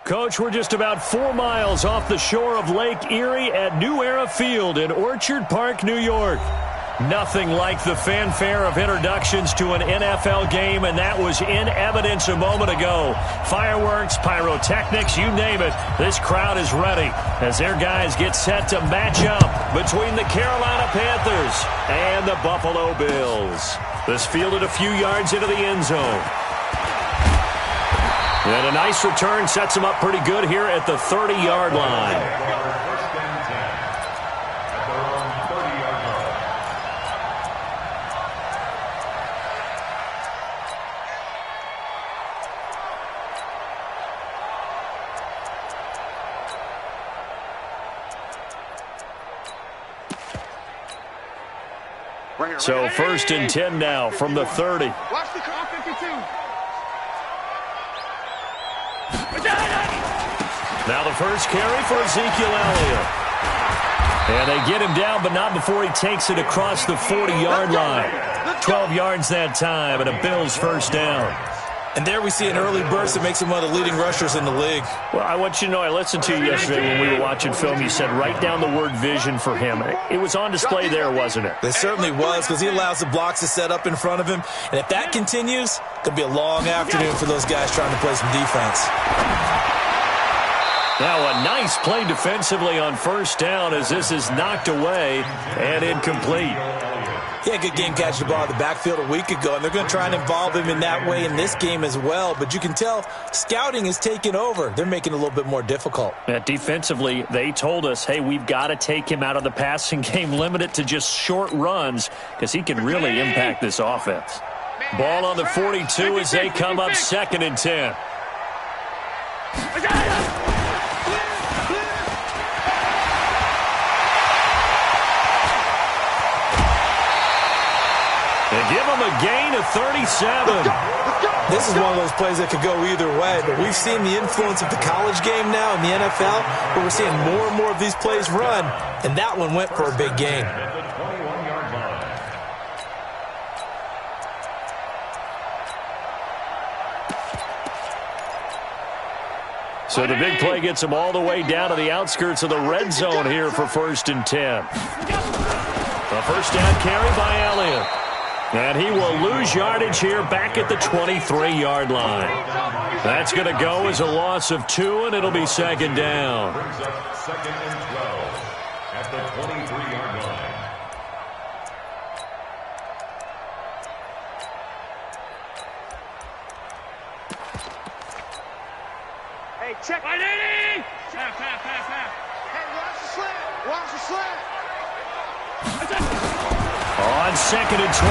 Coach, we're just about 4 miles off the shore of Lake Erie at New Era Field in Orchard Park, New York. Nothing like the fanfare of introductions to an NFL game, and that was in evidence a moment ago. Fireworks, pyrotechnics, you name it. This crowd is ready as their guys get set to match up between the Carolina Panthers and the Buffalo Bills. This fielded a few yards into the end zone. And a nice return sets him up pretty good here at the 30-yard line. First and 10 at their own 30-yard line. So first and 10 now from the 30. Watch the call, 52. Now the first carry for Ezekiel Elliott. And they get him down, but not before he takes it across the 40-yard line. 12 yards that time, and a Bills first down. And there we see an early burst that makes him one of the leading rushers in the league. Well, I want you to know, I listened to you yesterday when we were watching film. You said write down the word vision for him. It was on display there, wasn't it? It certainly was, because he allows the blocks to set up in front of him. And if that continues, it's going to be a long afternoon for those guys trying to play some defense. Now a nice play defensively on first down as this is knocked away and incomplete. He had a good game catching the ball in the backfield a week ago, and they're going to try and involve him in that way in this game as well. But you can tell scouting is taking over. They're making it a little bit more difficult. Defensively, they told us, hey, we've got to take him out of the passing game, limit it to just short runs because he can really impact this offense. Ball on the 42 as they come up 2nd and 10. They give him a gain of 37. This is one of those plays that could go either way, but we've seen the influence of the college game now in the NFL, where we're seeing more and more of these plays run, and that one went for a big gain. So the big play gets him all the way down to the outskirts of the red zone here for 1st and 10. The first down carry by Elliott. And he will lose yardage here back at the 23-yard line. That's going to go as a loss of 2, and it'll be 2nd down. Brings up 2nd and 12 at the 23-yard line. Hey, check. My lady! Pass. Hey, watch the slant. On 2nd and 12,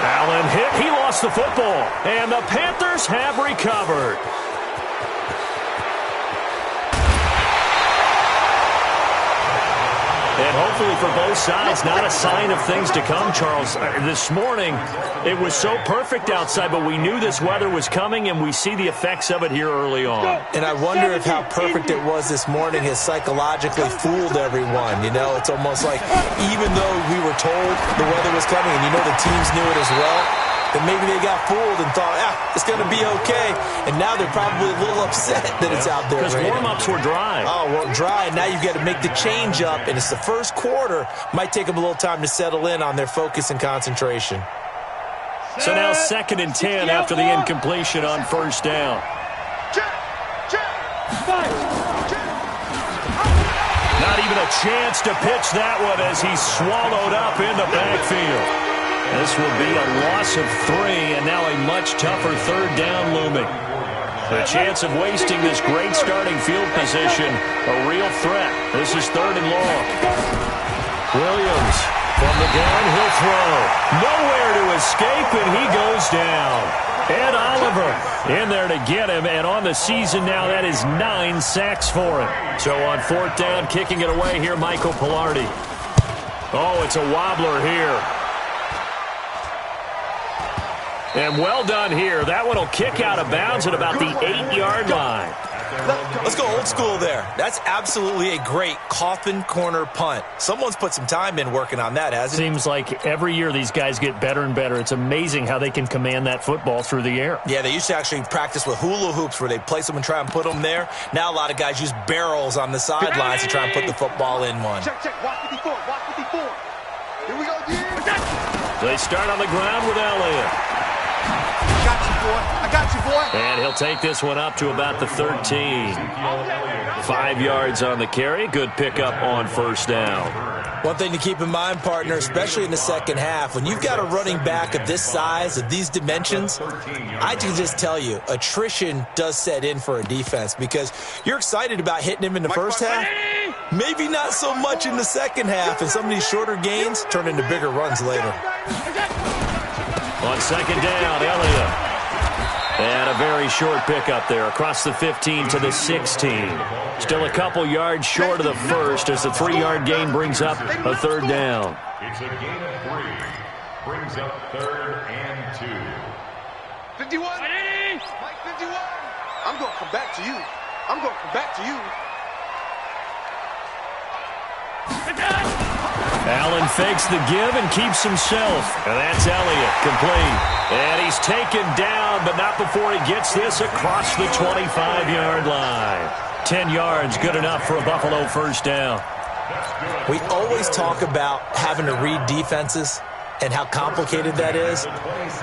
Allen hit. He lost the football, and the Panthers have recovered. And hopefully for both sides, not a sign of things to come, Charles. This morning, it was so perfect outside, but we knew this weather was coming, and we see the effects of it here early on. And I wonder if how perfect it was this morning has psychologically fooled everyone. You know, it's almost like even though we were told the weather was coming, and you know the teams knew it as well, that maybe they got fooled and thought, it's going to be okay. And now they're probably a little upset that it's out there. Because warm-ups were dry. Oh, well, dry. And now you've got to make the change up. And it's the first quarter. Might take them a little time to settle in on their focus and concentration. So now 2nd and 10 after the incompletion on first down. Not even a chance to pitch that one as he's swallowed up in the backfield. This will be a loss of 3, and now a much tougher 3rd down looming. The chance of wasting this great starting field position, a real threat. This is 3rd and long. Williams from the gun, he'll throw. Nowhere to escape, and he goes down. Ed Oliver in there to get him, and on the season now, that is 9 sacks for him. So on 4th down, kicking it away here, Michael Pilardi. Oh, it's a wobbler here. And well done here. That one will kick out of bounds at about the 8-yard line. Let's go old school there. That's absolutely a great coffin corner punt. Someone's put some time in working on that, hasn't it? Seems like every year these guys get better and better. It's amazing how they can command that football through the air. Yeah, they used to actually practice with hula hoops where they place them and try and put them there. Now a lot of guys use barrels on the sidelines to try and put the football in one. Check. Watch 54. Watch 54. Here we go, They start on the ground with Elliott. I got you, boy. And he'll take this one up to about the 13. 5 yards on the carry. Good pickup on first down. One thing to keep in mind, partner, especially in the second half, when you've got a running back of this size, of these dimensions, I can just tell you, attrition does set in for a defense because you're excited about hitting him in the first half. Maybe not so much in the second half, and some of these shorter gains turn into bigger runs later. On 2nd down, Elliott. And a very short pickup there across the 15 to the 16. Still a couple yards short of the first as the 3-yard gain brings up a 3rd down. It's a gain of 3. Brings up 3rd and 2. 51. Mike 51. I'm going to come back to you. Allen fakes the give and keeps himself. And that's Elliott, complete. And he's taken down, but not before he gets this across the 25-yard line. 10 yards, good enough for a Buffalo first down. We always talk about having to read defenses and how complicated that is.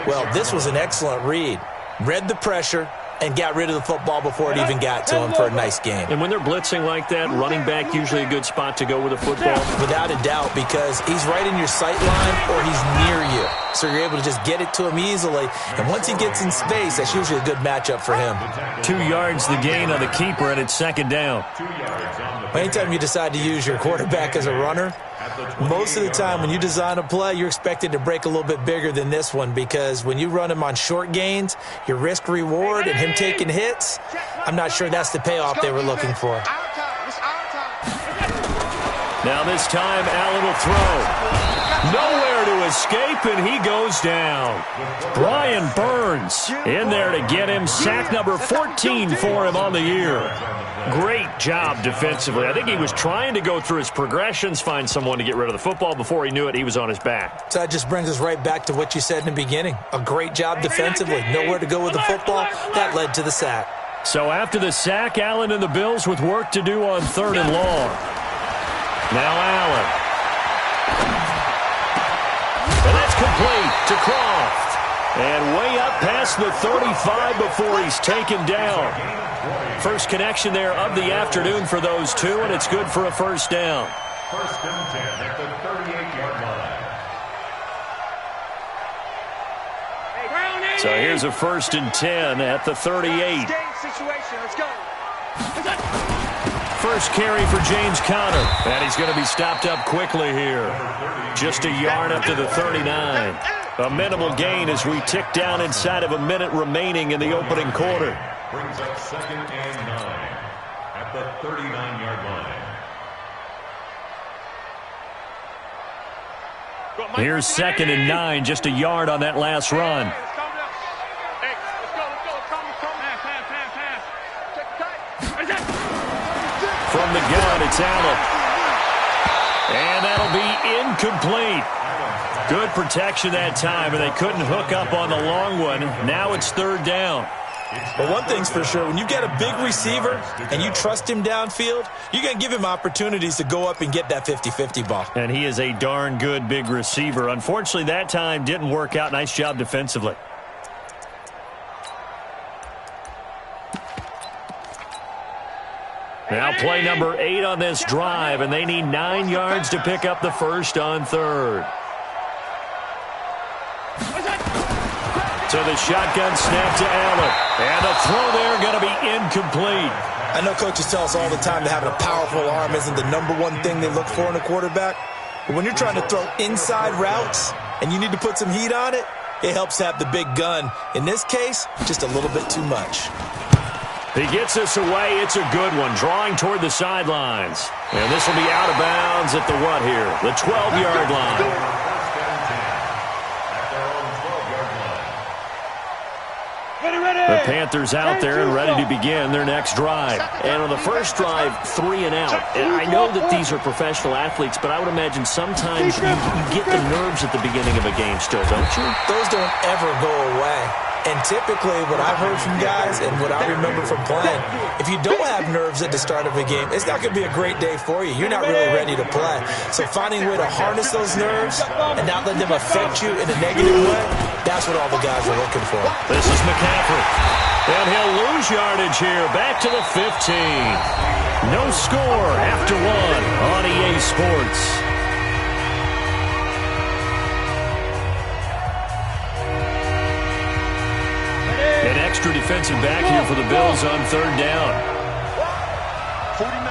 Well, this was an excellent read. Read the pressure and got rid of the football before it even got to him for a nice game. And when they're blitzing like that, running back usually a good spot to go with the football? Without a doubt, because he's right in your sight line or he's near you. So you're able to just get it to him easily. And once he gets in space, that's usually a good matchup for him. 2 yards the gain on the keeper, and it's 2nd down. Anytime you decide to use your quarterback as a runner, most of the time when you design a play, you're expected to break a little bit bigger than this one because when you run him on short gains, your risk-reward and him taking hits, I'm not sure that's the payoff they were looking for. Now this time, Allen will throw. Nowhere to escape, and he goes down. Brian Burns in there to get him. Sack number 14 for him on the year. Great job defensively. I think he was trying to go through his progressions, find someone to get rid of the football. Before he knew it, he was on his back. So that just brings us right back to what you said in the beginning. A great job defensively. Nowhere to go with the football. That led to the sack. So after the sack, Allen and the Bills with work to do on 3rd and long. Now Allen. And that's complete to Croft. And way up past the 35 before he's taken down. First connection there of the afternoon for those two, and it's good for a first down. 1st and 10 at the 38-yard line. So here's a 1st and 10 at the 38. First carry for James Conner, and he's going to be stopped up quickly here. Just a yard up to the 39. A minimal gain as we tick down inside of a minute remaining in the opening quarter. Brings up 2nd and 9 at the 39-yard line. Here's 2nd and 9, just a yard on that last run. From the gun, it's Allen. And that'll be incomplete. Good protection that time, and they couldn't hook up on the long one. Now it's 3rd down. But one thing's for sure, when you get a big receiver and you trust him downfield, you're going to give him opportunities to go up and get that 50-50 ball. And he is a darn good big receiver. Unfortunately, that time didn't work out. Nice job defensively. Now play number 8 on this drive, and they need 9 yards to pick up the first on 3rd. So the shotgun snap to Allen. And the throw there going to be incomplete. I know coaches tell us all the time that having a powerful arm isn't the #1 thing they look for in a quarterback. But when you're trying to throw inside routes and you need to put some heat on it, it helps to have the big gun. In this case, just a little bit too much. He gets this away. It's a good one. Drawing toward the sidelines. And this will be out of bounds at the what here? The 12-yard line. The Panthers out there and ready to begin their next drive. And on the first drive, 3 and out. And I know that these are professional athletes, but I would imagine sometimes you get the nerves at the beginning of a game still, don't you? Those don't ever go away. And typically what I've heard from guys and what I remember from playing, if you don't have nerves at the start of a game, it's not going to be a great day for you. You're not really ready to play. So finding a way to harness those nerves and not let them affect you in a negative way, that's what all the guys are looking for. This is McCaffrey. And he'll lose yardage here. Back to the 15. No score after 1 on EA Sports. An extra defensive back here for the Bills on 3rd down. 49,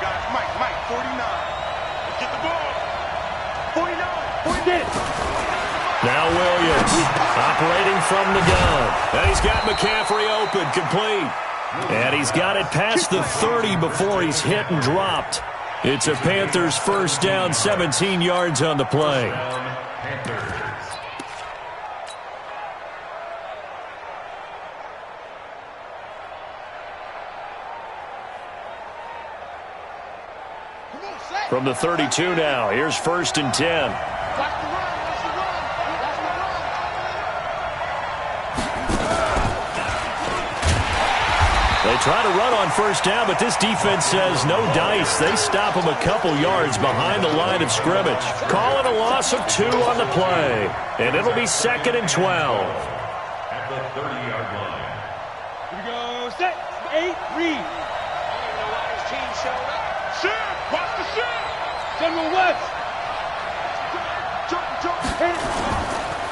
guys. Mike, 49. Let's get the ball. 49. Now Williams operating from the gun. And he's got McCaffrey open, complete. And he's got it past the 30 before he's hit and dropped. It's a Panthers first down, 17 yards on the play. From the 32 now, here's 1st and 10. They try to run on first down, but this defense says no dice. They stop them a couple yards behind the line of scrimmage. Call it a loss of 2 on the play. And it'll be 2nd and 12. At the 30-yard line. Here we go. Set. 8, read. I don't even know why his team showed up. Shit! Watch the shit! General West.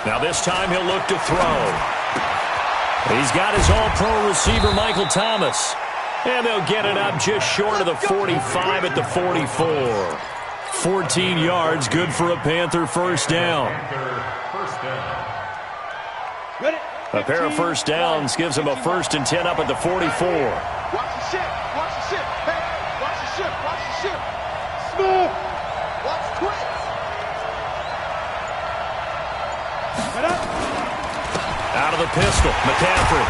Now this time he'll look to throw. He's got his all-pro receiver, Michael Thomas. And they'll get it up just short of the 45 at the 44. 14 yards, good for a Panther first down. A pair of first downs gives him a 1st and 10 up at the 44. Watch the ship. Watch the ship. Hey, watch the ship. Watch the ship. Smooth. Watch twins. Out of the pistol, McCaffrey.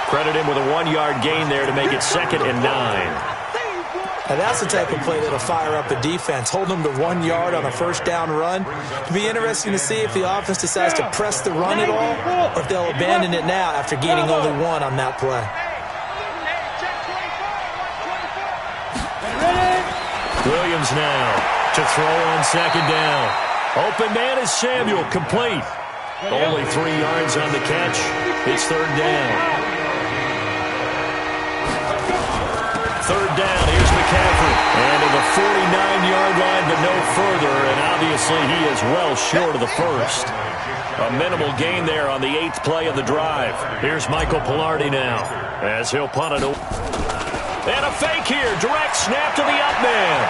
Credit him with a 1-yard gain there to make it 2nd and 9. And that's the type of play that'll fire up a defense. Hold them to 1 yard on a first down run. It'll be interesting to see if the offense decides to press the run at all or if they'll abandon it now after gaining only 1 on that play. Williams now to throw on 2nd down. Open man is Samuel, complete. Only 3 yards on the catch. It's 3rd down. 3rd down, here's McCaffrey. And to the 49-yard line, but no further. And obviously he is well short of the first. A minimal gain there on the 8th play of the drive. Here's Michael Pilardi now as he'll punt it. And a fake here. Direct snap to the up man.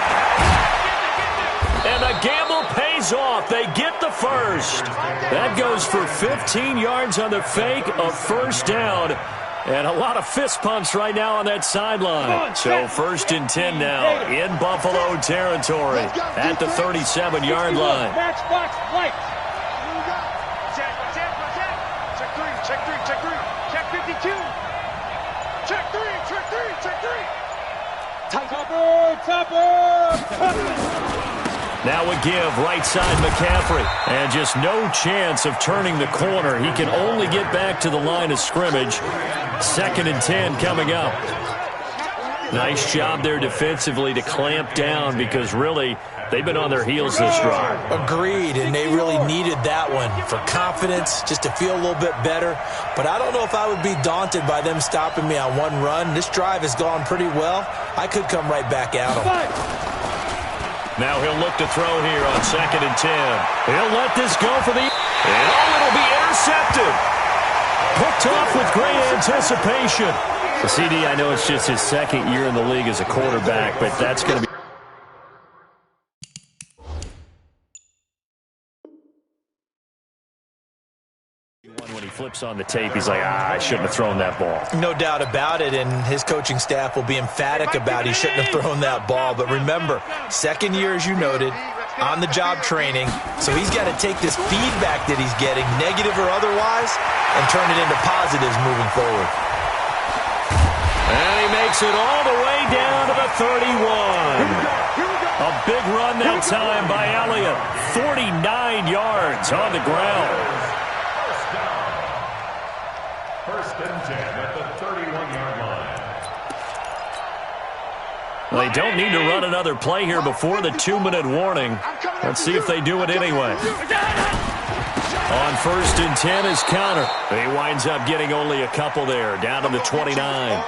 And the gamble pays off. They get the first. That goes for 15 yards on the fake, a first down. And a lot of fist pumps right now on that sideline. So 1st and 10 now in Buffalo territory at the 37-yard line. Match box light. Check 3, check 3, check 3. Check 52. Check 3, check 3, check 3. Topper. Now a give, right side McCaffrey. And just no chance of turning the corner. He can only get back to the line of scrimmage. 2nd and 10 coming up. Nice job there defensively to clamp down because really they've been on their heels this drive. Agreed, and they really needed that one for confidence, just to feel a little bit better. But I don't know if I would be daunted by them stopping me on one run. This drive has gone pretty well. I could come right back at them. Now he'll look to throw here on 2nd and 10. He'll let this go for the... And it'll be intercepted. Picked off with great anticipation. The CD, I know it's just his 2nd year in the league as a quarterback, but that's going to be... When he flips on the tape, he's like, I shouldn't have thrown that ball. No doubt about it, and his coaching staff will be emphatic about he shouldn't have thrown that ball. But remember, 2nd year, as you noted, on-the-job training, so he's got to take this feedback that he's getting, negative or otherwise, and turn it into positives moving forward. And he makes it all the way down to the 31. A big run that time by Elliott. 49 yards on the ground. 1st and 10 at the 31-yard line. Well, they don't need to run another play here before the 2-minute warning. Let's see if they do it anyway. On 1st and 10 is Connor. He winds up getting only a couple there, down to the 29.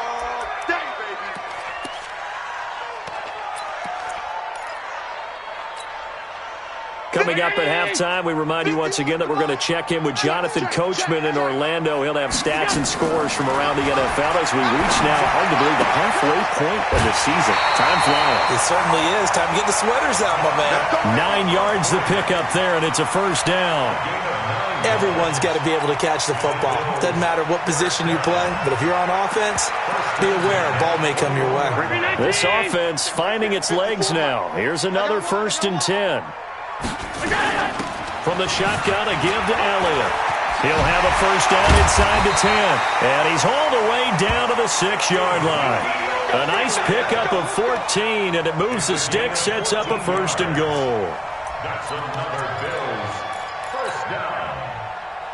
Coming up at halftime, we remind you once again that we're going to check in with Jonathan Coachman in Orlando. He'll have stats and scores from around the NFL as we reach now, hard to believe, the halfway point of the season. Time flying. It certainly is. Time to get the sweaters out, my man. 9 yards the pick up there, and it's a 1st down. Everyone's got to be able to catch the football. Doesn't matter what position you play, but if you're on offense, be aware a ball may come your way. This offense finding its legs now. Here's another 1st and 10. From the shotgun, a give to Elliott. He'll have a 1st down inside the 10. And he's hauled away down to the 6-yard line. A nice pickup of 14, and it moves the stick, sets up a 1st and goal. That's another Bills 1st down.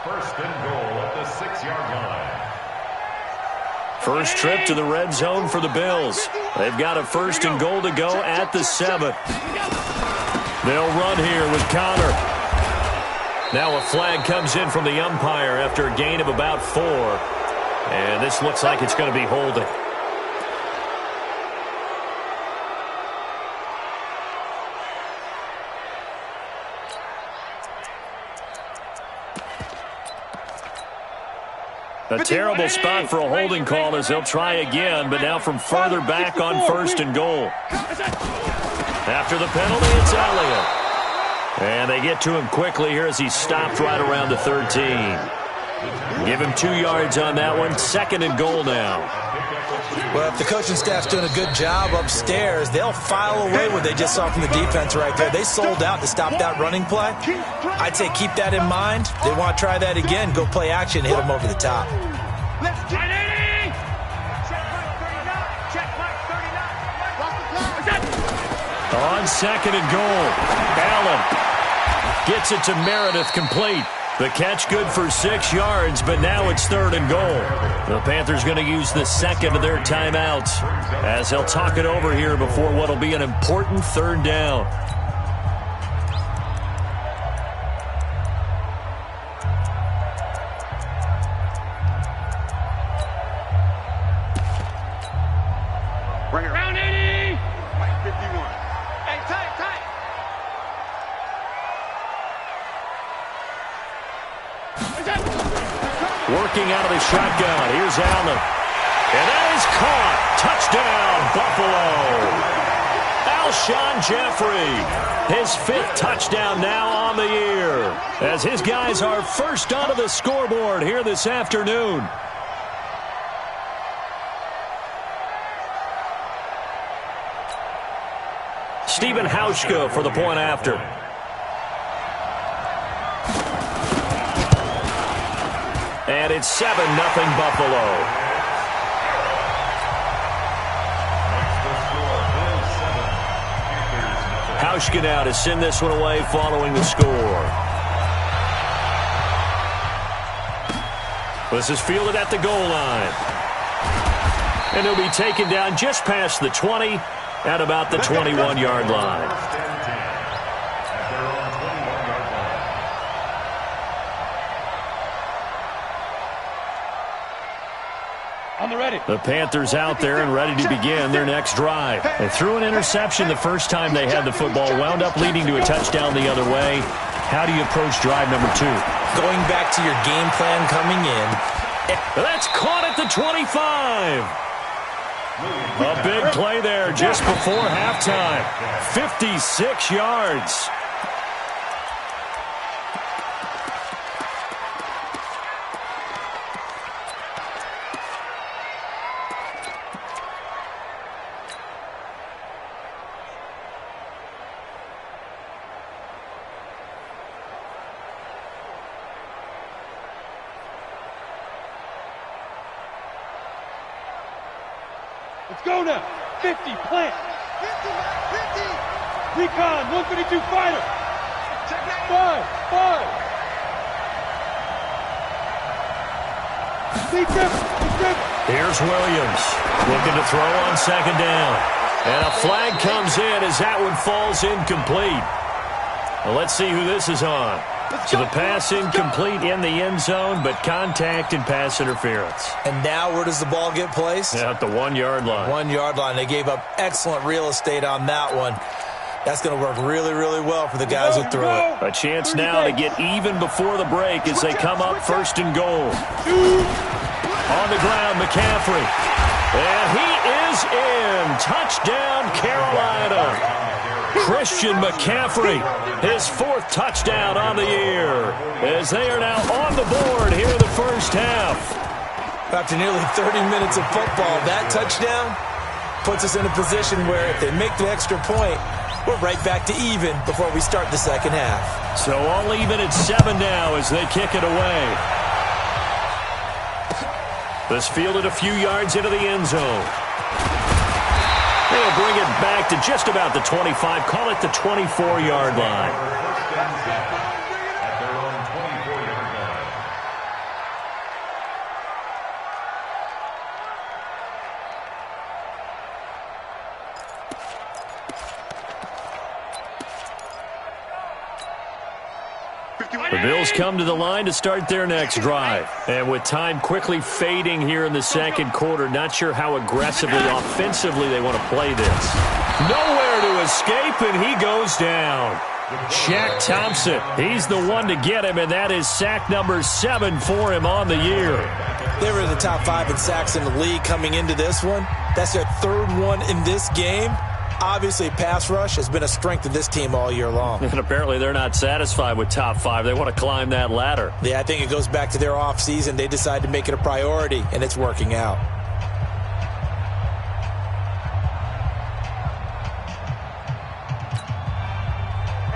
1st and goal at the 6-yard line. First trip to the red zone for the Bills. They've got a 1st and goal to go at the 7. They'll run here with Connor. Now a flag comes in from the umpire after a gain of about 4. And this looks like it's going to be holding. A terrible spot for a holding call as they'll try again, but now from further back on 1st and goal. After the penalty, it's Elliott. And they get to him quickly here as he's stopped right around the 13. Give him 2 yards on that one. 2nd and goal now. Well, if the coaching staff's doing a good job upstairs, they'll file away what they just saw from the defense right there. They sold out to stop that running play. I'd say keep that in mind. They want to try that again. Go play action, hit them over the top. On 2nd and goal, Allen gets it to Meredith complete. The catch good for 6 yards, but now it's 3rd and goal. The Panthers going to use the 2nd of their timeouts as they'll talk it over here before what will be an important 3rd down. Round 80. Mike 51. Hey, tight. Working out of the shotgun. Here's Allen. And that is caught. Touchdown, Buffalo. Alshon Jeffrey. His 5th touchdown now on the year. As his guys are first onto the scoreboard here this afternoon. Stephen Hauschka for the point after. And it's 7-0 Buffalo. Hauschka now to send this one away following the score. This is fielded at the goal line. And he'll be taken down just past the 20 at about the 21-yard line. The Panthers out there and ready to begin their next drive. They threw an interception the first time they had the football, wound up leading to a touchdown the other way. How do you approach drive number 2? Going back to your game plan coming in. That's caught at the 25. A big play there just before halftime. 56 yards. Let's go now. 50, plant. 50, 50. Recon, 152 fighter. Check that. 5. Here's Williams looking to throw on second down. And a flag comes in as that one falls incomplete. Well, let's see who this is on. So the pass incomplete in the end zone, but contact and pass interference. And now where does the ball get placed? Yeah, at the 1-yard line. 1-yard line. They gave up excellent real estate on that one. That's going to work really, really well for the guys who threw it. A chance now to get even before the break as they come up first and goal. On the ground, McCaffrey. And he is in. Touchdown, Carolina. Christian McCaffrey, his 4th touchdown on the year, as they are now on the board here in the first half. After nearly 30 minutes of football, that touchdown puts us in a position where if they make the extra point, we're right back to even before we start the second half. So all even at 7 now as they kick it away. This fielded a few yards into the end zone. They'll bring it back to just about the 25. Call it the 24-yard line. The Bills come to the line to start their next drive. And with time quickly fading here in the second quarter, not sure how aggressively, offensively they want to play this. Nowhere to escape, and he goes down. Shaq Thompson, he's the one to get him, and that is sack number 7 for him on the year. They were in the top 5 in sacks in the league coming into this one. That's their 3rd one in this game. Obviously, pass rush has been a strength of this team all year long. And apparently they're not satisfied with top 5. They want to climb that ladder. Yeah, I think it goes back to their offseason. They decided to make it a priority, and it's working out.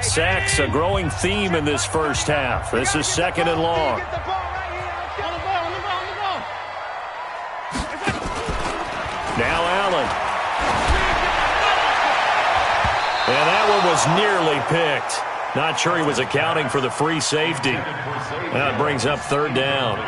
Sacks, a growing theme in this first half. This is 2nd and long. Now Allen. And that one was nearly picked. Not sure he was accounting for the free safety. That brings up 3rd down.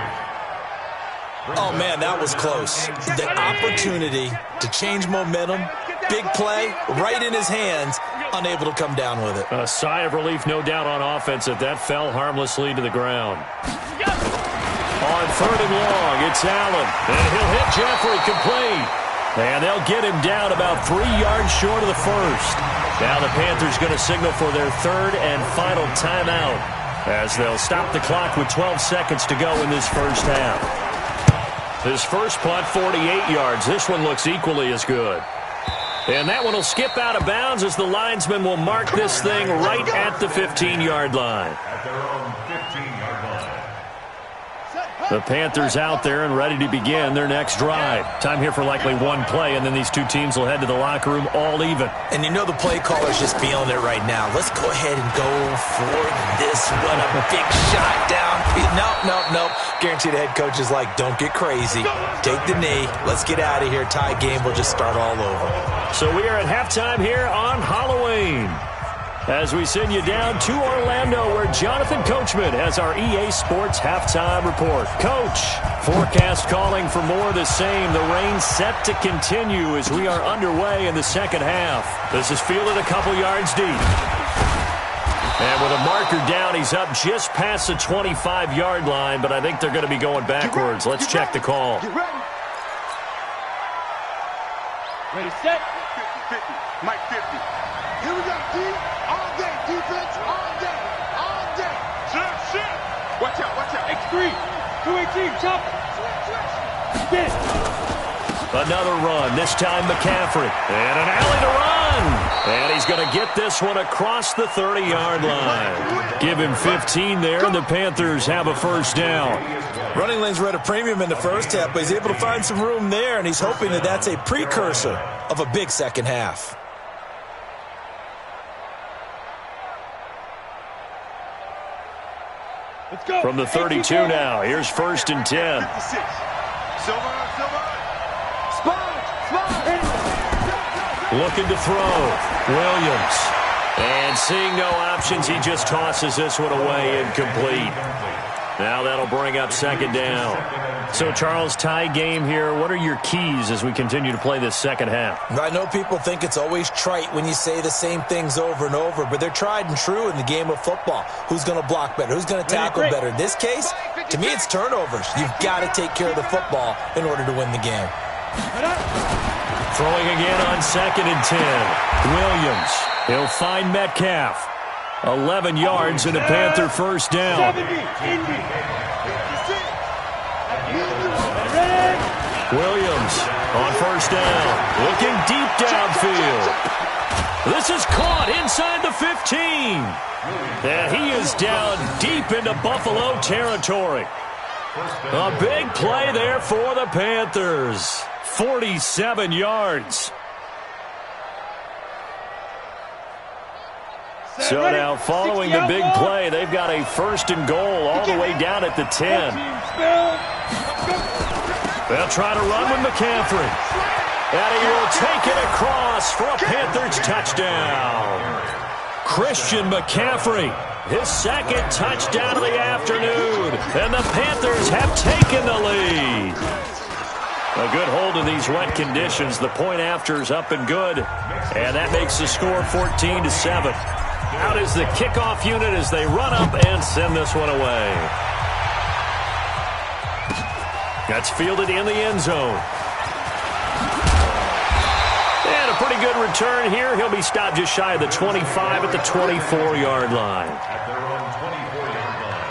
Oh, man, that was close. The opportunity to change momentum, big play, right in his hands, unable to come down with it. A sigh of relief, no doubt, on offense that fell harmlessly to the ground. On 3rd and long, it's Allen. And he'll hit Jeffrey complete. And they'll get him down about 3 yards short of the first. Now the Panthers going to signal for their 3rd and final timeout as they'll stop the clock with 12 seconds to go in this first half. His first punt, 48 yards. This one looks equally as good. And that one will skip out of bounds as the linesman will mark this thing right at the 15-yard line. At their own 15-yard line. The Panthers out there and ready to begin their next drive. Time here for likely one play, and then these two teams will head to the locker room all even. And you know the play caller's just feeling it right now. Let's go ahead and go for this one. A big shot downfield. Nope. Guaranteed the head coach is like, don't get crazy. Take the knee. Let's get out of here. Tie game. We'll just start all over. So we are at halftime here on Halloween, as we send you down to Orlando, where Jonathan Coachman has our EA Sports halftime report. Coach, forecast calling for more of the same. The rain set to continue as we are underway in the second half. This is fielded a couple yards deep. And with a marker down, he's up just past the 25-yard line, but I think they're going to be going backwards. Let's check the call. Ready, set. 50-50. Mike 50. Here we go, D. All day. Defense all day. All day. Shit. Watch out. X3. 218. Chop. Switch. Another run. This time McCaffrey. And an alley to run. And he's going to get this one across the 30-yard line. Give him 15 there, and the Panthers have a first down. Running lanes were at a premium in the first half, but he's able to find some room there, and he's hoping that that's a precursor of a big second half. Let's go. From the 32 now, here's 1st and 10. Silver. Looking to throw. Williams. And seeing no options, he just tosses this one away incomplete. Now that'll bring up 2nd down. So, Charles, tie game here. What are your keys as we continue to play this second half? I know people think it's always trite when you say the same things over and over, but they're tried and true in the game of football. Who's going to block better? Who's going to tackle better? In this case, to me, it's turnovers. You've got to take care of the football in order to win the game. Throwing again on 2nd and 10. Williams. He'll find Metcalf. 11 yards and a Panther first down. Williams on 1st down. Looking deep downfield. This is caught inside the 15. And he is down deep into Buffalo territory. A big play there for the Panthers. 47 yards. So now following the big play, they've got a 1st and goal all the way down at the 10. They'll try to run with McCaffrey. And he will take it across for a Panthers touchdown. Christian McCaffrey, his 2nd touchdown of the afternoon. And the Panthers have taken the lead. A good hold in these wet conditions. The point after is up and good. And that makes the score 14-7. Out is the kickoff unit as they run up and send this one away. That's fielded in the end zone. And a pretty good return here. He'll be stopped just shy of the 25 at the 24-yard line. At their own 24-yard line.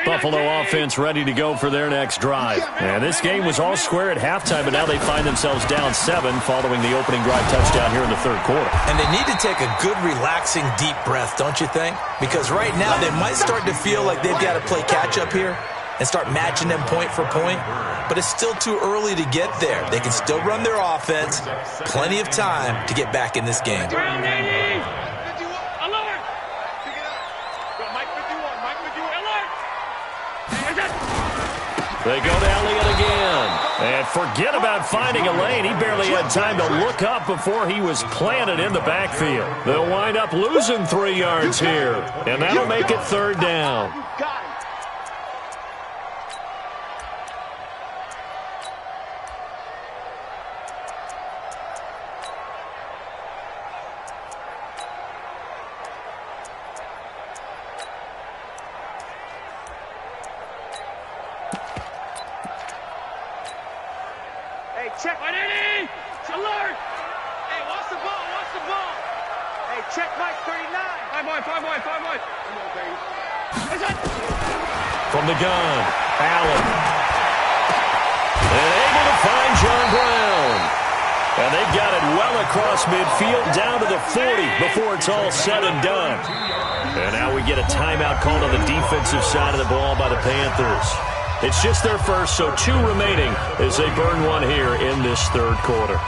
Buffalo offense ready to go for their next drive. And this game was all square at halftime, but now they find themselves down 7 following the opening drive touchdown here in the 3rd quarter. And they need to take a good, relaxing, deep breath, don't you think? Because right now they might start to feel like they've got to play catch-up here and start matching them point for point. But it's still too early to get there. They can still run their offense. Plenty of time to get back in this game. They go to Elliott again. And forget about finding a lane. He barely had time to look up before he was planted in the backfield. They'll wind up losing 3 yards here. And that'll make it 3rd down. Check. Alert! Hey, watch the ball. Hey, check Mike 39. 5 wide. Come on, baby. From the gun, Allen. And able to find John Brown. And they've got it well across midfield down to the 40 before it's all said and done. And now we get a timeout called on the defensive side of the ball by the Panthers. It's just their first, so 2 remaining as they burn one here in this third quarter.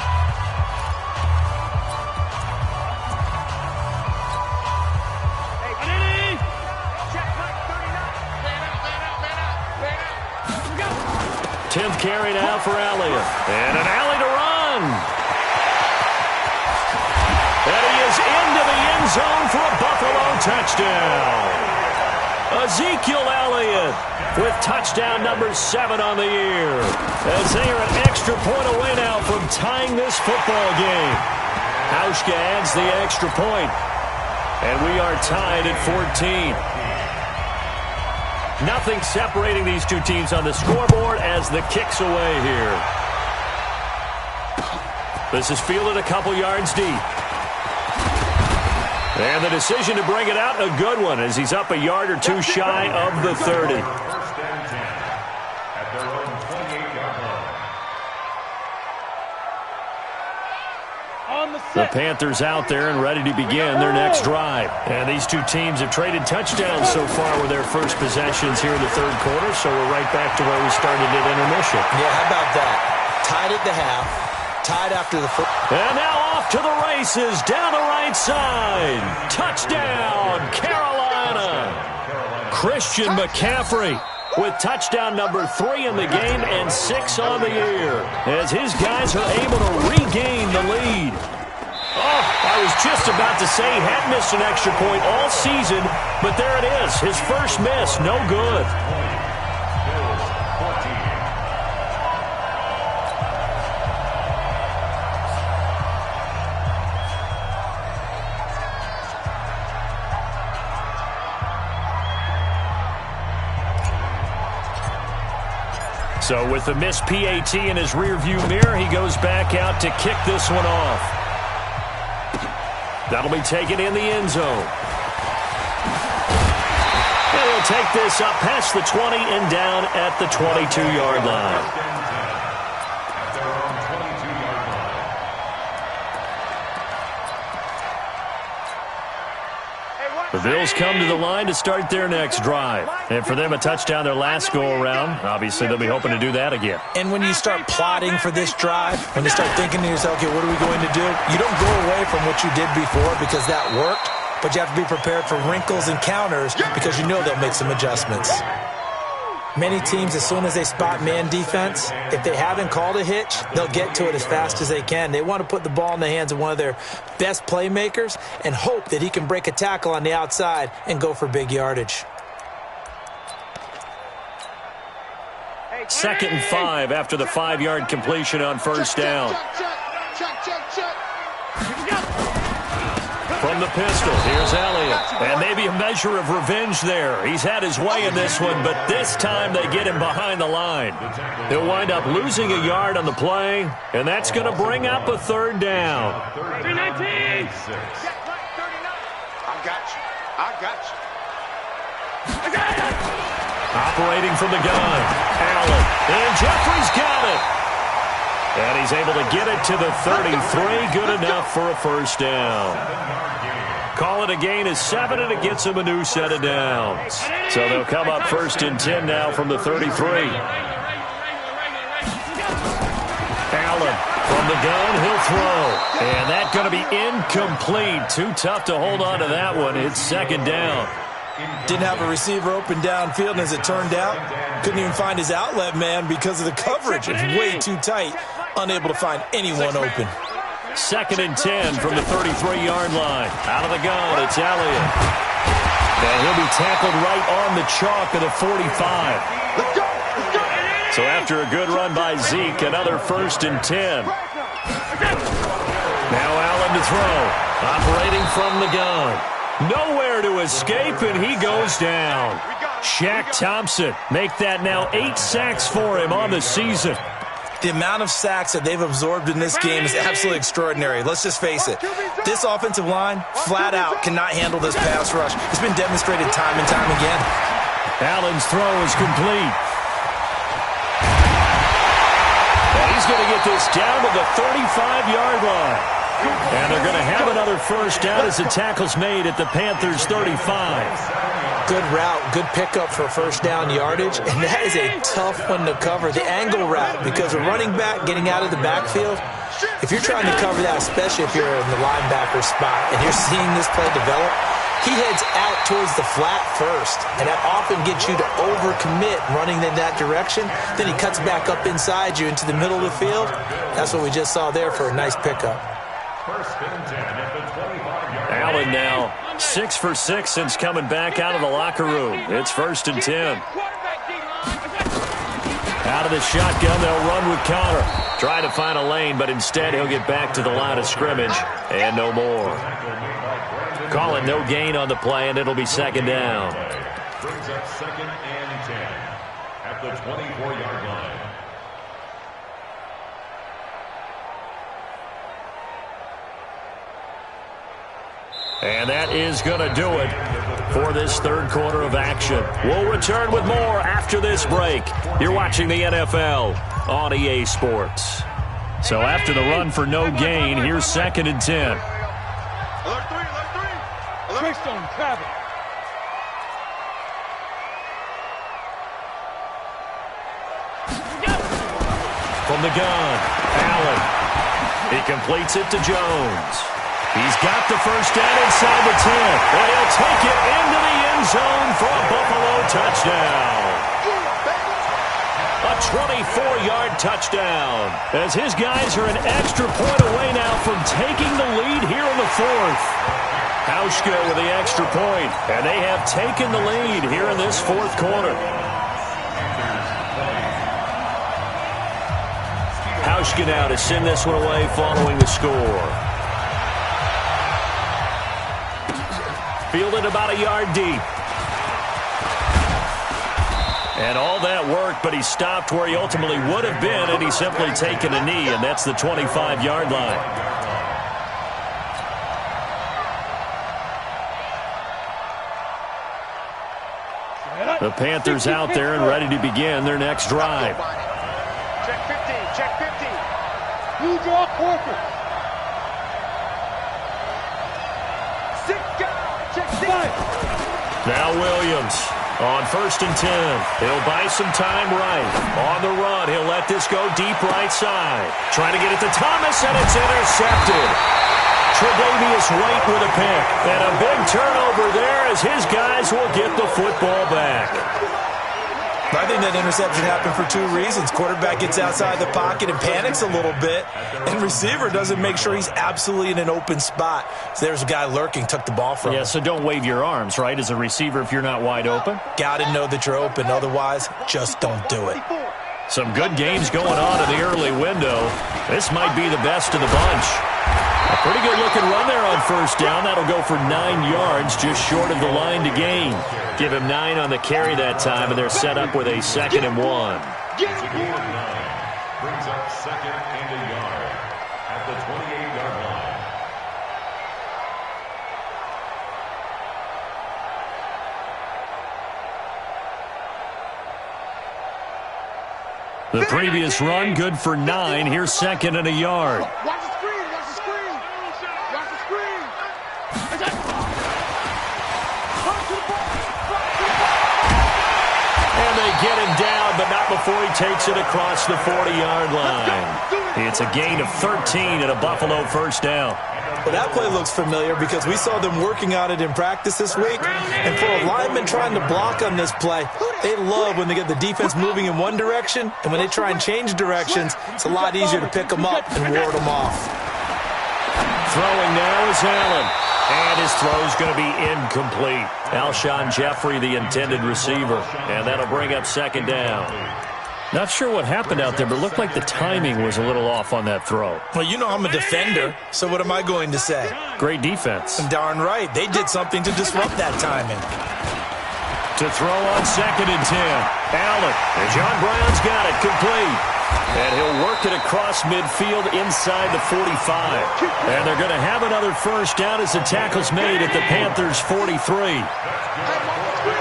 Tenth carry now for Elliott. And an alley to run. And he is into the end zone for a Buffalo touchdown. Ezekiel Elliott with touchdown number 7 on the year. As they are an extra point away now from tying this football game. Hauschka adds the extra point. And we are tied at 14. Nothing separating these two teams on the scoreboard as the kick's away here. This is fielded a couple yards deep. And the decision to bring it out, a good one, as he's up a yard or 2 shy of the 30. First and 10 at their own 28-yard line. The Panthers out there and ready to begin their next drive. And these two teams have traded touchdowns so far with their first possessions here in the third quarter, so we're right back to where we started at intermission. Yeah, how about that? Tied at the half, tied after the first. And now off to the races, down the right side. Touchdown, Carolina. Christian McCaffrey with touchdown number 3 in the game and 6 on the year, as his guys are able to regain the lead. Oh, I was just about to say he had missed an extra point all season, but there it is, his first miss, no good. So with the missed PAT in his rearview mirror, he goes back out to kick this one off. That'll be taken in the end zone. And he'll take this up past the 20 and down at the 22-yard line. The Bills come to the line to start their next drive. And for them, a touchdown their last go-around. Obviously, they'll be hoping to do that again. And when you start plotting for this drive, when you start thinking to yourself, okay, what are we going to do? You don't go away from what you did before because that worked, but you have to be prepared for wrinkles and counters because you know they'll make some adjustments. Many teams, as soon as they spot man defense, if they haven't called a hitch, they'll get to it as fast as they can. They want to put the ball in the hands of one of their best playmakers and hope that he can break a tackle on the outside and go for big yardage. 2nd and 5 after the 5-yard completion on first down. From the pistol, here's Elliott. And maybe a measure of revenge there. He's had his way in this one, but this time they get him behind the line. He'll wind up losing a yard on the play, and that's going to bring up a 3rd down. 319. I got you. Operating from the gun, Allen. And Jeffrey's got it. And he's able to get it to the 33. Good enough for a first down. Call it a gain of 7, and it gets him a new set of downs. So they'll come up 1st and 10 now from the 33. Allen from the gun, he'll throw. And that's going to be incomplete. Too tough to hold on to that one. It's 2nd down. Didn't have a receiver open downfield, and as it turned out, couldn't even find his outlet man because of the coverage. It's way too tight, unable to find anyone open. 2nd and 10 from the 33-yard line. Out of the gun, it's Elliott. And he'll be tackled right on the chalk of the 45. So after a good run by Zeke, another 1st and 10. Now Allen to throw. Operating from the gun. Nowhere to escape, and he goes down. Shaq Thompson make that now 8 sacks for him on the season. The amount of sacks that they've absorbed in this game is absolutely extraordinary. Let's just face it. This offensive line, flat out, cannot handle this pass rush. It's been demonstrated time and time again. Allen's throw is complete. And He's going to get this down to the 35-yard line. And they're going to have another first down as the tackle's made at the Panthers' 35. Good route, good pickup for first down yardage, and that is a tough one to cover, the angle route, because a running back getting out of the backfield, if you're trying to cover that, especially if you're in the linebacker spot and you're seeing this play develop, he heads out towards the flat first, and that often gets you to overcommit running in that direction. Then he cuts back up inside you into the middle of the field. That's what we just saw there for a nice pickup. Allen now 6 for 6 since coming back out of the locker room. It's 1st and 10. Out of the shotgun, they'll run with Connor. Try to find a lane, but instead he'll get back to the line of scrimmage and no more. Call it no gain on the play, and it'll be 2nd down. Brings up 2nd and 10 at the 24-yard line. And that is going to do it for this third quarter of action. We'll return with more after this break. You're watching the NFL on EA Sports. So after the run for no gain, here's 2nd and 10. Keystone, travel. From the gun, Allen. He completes it to Jones. He's got the first down inside the 10, and he'll take it into the end zone for a Buffalo touchdown. A 24-yard touchdown, as his guys are an extra point away now from taking the lead here in the 4th. Hauschka with the extra point, and they have taken the lead here in this 4th quarter. Hauschka now to send this one away following the score. Fielded about a yard deep. And all that worked, but he stopped where he ultimately would have been, and he's simply taken a knee, and that's the 25-yard line. The Panthers out there and ready to begin their next drive. Check 15, check 15. You draw corporate. 6 down, check 5. Now Williams on 1st and 10. He'll buy some time right. On the run, he'll let this go deep right side. Trying to get it to Thomas, and it's intercepted. Tre'Davious White with a pick. And a big turnover there as his guys will get the football back. I think that interception happened for 2 reasons. Quarterback gets outside the pocket and panics a little bit, and receiver doesn't make sure he's absolutely in an open spot. So there's a guy lurking, took the ball from him. Yeah, so don't wave your arms, right, as a receiver if you're not wide open? Got to know that you're open. Otherwise, just don't do it. Some good games going on in the early window. This might be the best of the bunch. A pretty good-looking run there on 1st down. That'll go for 9 yards, just short of the line to gain. Give him 9 on the carry that time, and they're set up with a 2nd and 1. Brings up 2nd and a yard at the 28-yard line. The previous run, good for 9. Here's 2nd and a yard. Watch the screen, watch the screen. Watch the screen. And they get him down, but not before he takes it across the 40-yard line. It's a gain of 13 and a Buffalo first down. Well, that play looks familiar because we saw them working on it in practice this week. And for a lineman trying to block on this play, they love when they get the defense moving in one direction. And when they try and change directions, it's a lot easier to pick them up and ward them off. Throwing now is Allen. And his throw's going to be incomplete. Alshon Jeffrey, the intended receiver. And that'll bring up 2nd down. Not sure what happened out there, but it looked like the timing was a little off on that throw. Well, you know I'm a defender, so what am I going to say? Great defense. Darn right. They did something to disrupt that timing. To throw on 2nd and 10. Allen. And John Brown's got it complete. And he'll work it across midfield inside the 45. And they're going to have another first down as the tackle's made at the Panthers' 43.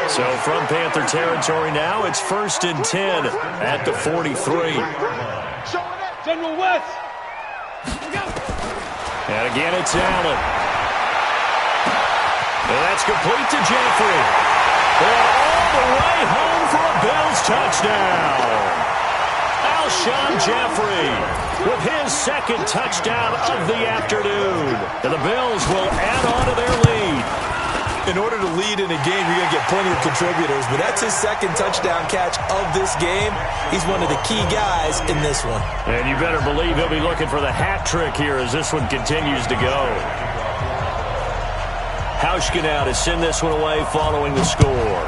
So from Panther territory now, it's 1st and 10 at the 43. General West. And again, it's Allen. And that's complete to Jeffrey. And all the way home for a Bills touchdown. Alshon Jeffrey with his second touchdown of the afternoon. And the Bills will add on to their lead. In order to lead in a game, you're going to get plenty of contributors, but that's his second touchdown catch of this game. He's one of the key guys in this one. And you better believe he'll be looking for the hat trick here as this one continues to go. Hauschka now to send this one away following the score.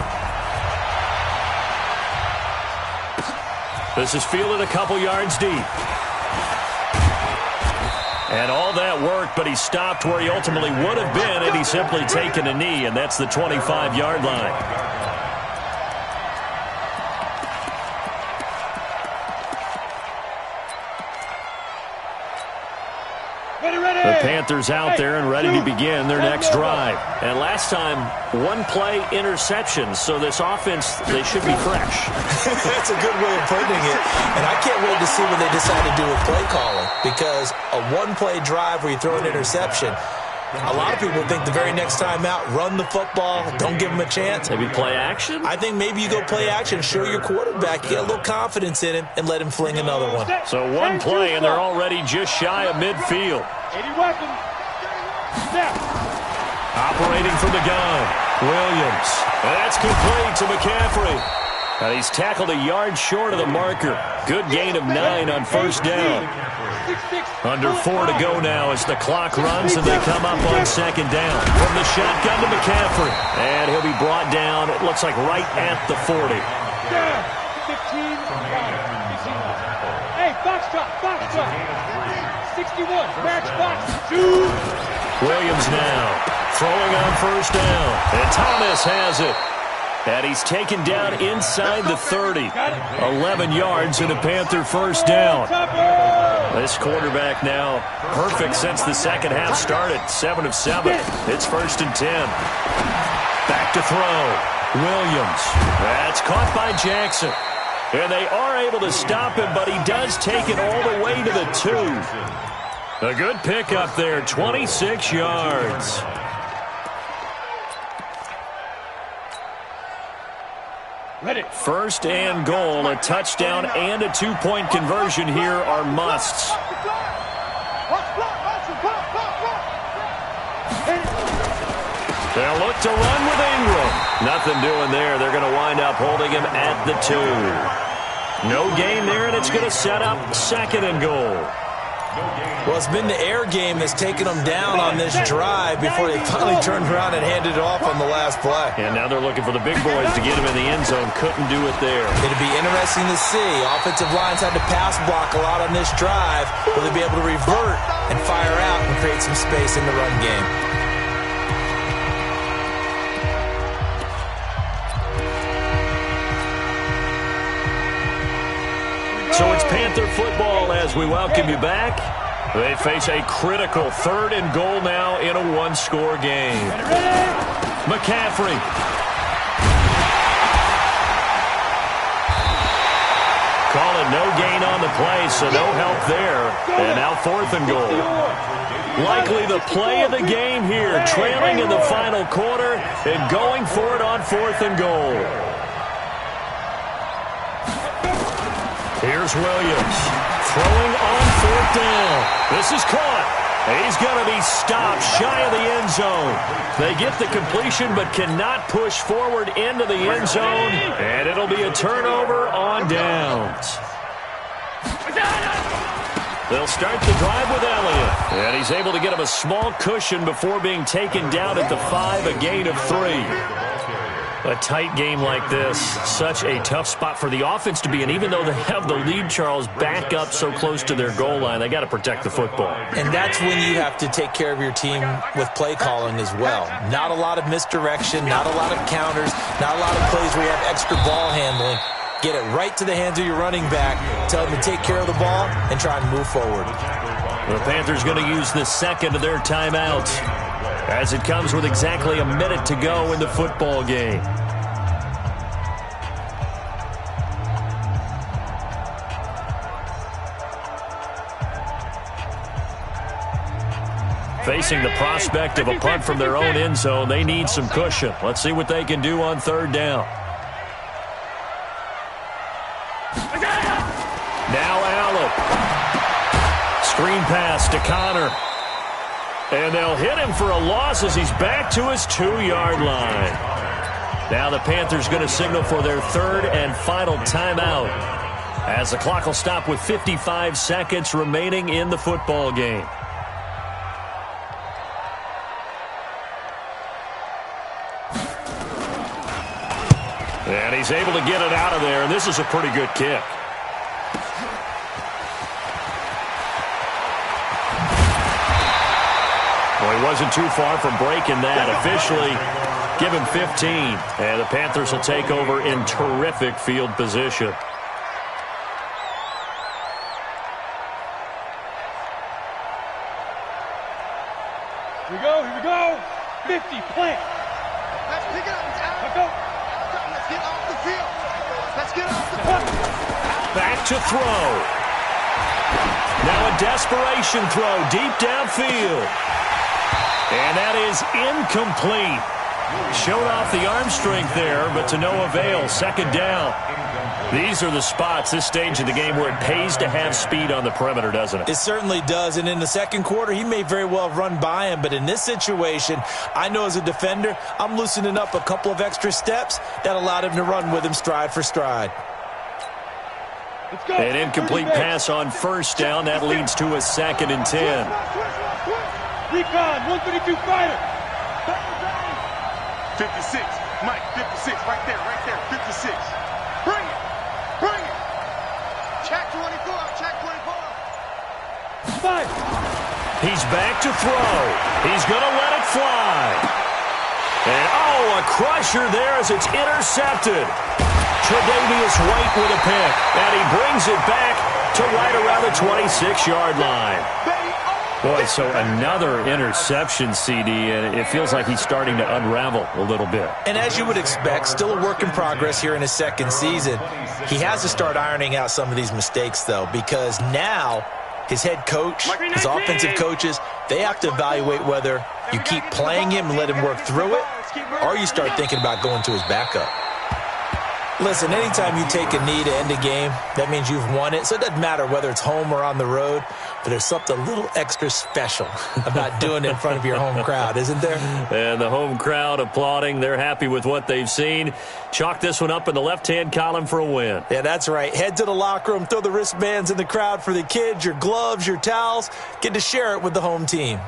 This is fielded a couple yards deep. And all that worked, but he stopped where he ultimately would have been had he simply taken a knee, and that's the 25-yard line. The Panthers out there and ready to begin their next drive. And last time, one-play interception, so this offense, they should be fresh. That's a good way of putting it. And I can't wait to see what they decide to do with play calling, because a one-play drive where you throw an interception, a lot of people think the very next time out, run the football, don't give them a chance. Maybe play action? I think maybe you go play action, show your quarterback, get a little confidence in him, and let him fling another one. So one play, and they're already just shy of midfield. 80 weapons. Snap. Operating from the gun, Williams. And that's complete to McCaffrey. And he's tackled a yard short of the marker. Good gain of 9 on first down. Under 4 to go now as the clock runs and they come up on second down. From the shotgun to McCaffrey. And he'll be brought down, it looks like right at the 40. 15. Hey, box drop, box drop. 61, match box, 2. Williams now throwing on first down. And Thomas has it. And he's taken down inside the 30. 11 yards and a Panther first down. This quarterback now perfect since the second half started. 7 of 7. It's first and 10. Back to throw. Williams. That's caught by Jackson. And they are able to stop him, but he does take it all the way to the 2. A good pickup there, 26 yards. First and goal, a touchdown and a 2-point conversion here are musts. They'll look to run with Ingram. Nothing doing there. They're going to wind up holding him at the 2. No gain there, and it's going to set up second and goal. Well, it's been the air game that's taken them down on this drive before they finally turned around and handed it off on the last play. And now they're looking for the big boys to get him in the end zone. Couldn't do it there. It'd be interesting to see. Offensive lines had to pass block a lot on this drive. Will they be able to revert and fire out and create some space in the run game? So it's Panther football as we welcome you back. They face a critical 3rd and goal now in a 1-score game. McCaffrey. Call it no gain on the play, so no help there. And now 4th and goal. Likely the play of the game here, trailing in the final quarter and going for it on 4th and goal. Here's Williams throwing on 4th down. This is caught. He's going to be stopped shy of the end zone. They get the completion but cannot push forward into the end zone, and it'll be a turnover on downs. They'll start the drive with Elliott, and he's able to get him a small cushion before being taken down at the 5, a gain of 3. A tight game like this, such a tough spot for the offense to be in. Even though they have the lead, Charles, back up so close to their goal line, they got to protect the football. And that's when you have to take care of your team with play calling as well. Not a lot of misdirection, not a lot of counters, not a lot of plays where you have extra ball handling. Get it right to the hands of your running back, tell them to take care of the ball, and try and move forward. The Panthers going to use the second of their timeouts as it comes with exactly a minute to go in the football game. Facing the prospect of a punt from their own end zone, they need some cushion. Let's see what they can do on third down. Now Allen. Screen pass to Connor. And they'll hit him for a loss as he's back to his 2-yard line. Now the Panthers going to signal for their third and final timeout, as the clock will stop with 55 seconds remaining in the football game. And he's able to get it out of there, and this is a pretty good kick. Well, he wasn't too far from breaking that. Officially, give him 15. And the Panthers will take over in terrific field position. Here we go, here we go. 50, plant. Let's pick it up. Let's go. Let's get off the field. Let's get off the field. Back to throw. Now a desperation throw deep downfield. And that is incomplete. Showed off the arm strength there, but to no avail. Second down. These are the spots, this stage of the game, where it pays to have speed on the perimeter, doesn't it? It certainly does, and in the second quarter, he may very well have run by him, but in this situation, I know as a defender, I'm loosening up a couple of extra steps that allowed him to run with him stride for stride. An incomplete pass on first down. That leads to a 2nd and 10. Recon, 132 fighter. 56. Mike, 56. Right there, 56. Bring it. Bring it. Check 24. Check 24. 5. He's back to throw. He's going to let it fly. And, oh, a crusher there as it's intercepted. Tre'Davious White with a pick. And he brings it back to right around the 26-yard line. Boy, so another interception, CD, and it feels like he's starting to unravel a little bit. And as you would expect, still a work in progress here in his second season. He has to start ironing out some of these mistakes, though, because now his head coach, his offensive coaches, they have to evaluate whether you keep playing him and let him work through it, or you start thinking about going to his backup. Listen, anytime you take a knee to end a game, that means you've won it. So it doesn't matter whether it's home or on the road, but there's something a little extra special about doing it in front of your home crowd, isn't there? And the home crowd applauding. They're happy with what they've seen. Chalk this one up in the left-hand column for a win. Yeah, that's right. Head to the locker room, throw the wristbands in the crowd for the kids, your gloves, your towels. Get to share it with the home team.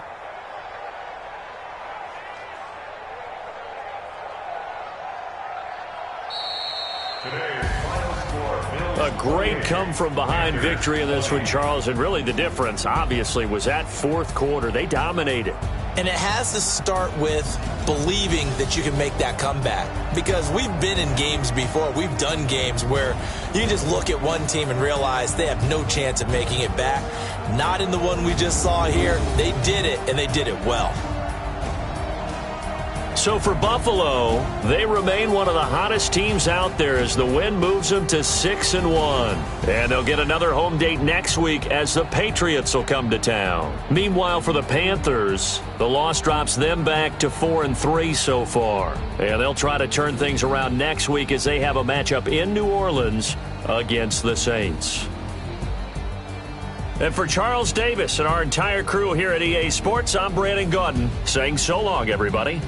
A great come-from-behind victory in this one, Charles, and really the difference, obviously, was that fourth quarter. They dominated. And it has to start with believing that you can make that comeback, because we've been in games before. We've done games where you can just look at one team and realize they have no chance of making it back. Not in the one we just saw here. They did it, and they did it well. So for Buffalo, they remain one of the hottest teams out there as the win moves them to 6-1. And they'll get another home date next week as the Patriots will come to town. Meanwhile, for the Panthers, the loss drops them back to 4-3 so far. And they'll try to turn things around next week as they have a matchup in New Orleans against the Saints. And for Charles Davis and our entire crew here at EA Sports, I'm Brandon Gaudin saying so long, everybody.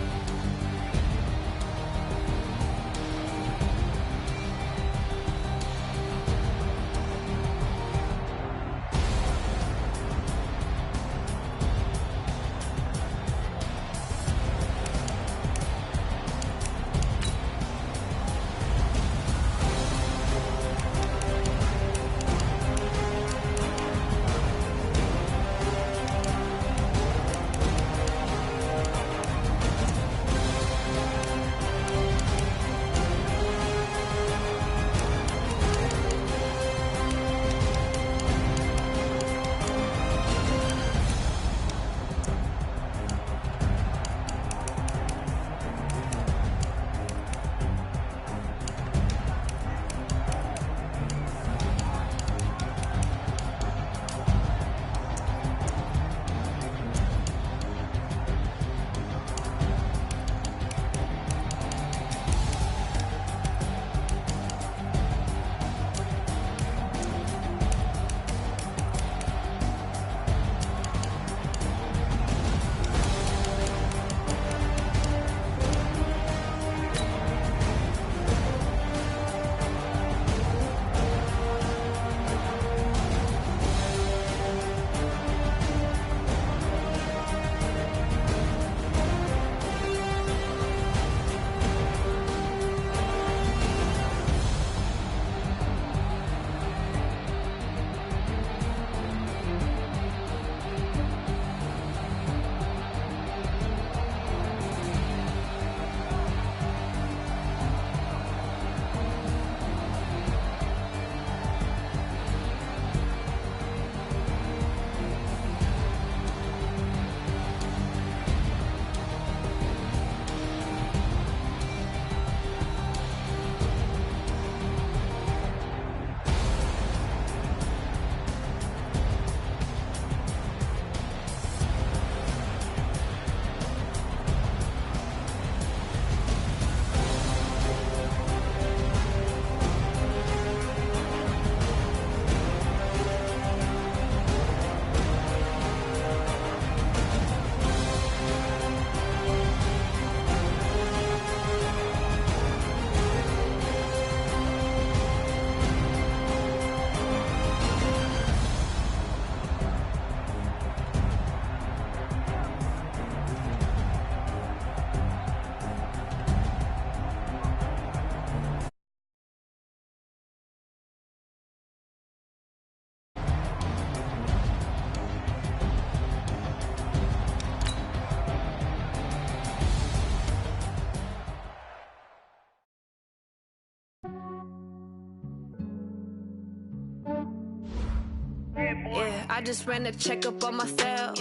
I just ran a checkup on myself.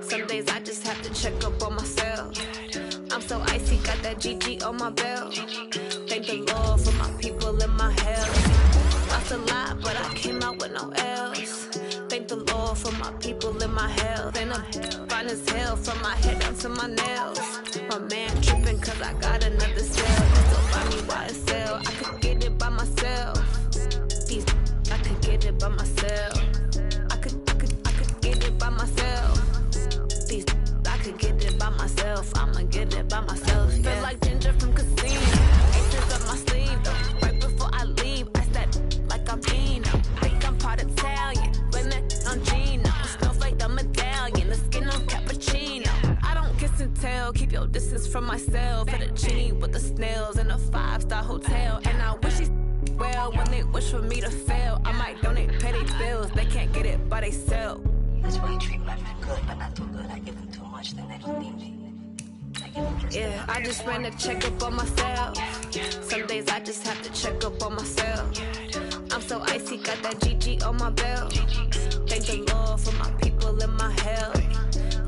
Some days I just have to check up on myself. I'm so icy, got that GG on my belt. Thank the Lord for my people in my health. Lost a lot, but I came out with no L's. Thank the Lord for my people in my health. And I'm fine as hell from my head down to my nails. My man tripping cause I got another cell. He still buy me YSL. I could get it by myself. These I could get it by myself. I could get it by myself. These I could get it by myself. I'ma get it by myself. Yeah. Feel like Ginger from Casino. Aces up my sleeve though. Right before I leave, I said like I'm Dino. Think I'm part Italian. Blame it on Gino. Snowflake the medallion. The skin on cappuccino. I don't kiss and tell. Keep your distance from myself. Fettuccine with the snails in a 5-star hotel. And I wish these well when they wish for me to fail. I might donate petty bills. They can't get it by they sell. That's why you treat my friend good, but not too good. I give them too much, then they don't need me. Yeah, I just ran a checkup on myself. Some days I just have to check up on myself. I'm so icy, got that GG on my belt. Thank the Lord for my people in my health.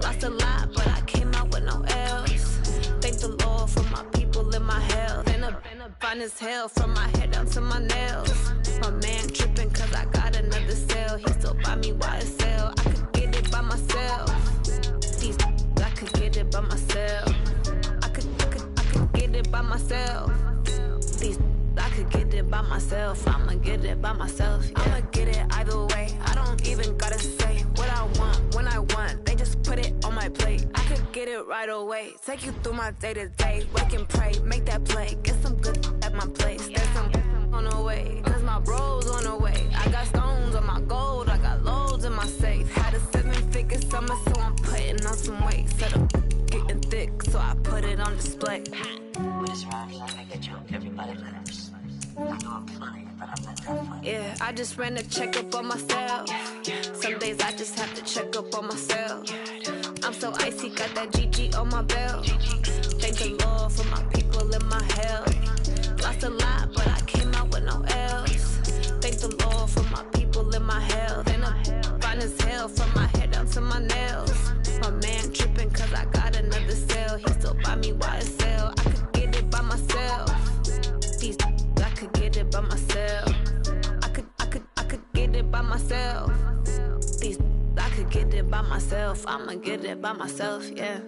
Lost a lot, but I came out with no L's. Thank the Lord for my people in my health. And I'm fine as hell from my head down to my nails. My man tripping cause I got another cell. He still buy me YSL. I could get it by myself. These I could get it by myself. I could get it by myself. These I could get it by myself. I'ma get it by myself. Yeah. I'ma get it either way. I don't even gotta say what I want when I want. They just put it on my plate. I could get it right away. Take you through my day to day. Wake and pray, make that play. Get some good at my place. There's some on the way. Cause my bros on the way. I got stones on my gold. I got loads in my safe. Had a 7-figure summer, so I'm putting on some weight. Set up getting thick, so I put it on display. With this rhyme, I make a joke, everybody laughs. I know I'm funny, but I'm not that funny. Yeah, I just ran a checkup on myself. Some days I just have to check up on myself. I'm so icy, got that GG on my belt. Thank the Lord for my people in my health. Lost a lot, but I came out with no L's. Thank the Lord for my people in my health. And I'm fine as hell from my head down to my nails. My man tripping cause I got another cell. He still buy me YSL. I could get it by myself. These I could get it by myself. I could get it by myself. These I could get it by myself. I'ma get it by myself, yeah.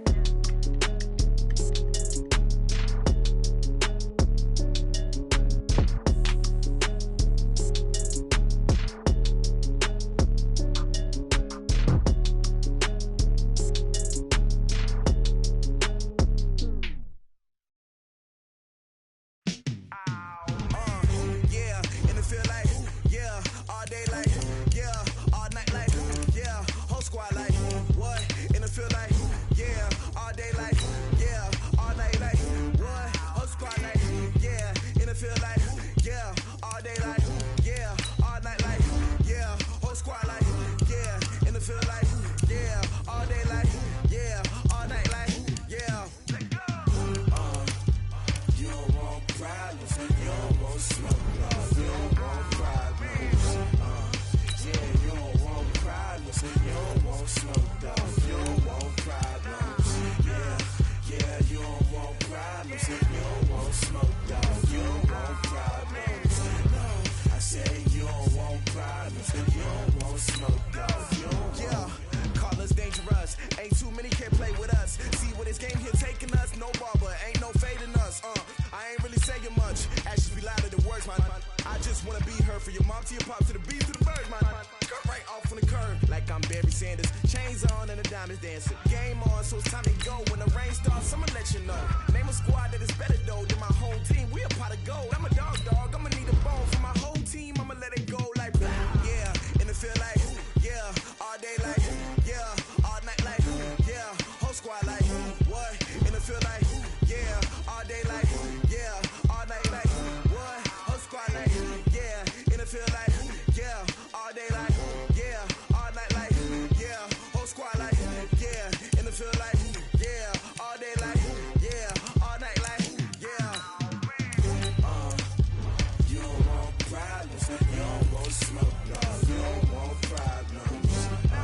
You don't want smoke, no. You don't want problems.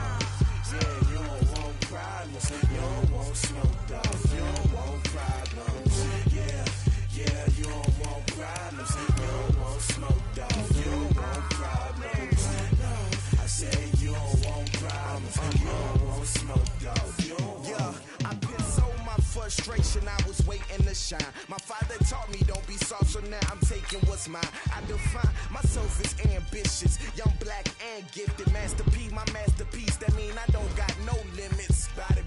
frustration, I was waiting to shine. My father taught me don't be soft, so now I'm taking what's mine. I define myself as ambitious, young, black, and gifted. Master P, my masterpiece, that mean I don't got no limits. Body,